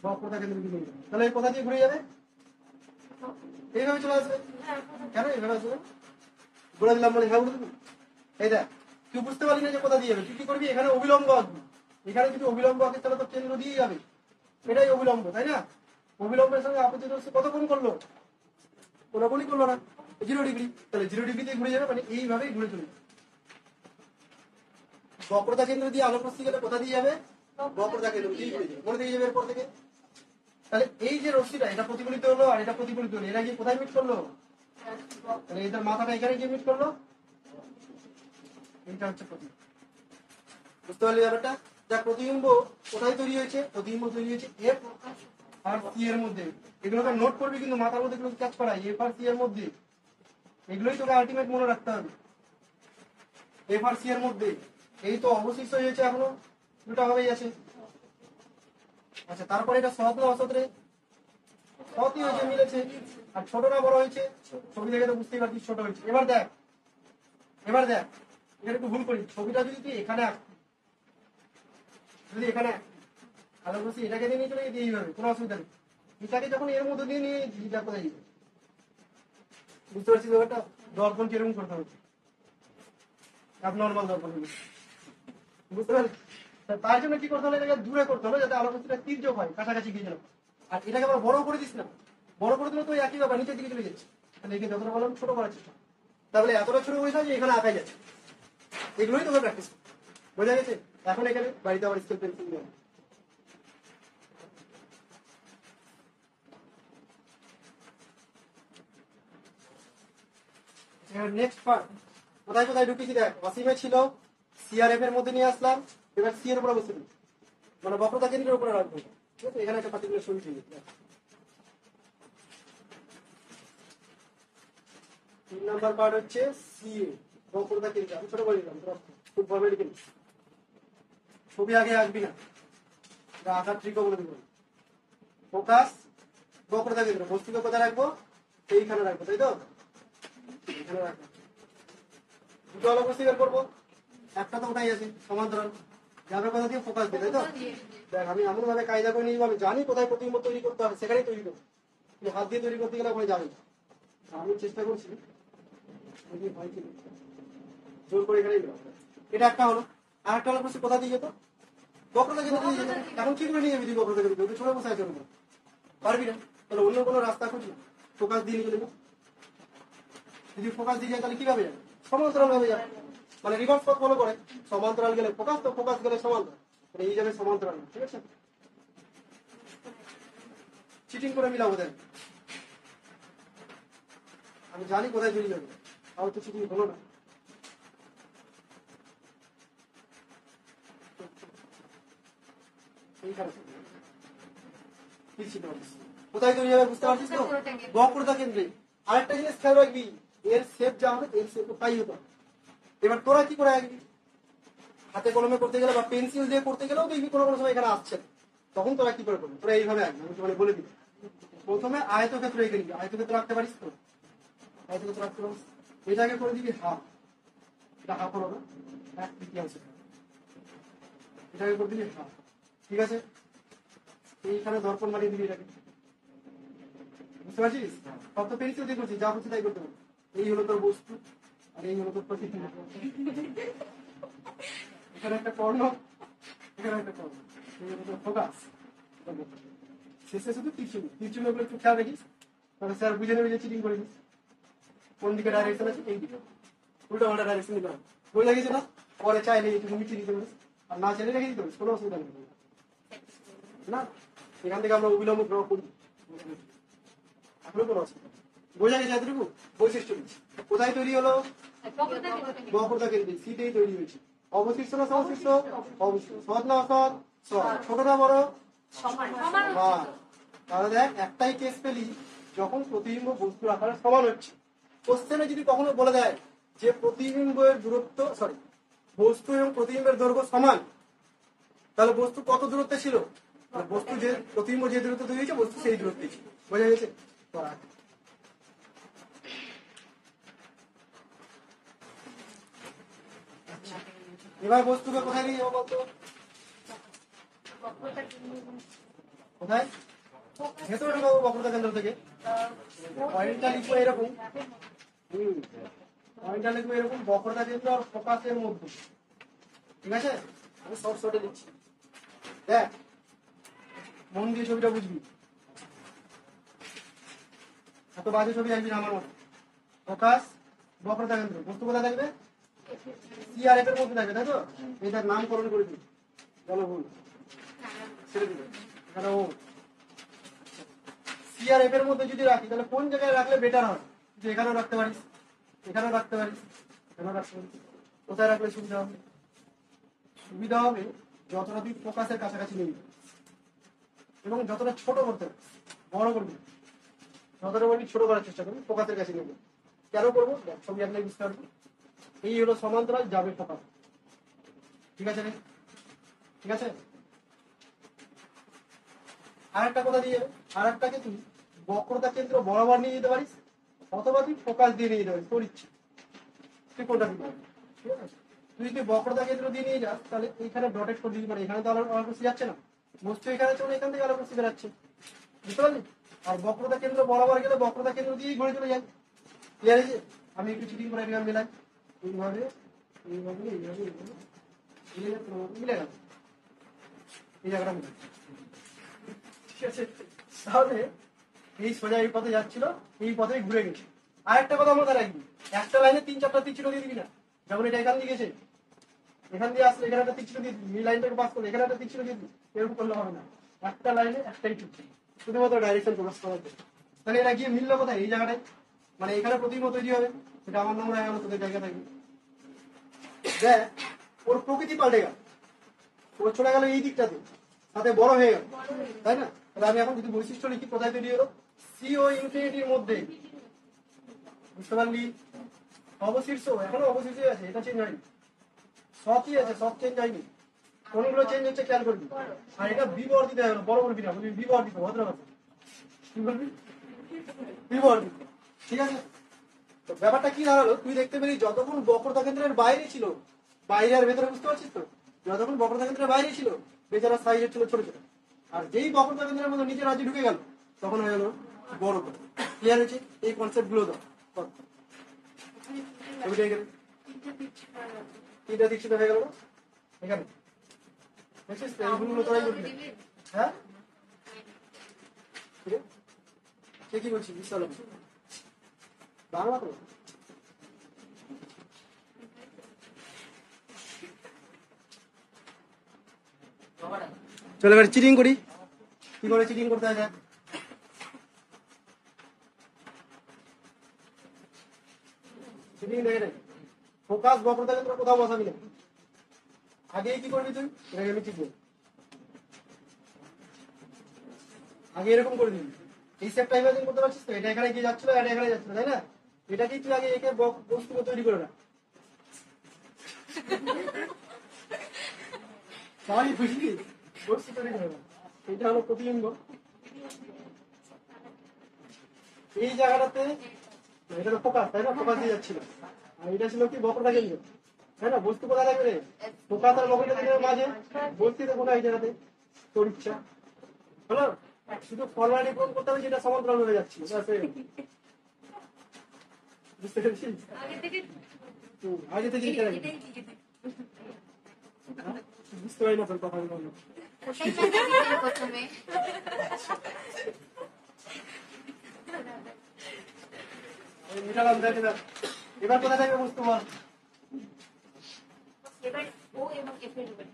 বক্রতা কেন্দ্র দিয়ে নিয়ে যাবে, তাহলে কোথা দিয়ে ঘুরে যাবে? এইভাবে চলে আসবে। কেন এইভাবে আসবে? বলে দিলাম বলে হ্যাঁ বলে দিবি। এই দেখ তুই বুঝতে পারলি না যে কোথা দিয়ে যাবে, তুই কি করবি? এখানে অবিলম্ব আঁকবি, এখানে যদি অবিলম্ব আঁকে তাহলে তো কেন্দ্র দিয়ে যাবে, এটাই অবিলম্ব, তাই না? অবিলম্বের সঙ্গে আপত্তি রশ্মি কত কোণ করলো? কোনো কোণই করলো না, 0 ডিগ্রি, তাহলে 0 ডিগ্রি দিয়ে ঘুরে যাবে, মানে এইভাবেই ঘুরে চলে যাবে। বক্রতা কেন্দ্র দিয়ে আলোক রশ্মি গেলে কোথা দিয়ে যাবে? বক্রতা কেন্দ্র দিয়ে ঘুরে যাবে, মনে দিয়ে যাবে এরপর থেকে। তাহলে এই যে রশ্মিটা, এটা প্রতিফলিত হলো আর এটা প্রতিফলিত হলো, এরা গিয়ে কোথায় মিট করলো? তাহলে এটার মাথাটা এখানে গিয়ে মিট করলো, এইটা হচ্ছে প্রতিবিম্ব। বুঝতে পারলি ব্যাপারটা? যা প্রতিবিম্ব কোথায় তৈরি হয়েছে? প্রতিবিম্ব তৈরি হয়েছে এফ আর সি এর মধ্যে। এগুলোকে নোট করবি কিন্তু, মাথার মধ্যে এগুলো ক্যাচ করা, এফ আর সি এর মধ্যে। এগুলোই তোকে আলটিমেট মনে রাখতে হবে, এফ আর সি এর মধ্যে। এই তো অবশিষ্ট হয়েছে, এখনো দুটা হবেই আছে। আচ্ছা, তারপরে এটা সৎ না অসৎ রে? সৎই হয়েছে, মিলেছে। আর ছোট না বড় হয়েছে? ছবি দেখে তো বুঝতেই পারছিস ছোট হয়েছে। এবার দেখ, এবার দেখ এটা একটু ভুল করি, ছবিটা যদি তুই এখানে আঁকতি, যদি এখানে আলোক রশ্মি এটাকে দিয়ে নিয়ে চলে যেতে এইভাবে, কোনো অসুবিধা নেই। এটাকে যখন এর মধ্যে দিয়ে নিয়ে এটা কোথায় যাবে? বুঝতে পারছিস ব্যাপারটা? দর্পণ কিরকম করতে হবে। অ্যাবনর্মাল দর্পণ হলো। বুঝতে পারলি? তার জন্য কি করতে হলো, এটাকে দূরে করতে হলো যাতে আলোর গতিটা তীর্যক হয়, কাছাকাছি গিয়ে যেন। আর এটাকে আবার বড় করে দিস না, বড় করে দিলে তো ওই একই ব্যাপার, নিচের দিকে চলে যাচ্ছে। তাহলে এখানে যতটা বললাম ছোট করার চেষ্টা, তাহলে এতটা ছোট করেছে যে এখানে আঁকাই যাচ্ছে। এগুলোই তোকে প্র্যাকটিস, বোঝা গেছে? এখন এখানে বাড়িতে আবার স্কেল পেন্সিল নেওয়া। নেক্সট পার্ট কোথায় কোথায় ঢুকেছি দেখ। অসীমে ছিল, সিআরএফ এর মধ্যে নিয়ে আসলাম, এবার সি এর উপরে বসে দিই, মানে বক্রতা কেন্দ্রের উপরে রাখবো। ঠিক আছে, এখানে একটা পার্টিকুলার ছবি দিয়ে দিই। 3 নাম্বার পার্ট হচ্ছে সিএ, বক্রতা কেন্দ্র। আমি ছোট করে দিলাম, তোরা খুব ভাবে লিখে নিস। ছবি আগে আঁকবি না, এটা আঁকার ট্রিকও বলে দিব। ফোকাস, বক্রতা কেন্দ্র, বস্তুকে কোথায় রাখবো? এইখানে রাখবো, তাই তো? এখানে রাখবো। দুটো আলো বস্তু বের করবো, একটা তো ওটাই আছে সমান্তরাল, যাবে কোথা দিয়ে? ফোকাস দিয়ে, তাই তো? দেখ আমি এমন ভাবে কায়দা করে নিয়ে যাবো, আমি জানি কোথায় প্রতিবিম্ব তৈরি করতে হবে, সেখানেই তৈরি করবো। তুই হাত দিয়ে তৈরি করতে গেলে ওখানে যাবে না। আমি চেষ্টা করছি, হয় কি জোর করে এখানেই দেবো। এটা একটা হলো। আর একটা হলো বস্তু কোথা দিয়ে যেত? বক্রতা কেন্দ্র দিয়ে যেত। এখন কি করে নিয়ে যাবি তুই বক্রতা কেন্দ্র? তুই ছোট বসে আছে, পারবি না। তাহলে অন্য কোনো রাস্তা খুঁজি, ফোকাস দিয়ে নিয়ে চলে যাবো। যদি ফোকাস দিয়ে যায় তাহলে কিভাবে যাবে? সমান্তরাল ভাবে যাবে, মানে রিভার্স পথ ফলো করে। সমান্তরাল গেলে ফোকাস, তো ফোকাস গেলে সমান্তরাল, মানে এই যাবে সমান্তরাল। ঠিক আছে, চিটিং করে মিলাবো দেন, আমি জানি কোথায় চলে যাবে, তাও তো চিটিং হলো না। কোথায় তৈরি হবে বুঝতে পারছিস তো? বক্রতা কেন্দ্রে। আরেকটা জিনিস খেয়াল রাখবি, এর শেপ যা হবে এর শেপ তাই হতো। এবার তোরা কি করে আঁকবি? হাতে কলমে করতে গেলে বা পেন্সিল দিয়ে করতে গেলেও দেখবি কোনো কোনো সময় এখানে আসছে, তখন তোরা কি করে করবি? তোরা এইভাবে আঁকবি, আমি তোমাকে বলে দিবি। প্রথমে আয়তক্ষেত্র এঁকে নিবি। আয়তক্ষেত্র আঁকতে পারিস তো? আয়তক্ষেত্র আঁকতে পারিস, এটাকে করে দিবি হাফ। এটা হাফ হলো না, 1/3। এটাকে করে দিবি হাফ। ঠিক আছে, এইখানে দর্পণ বানিয়ে দিবি এটাকে। বুঝতে পারছিস? সব তো পেন্সিল দিয়ে করছিস, যা করছিস তাই করতে হবে। এই হলো তোর বস্তু, আর এই হলো তোর প্রতিবিম্ব। এখানে একটা কর্ণ, এখানে একটা কর্ণ, এই হলো তোর ফোকাস। শেষে শুধু তীরচিহ্ন, তীরচিহ্নগুলো একটু খেয়াল রাখিস, তাহলে স্যার বুঝে নেবে যে চিটিং করেছিস। কোন দিকে ডাইরেকশন আছে? এই দিকে, উল্টা পাল্টা ডাইরেকশন দিতে হবে। বোঝা গেছে না? পরে চাইলে একটু মিটিয়ে দিতে পারিস, আর না চাইলে রেখে দিতে পারিস, কোনো অসুবিধা নেই না। এখান থেকে আমরা অবিলম্ব ড্র করি, এখনো কোনো অসুবিধা। বোঝা গেছে এতটুকু? বৈশিষ্ট্য কোথায় তৈরি হলো? বক্রতা কেন্দ্রে, সিটেই তৈরি হয়েছে। অবশিষ্ট না সংশ্লিষ্ট? অবশিষ্ট। সৎ না অসৎ? সৎ। ছোট না বড়? সমান। তাহলে দেখ একটাই কেস পেলি, যখন প্রতিবিম্ব বস্তুর আকারে সমান হচ্ছে। কোশ্চেনে যদি কখনো বলে দেয় যে প্রতিবিম্বের দূরত্ব, বস্তু এবং প্রতিবিম্বের দৈর্ঘ্য সমান, তাহলে বস্তু কত দূরত্বে ছিল? বস্তু যে প্রতিবিম্ব যে দূরত্ব তৈরি হয়েছে, বস্তু সেই দূরত্বে ছিল। বোঝা গেছে? এবার বস্তুকে কোথায় নিয়ে যাবো বলতো? কোথায়? ভেতরে ঢুকাবো বক্রতা কেন্দ্র থেকে। পয়েন্টটা লিখবো এরকম, পয়েন্টটা লিখবো এরকম, বক্রতা কেন্দ্র আর ফোকাসের মধ্যে। ঠিক আছে, আমি শর্ট শর্টে লিখছি। দেখ মন দিয়ে ছবিটা বুঝবি, এত বাজে ছবি আসবি না আমার মতো। ফোকাস, বক্রতা কেন্দ্র, বস্তু কোথায় থাকবে? সিআরএফ এর মধ্যে থাকবে, তাই তো? এটার নামকরণ করে দিবি, বলো ভুল ছেড়ে দিবে। এখানে ও সিআরএফ এর মধ্যে যদি রাখি, তাহলে কোন জায়গায় রাখলে বেটার হয়? যে এখানেও রাখতে পারিস, এখানেও রাখতে পারিস, এখানেও রাখতে পারিস। কোথায় রাখলে সুবিধা হবে? সুবিধা হবে যতটা তুই ফোকাসের কাছাকাছি নিবি, এবং যতটা ছোট করতে হবে, বড় করবি, যতটা বলবি ছোট করার চেষ্টা করবি, ফোকাসের কাছে নেবে। কেন করবো? ছবি আপনি বুঝতে পারবেন। এই হলো সমান্তরাল, যাবে ফোকাস। ঠিক আছে? ঠিক আছে, আরেকটা কথা দিয়ে যাবে, আরেকটাকে তুই বক্রতা কেন্দ্র বরাবর নিয়ে যেতে পারিস, অথবা তুই ফোকাস দিয়ে নিয়ে যেতে পারিস, তোর ইচ্ছে তুই কোনটা দিতে পারিস। ঠিক আছে, তুই যদি বক্রতা কেন্দ্র দিয়ে নিয়ে যাস, তাহলে এইখানে ডটেড করে দিতে পারে, এখানে তো আলোর রশ্মি যাচ্ছে না, বস্তু এখানে চলে, এখান থেকে আলোর রশ্মি বেরাচ্ছে। বুঝতে পারলি? আর বক্রতা কেন্দ্র বরাবর গেলে বক্রতা কেন্দ্র দিয়েই ঘুরে চলে যায়। ক্লিয়ার হয়েছে? আমি একটু চিটিং করে এখানে মেলাই, এইভাবে এইভাবে এইভাবে এইভাবে মিলে যাচ্ছে না, মিলে গেল এই জায়গাটা মিলে, ঠিক আছে? তাহলে এই সোজা এই পথে যাচ্ছিল, এই পথে ঘুরে গেছে। আর একটা কথা মাথায় রাখবি, একটা লাইনে 3-4টা তীর চিহ্ন দিয়ে দিবি না। যেমন এটা এখান দিয়ে গেছে, এখান দিয়ে আসলে এখানে একটা তীর চিহ্ন দিয়ে দিবি, এই লাইনটাকে পাস করলে এখানে একটা তীর চিহ্ন দিয়ে দিবি, এরকম করলে হবে না। একটা লাইনে একটাই তীর চিহ্ন, শুধুমাত্র ডাইরেকশন প্রকাশ করার জন্য। তাহলে এটা গিয়ে মিললো কোথায়? এই জায়গাটায়, মানে এখানে প্রতিবিম্ব তৈরি হবে, এটা আমার নাম রাখা গেল, তোদের জায়গা থাকবে। দেখ ওর প্রকৃতি পাল্টে গেল, ওর চলে গেল এই দিকটাতে, সাথে বড় হয়ে গেল, তাই না? তাহলে আমি এখন যদি বৈশিষ্ট্য লিখি, কোথায় তৈরি হলো? সি ও ইনফিনিটির মধ্যে, বুঝতে পারলি? অবশীর্ষ এখনো অবশীর্ষ আছে, এটা চেঞ্জ হয়নি। সবই আছে, সব চেঞ্জ হয়নি, কোনগুলো চেঞ্জ হচ্ছে খেয়াল করবি। আর এটা বিবর্ধিত হয়ে গেল, বড় বলবি না, বলবি বিবর্ধিত, ভদ্র কথা। কি বলবি? বিবর্ধিত, ঠিক আছে? তো ব্যাপারটা কি দাঁড়ালো, তুই দেখতে পেলি যতক্ষণ বক্রতা কেন্দ্রের বাইরে ছিল, বাইরে আর ভেতরে, বুঝতে পারছিস তো? যতক্ষণ বক্রতা কেন্দ্রের বাইরে ছিল, বেচারা সাইজের ছিল ছোট ছোট, আর যেই বক্রতা কেন্দ্রের মধ্যে নিজের রাজ্যে ঢুকে গেল, তখন হয়ে গেল বড় কথা। ক্লিয়ার হয়েছে? এই কনসেপ্ট গুলো দাও, ছবিটা এখানে তিনটা দীক্ষিত হয়ে গেল এখানে, দেখছিস তো? এইগুলো তোরাই করবি, হ্যাঁ? কে কি বলছি বুঝতে পারলাম, বাংলা তো। চলো এবার চিটিং করি, কি করে চিটিং করতে হয় দেখ। চিটিং দেখে নে, ফোকাস বক্রতা কেন্দ্র কোথাও বসাবি না, আগেই কি করবি তুই? এটাকে আমি ঠিক বলি, আগে এরকম করে দিবি। এই সেটটা ইমাজিন করতে পারছিস তো? এটা এখানে গিয়ে যাচ্ছিল, এটা এখানে যাচ্ছিল, তাই না? এটাকেই তুই আগে একে বস্তু তৈরি করে না, তাহলে বুঝলি বস্তু তৈরি করে না। এটা হলো প্রতিবিম্ব, এই জায়গাটাতে এটা তো ফোকাস, তাই না? ফোকাস দিয়ে যাচ্ছিল, আর এটা ছিল কি বক্রতা কেন্দ্র, তাই না? বস্তু কোথায় থাকবে? ফোকাস আর বক্রতা কেন্দ্রের মাঝে, বস্তুতে কোথায়? এই জায়গাতে। তোর ইচ্ছা হলো, শুধু ফরওয়ার্ডে ফোন করতে হবে, যেটা সমান্তরাল হয়ে যাচ্ছিল, বুঝতে পেরেছিস? আগে থেকে বুঝতে পারি না তোর কথা বলবো। প্রথমে মিটালাম, দেখে না এবার কোথায় থাকবে বস্তু বল? এবার ও এবং এফ এর উপর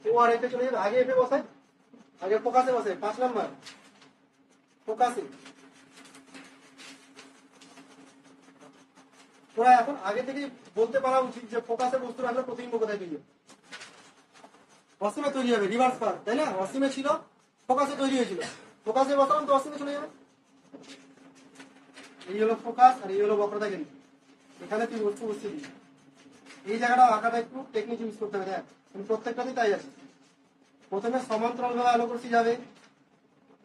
ও আর এতে চলে যাবে, আগে এফে বসায়, আগে ফোকাসে বসে, 5 নাম্বার ফোকাসে। তোরা এখন আগে থেকে বলতে পারা উচিত যে ফোকাসে বস্তু রাখলে প্রতিবিম্ব কোথায় তৈরি হবে? অসীমে তৈরি হবে, রিভার্স পার, তাই না? অসীমে ছিল, ফোকাসে তৈরি হয়েছিল, ফোকাসে বসালাম তো অসীমে চলে যাবে। এই হলো ফোকাস, আর এই হলো বক্রতা কেন্দ্র, এখানে তুই বস্তু বসিয়ে দিবি। এই জায়গাটা আঁকাটা একটু টেকনিক ইউজ করতে হবে, দেখ প্রত্যেকটাতেই তাই আছে। প্রথমে সমান্তরাল ভাবে আলো করছি যাবে,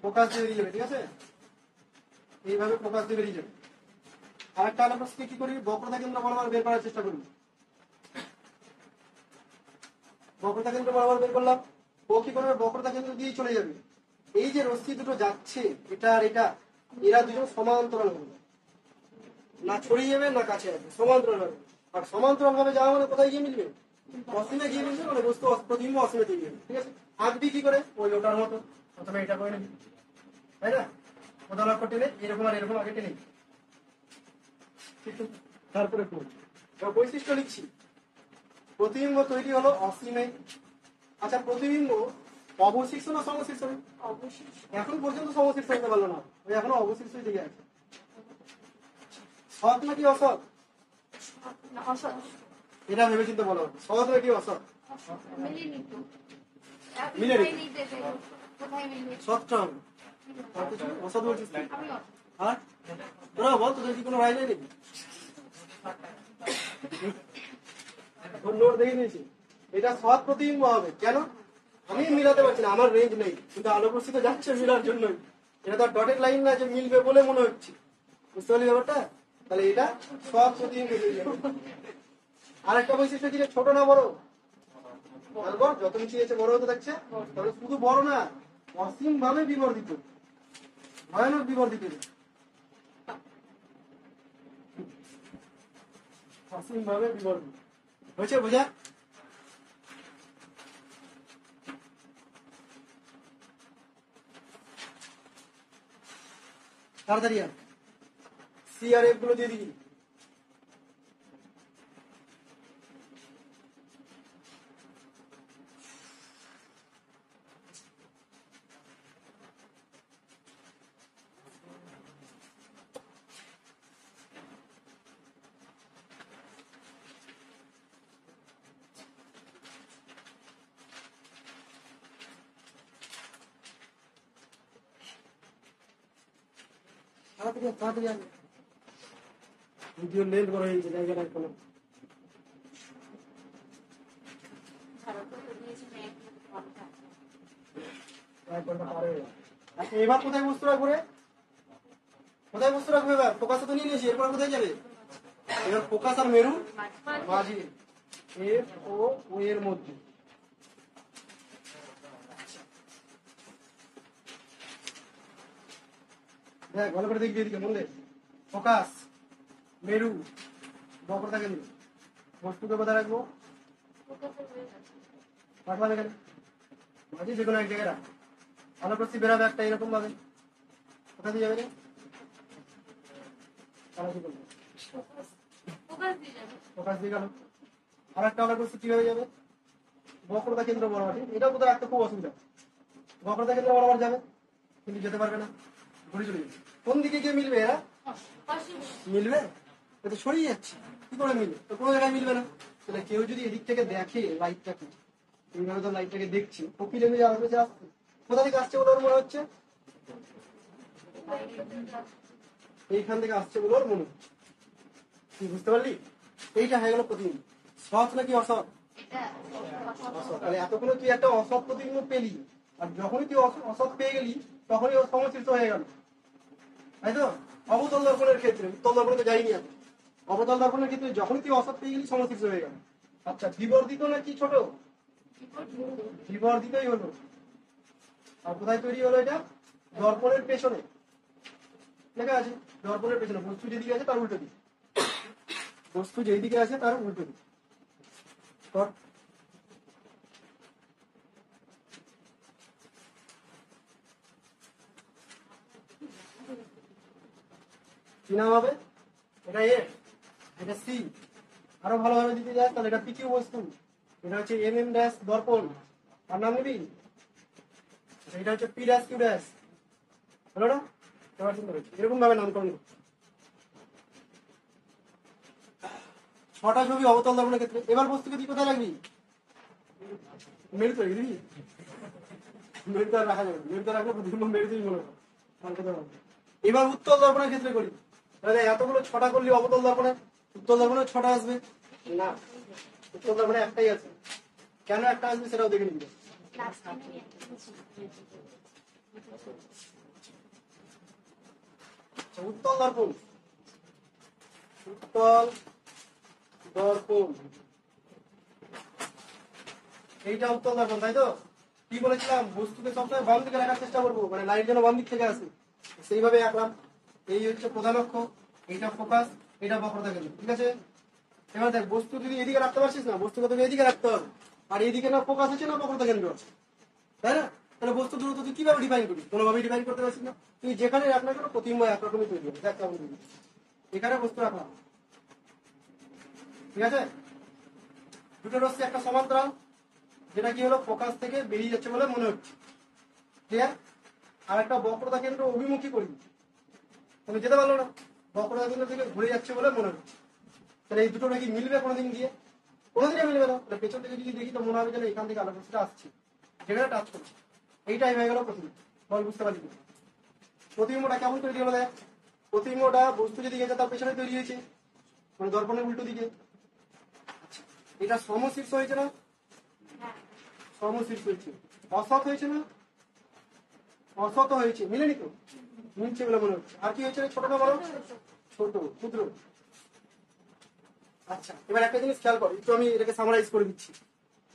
ফোকাস দিয়ে বেরিয়ে যাবে, ঠিক আছে? এইভাবে ফোকাস দিয়ে বেরিয়ে যাবে। আরেকটা আলো করছি কি করি, বক্রতা কেন্দ্র বরাবর বের করার চেষ্টা করবি। বক্রতা কেন্দ্র বরাবর বের করলাম, ও কি করবে? বক্রতা কেন্দ্র দিয়েই চলে যাবে। এই যে রশ্মি দুটো যাচ্ছে, এটা আর এটা, এরা দুজন সমান্তরাল হবে, না ছড়িয়ে যাবে না কাছে আসবে, সমান্তরাল হবে। আর সমান্তরাল ভাবে যাওয়া মানে কোথায় গিয়ে মিলবে? অসীমে গিয়ে মিলবে, মানে বস্তু প্রতিবিম্ব অসীমে তৈরি হবে, ঠিক আছে? আঁকবি কি করে? ওই ওটার মতো, প্রথমে এটা করে নিবি, তাই না? প্রধান অক্ষ টেনে এরকম আর এরকম আগে টেনে, তারপরে বৈশিষ্ট্য লিখছি। প্রতিবিম্ব তৈরি হলো অসীমে। আচ্ছা, প্রতিবিম্ব অবশিষ্ট না সমশীর্ষ? এখন পর্যন্ত সমশীর্ষ হতে পারলো না, ওই এখনো অবশিষ্টই দিকে আছে। সৎ নাকি অসৎ? এটা ভেবে চিন্তে বলো, সৎ নাকি অসৎ? মিলে সৎটা হবে, অসৎ বলছিস? হ্যাঁ, তোরা বল, তোদের কি কোনো রায় নেই নাকি? নোট দেখে নিয়েছি, এটা সৎ প্রতিবিম্ব হবে। কেন? আমি মিলাতে পারছি না, আমার রেঞ্জ নেই, কিন্তু আলো প্রস্থিত যাচ্ছে মিলার জন্যই। এটা তো ডটেড লাইন না যে মিলবে বলে মনে হচ্ছে, বুঝতে পারলি ব্যাপারটা? তাহলে এটা সৎ প্রতিবিম্ব। আর একটা বৈশিষ্ট্য কি, ছোট না বড়? যত নিচে গেছে বড় হতে থাকছে, তাহলে শুধু বড় না, অসীম ভাবে বিবর্ধিত, ভয়ানক বিবর্ধিত, অসীম ভাবে বিবর্ধিত। হয়েছে বোঝা? তাড়াতাড়ি আর সি আর এফ গুলো দিয়ে দিবি। তাড়াতাড়ি আর, তাড়াতাড়ি আর। ভিডিও লেন্থ বড় হয়ে গেছে, জায়গাটা কোনো আচ্ছা, এবার কোথায় বস্তু রাখবো রে? কোথায় বস্তু রাখবে? এবার ফোকাস তো নিয়ে নিয়েছি, এরপর কোথায় যাবে? এবার ফোকাস আর মেরু মাঝে, এফ ও ও এর মধ্যে। দেখ ভালো করে দেখবি এদিকে, বললে ফোকাস মেরু বক্রতা কেন্দ্র, বস্তুকে কোথায় রাখবো? রাখলাম এখানে মাঝে, যে কোনো এক জায়গায় রাখ। ভালো প্রস্তুতি বেরাবে একটা এরকম ভাবে। কোথা দিয়ে যাবে রে? ফোকাস দিয়ে গেল। আর একটা আলাদা প্রস্তুতি কিভাবে যাবে? বক্রতা কেন্দ্র বরাবর। এটাও কোথায় রাখতে খুব অসুবিধা। বক্রতা কেন্দ্র বরাবর যাবে, কিন্তু যেতে পারবে না, ঘুরে চলে যাবে। কোন দিকে গিয়ে মিলবে এরা? মিলবে? এ তো ছড়িয়ে যাচ্ছে, কি করে মিলবে? তো কোনো জায়গায় মিলবে না। তাহলে কেউ যদি এদিক থেকে দেখে লাইটটাকে, এইভাবে তো লাইটটাকে দেখছি, কপি লেগে আসবে, আসছে কোথা থেকে আসছে বলে ওর মনে হচ্ছে? এইখান থেকে আসছে বলে ওর মনে হচ্ছে। তুই বুঝতে পারলি? এইটা হয়ে গেল প্রতিবিম্ব। সৎ নাকি অসৎ? অসৎ। তাহলে এতক্ষণ তুই একটা অসৎ প্রতিবিম্ব পেলি, আর যখনই তুই অসৎ পেয়ে গেলি তখনই ওর সমচিত্র হয়ে গেল, তাই তো? অবতল দর্পণের ক্ষেত্রে, উত্তল দর্পণে তো যাইনি আমি। অবতল দর্পণের ক্ষেত্রে যখনই তুই অসৎ পেয়ে গেলি সমচিত্র হয়ে গেল। আচ্ছা, বিবর্ধিত নাকি ছোট? বিবর্ধিতই হলো। আর কোথায় তৈরি হলো এটা? দর্পণের পেছনে লেখা আছে, দর্পণের পেছনে। বস্তু যেদিকে আছে তার উল্টো দিক, বস্তু যেই দিকে আছে তার উল্টো দিক। কি নাম হবে? এটা এ, এটা সি। আরো ভালোভাবে দিতে যায় তাহলে এটা পিকিউ বস্তু, এটা হচ্ছে এম এম ড্যাশ দর্পণ। আর নাম নিবি, এটা হচ্ছে পি ড্যাশ কিউ ড্যাশ। হলো না? এরকম ভাবে নামকরণ করছে। 6টা ছবি অবতল দর্পণের ক্ষেত্রে। এবার বস্তুকে তুই কোথায় রাখবি? মেরুতে রাখবি, দিবি? মেরুতে রাখা যাবে, মেরুতে রাখলে প্রতিবিম্ব মেরুতেই মনে হয়। এবার উত্তল দর্পণের ক্ষেত্রে করি, তাহলে এতগুলো 6টা করলি অবতল দর্পণে, উত্তল দর্পণে 6টা আসবে না? উত্তল দর্পণে একটাই আছে। কেন একটা আসবে সেটাও দেখে নিবি। উত্তল দর্পণ, উত্তল দর্পণ, এইটা উত্তল দর্পণ, তাই তো? কি বলেছিলাম? বস্তুকে সবসময় বাম দিকে রাখার চেষ্টা করবো, মানে লাইট যেন বাম দিক থেকে আসে, সেইভাবে আঁকলাম। এই হচ্ছে প্রধান অক্ষ, এইটা ফোকাস, এটা বক্রতা কেন্দ্র, ঠিক আছে? এবার দেখ, বস্তু যদি এদিকে রাখতে পারছিস না, বস্তুকে তোকে এদিকে রাখতে হবে। আর এইদিকে না ফোকাস আছে না বক্রতা কেন্দ্র আছে, তাই না? তাহলে বস্তু দূরত্ব তুই কিভাবে ডিফাইন করবি? কোনোভাবেই ডিফাইন করতে পারছিস না। তুই যেখানে রাখ না কেন প্রতিবিম্ব একরকমই তৈরি হবে। দেখ কেমন তৈরি। এখানে বস্তু রাখলাম, ঠিক আছে? দুটো রশ্মি একটা সমান্তরাল, যেটা কি হলো ফোকাস থেকে বেরিয়ে যাচ্ছে বলে মনে হচ্ছে, ক্লিয়ার? আর একটা বক্রতা কেন্দ্র অভিমুখী করি, তুমি যেতে পারলো না, বক্রতা কেন্দ্র থেকে ঘুরে যাচ্ছে বলে মনে হচ্ছে। তাহলে এই দুটো নাকি মিলবে কোনোদিন গিয়ে? কোনোদিনই মিলবে না। পেছন থেকে যদি দেখি তো মনে হবে যেন এখান থেকে আলোক রশ্মিটা আসছে, যেখানে টাচ করছে। এইটাই হয়ে গেল প্রতিবিম্ব। বল বুঝতে পারলি? প্রতিবিম্বটা কেমন তৈরি হলো দেখ। প্রতিবিম্বটা বস্তু যেদিকে আছে তার পেছনে তৈরি হয়েছে, মানে দর্পণের উল্টো দিকে। আচ্ছা, এটা সমশীর্ষ হয়েছে না? সমশীর্ষ হয়েছে। অসৎ হয়েছে না? অসৎ হয়েছে। মিলেনি তো? মিলছে বলে মনে হচ্ছে। আর কি হয়েছে? ছোট না বড়? ছোট, ক্ষুদ্র। আচ্ছা, এবার একটা জিনিস খেয়াল কর, একটু আমি এটাকে সামারাইজ করে দিচ্ছি।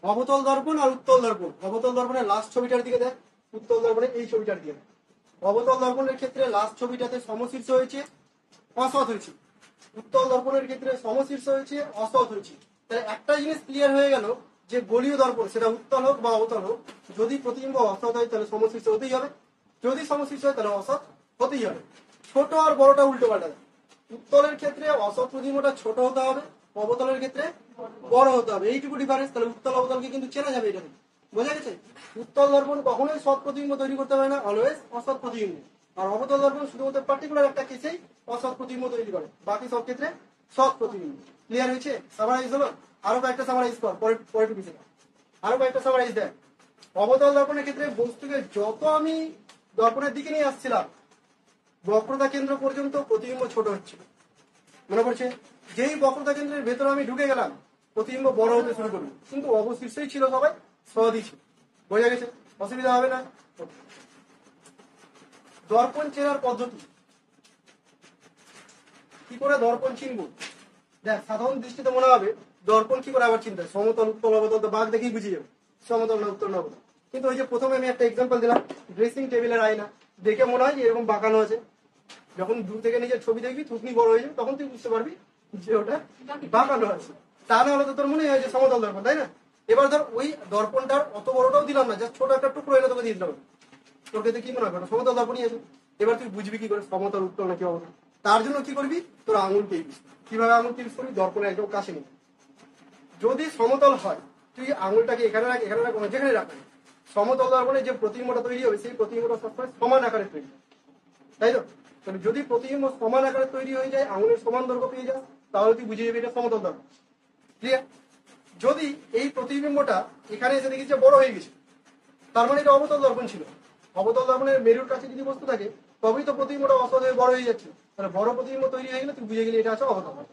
অবতল দর্পণ আর উত্তল দর্পণ। অবতল দর্পণের লাস্ট ছবিটার দিকে দেখ, উত্তল দর্পণের এই ছবিটার দিকে। অবতল দর্পণের ক্ষেত্রে লাস্ট ছবিটাতে সমশীর্ষ হয়েছে, অসৎ হয়েছে। উত্তল দর্পণের ক্ষেত্রে সমশীর্ষ হয়েছে, অসৎ হয়েছে। তাহলে একটা জিনিস ক্লিয়ার হয়ে গেল যে গোলীয় দর্পণ সেটা উত্তল হোক বা অবতল হোক, যদি প্রতিবিম্ব অসৎ হয় তাহলে সমশীর্ষ হতেই হবে, যদি সমশীর্ষ হয় তাহলে অসৎ হতেই হবে। ছোট আর বড়টা উল্টো পাল্টা। উত্তলের ক্ষেত্রে অসৎ প্রতিবিম্বটা ছোট হতে হবে, অবতলের ক্ষেত্রে বড় হতে হবে, এইটুকু ডিফারেন্স। তাহলে উত্তল অবতলকে কিন্তু চেনা যাবে এটা থেকে। বোঝা গেছে? উত্তল দর্পণ কখনোই সৎ প্রতিবিম্ব তৈরি করতে পারে না, অলওয়েজ অসৎ প্রতিবিম্ব। আর অবতল দর্পণ শুধুমাত্র পার্টিকুলার একটা কেসেই অসৎ প্রতিবিম্ব তৈরি করে, বাকি সব ক্ষেত্রে সৎ প্রতিবিম্ব। ক্লিয়ার হয়েছে? সামারাইজ হলো? আরো কয়েকটা সামারাইজ কর, পরের বিষয়ে আরো কয়েকটা সামারাইজ দেয়। অবতল দর্পণের ক্ষেত্রে বস্তুকে যত আমি দর্পণের দিকে নিয়ে আসছিলাম, বক্রতা কেন্দ্র পর্যন্ত প্রতিবিম্ব ছোট হচ্ছে। মনে পড়ছে? যেই বক্রতা কেন্দ্রের ভেতরে আমি ঢুকে গেলাম, প্রতিবিম্ব বড় হতে শুরু করবে, কিন্তু অবশিষ্টই ছিল সবাই সহজই ছিল। বোঝা গেছে? অসুবিধা হবে না? দর্পণ চেনার পদ্ধতি কি করে দর্পণ চিনবো? দেখ, সাধারণ দৃষ্টিতে মনে হবে দর্পণ কি করে আবার চিন্তা, সমতল উত্তল অবতল তো বাঘ দেখেই বুঝিয়ে যাবে সমতল না উত্তল না অবতল। কিন্তু ওই যে প্রথমে আমি একটা এক্সাম্পল দিলাম, ড্রেসিং টেবিলের আয়না, দেখে মনে হয় যে এরকম বাঁকানো আছে। যখন দূর থেকে নিজের ছবি দেখবি, থুতনি বড় হয়ে যাবে, তখন তুই বুঝতে পারবি যে ওটা বাঁকানো আছে। তা না হলে তো তোর মনে হয় যে সমতল দর্পণ, তাই না? এবার ধর ওই দর্পণটার অত বড়টাও দিলাম না, জাস্ট ছোট একটা টুকরো এনে তোকে দিয়ে দিলাম, তোর ক্ষেত্রে কি মনে হবে? সমতল দর্পণই আছে। এবার তুই বুঝবি কি করে সমতল উত্তল নাকি অবতল? তার জন্য কি করবি? তোর আঙুলকে ইউজ করবি। কিভাবে আঙুলকে ইউজ করবি? দর্পণের একদম কাছে নিবি। যদি সমতল হয়, তুই আঙুলটাকে এখানে রাখ, এখানে রাখ, যেখানে রাখ। সমতল দর্পণে যে প্রতিবিম্বটা তৈরি হবে, সেই প্রতিবিম্বটা সবসময় সমান আকারে তৈরি হয়, তাই তো? তাহলে যদি প্রতিবিম্ব সমান আকারে তৈরি হয়ে যায়, আঙুলের সমান দৈর্ঘ্য পেয়ে যাস, তাহলে তুই বুঝে যাবি এটা সমতল দর্পণ। ক্লিয়ার? যদি এই প্রতিবিম্বটা এখানে এসে দেখিস যে বড় হয়ে গেছে, তার মানে এটা অবতল দর্পণ ছিল। অবতল দর্পণের মেরুর কাছে যদি বস্তু থাকে, তবেই তো প্রতিবিম্বটা অসৎ হয়ে বড় হয়ে যাচ্ছে। তাহলে বড় প্রতিবিম্ব তৈরি হয়ে গেলে তুই বুঝে গেলি এটা আছে অবতল দর্পণ।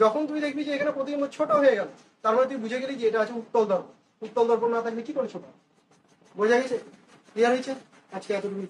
যখন তুই দেখবি যে এখানে প্রতিবিম্ব ছোট হয়ে গেল, তার মানে তুই বুঝে গেলি যে এটা আছে উত্তল দর্পণ। উত্তল দর্পণ না থাকলে কি করে ছোট? বোঝা গেছে? ক্লিয়ার হয়েছে? আজকে এতটুকু।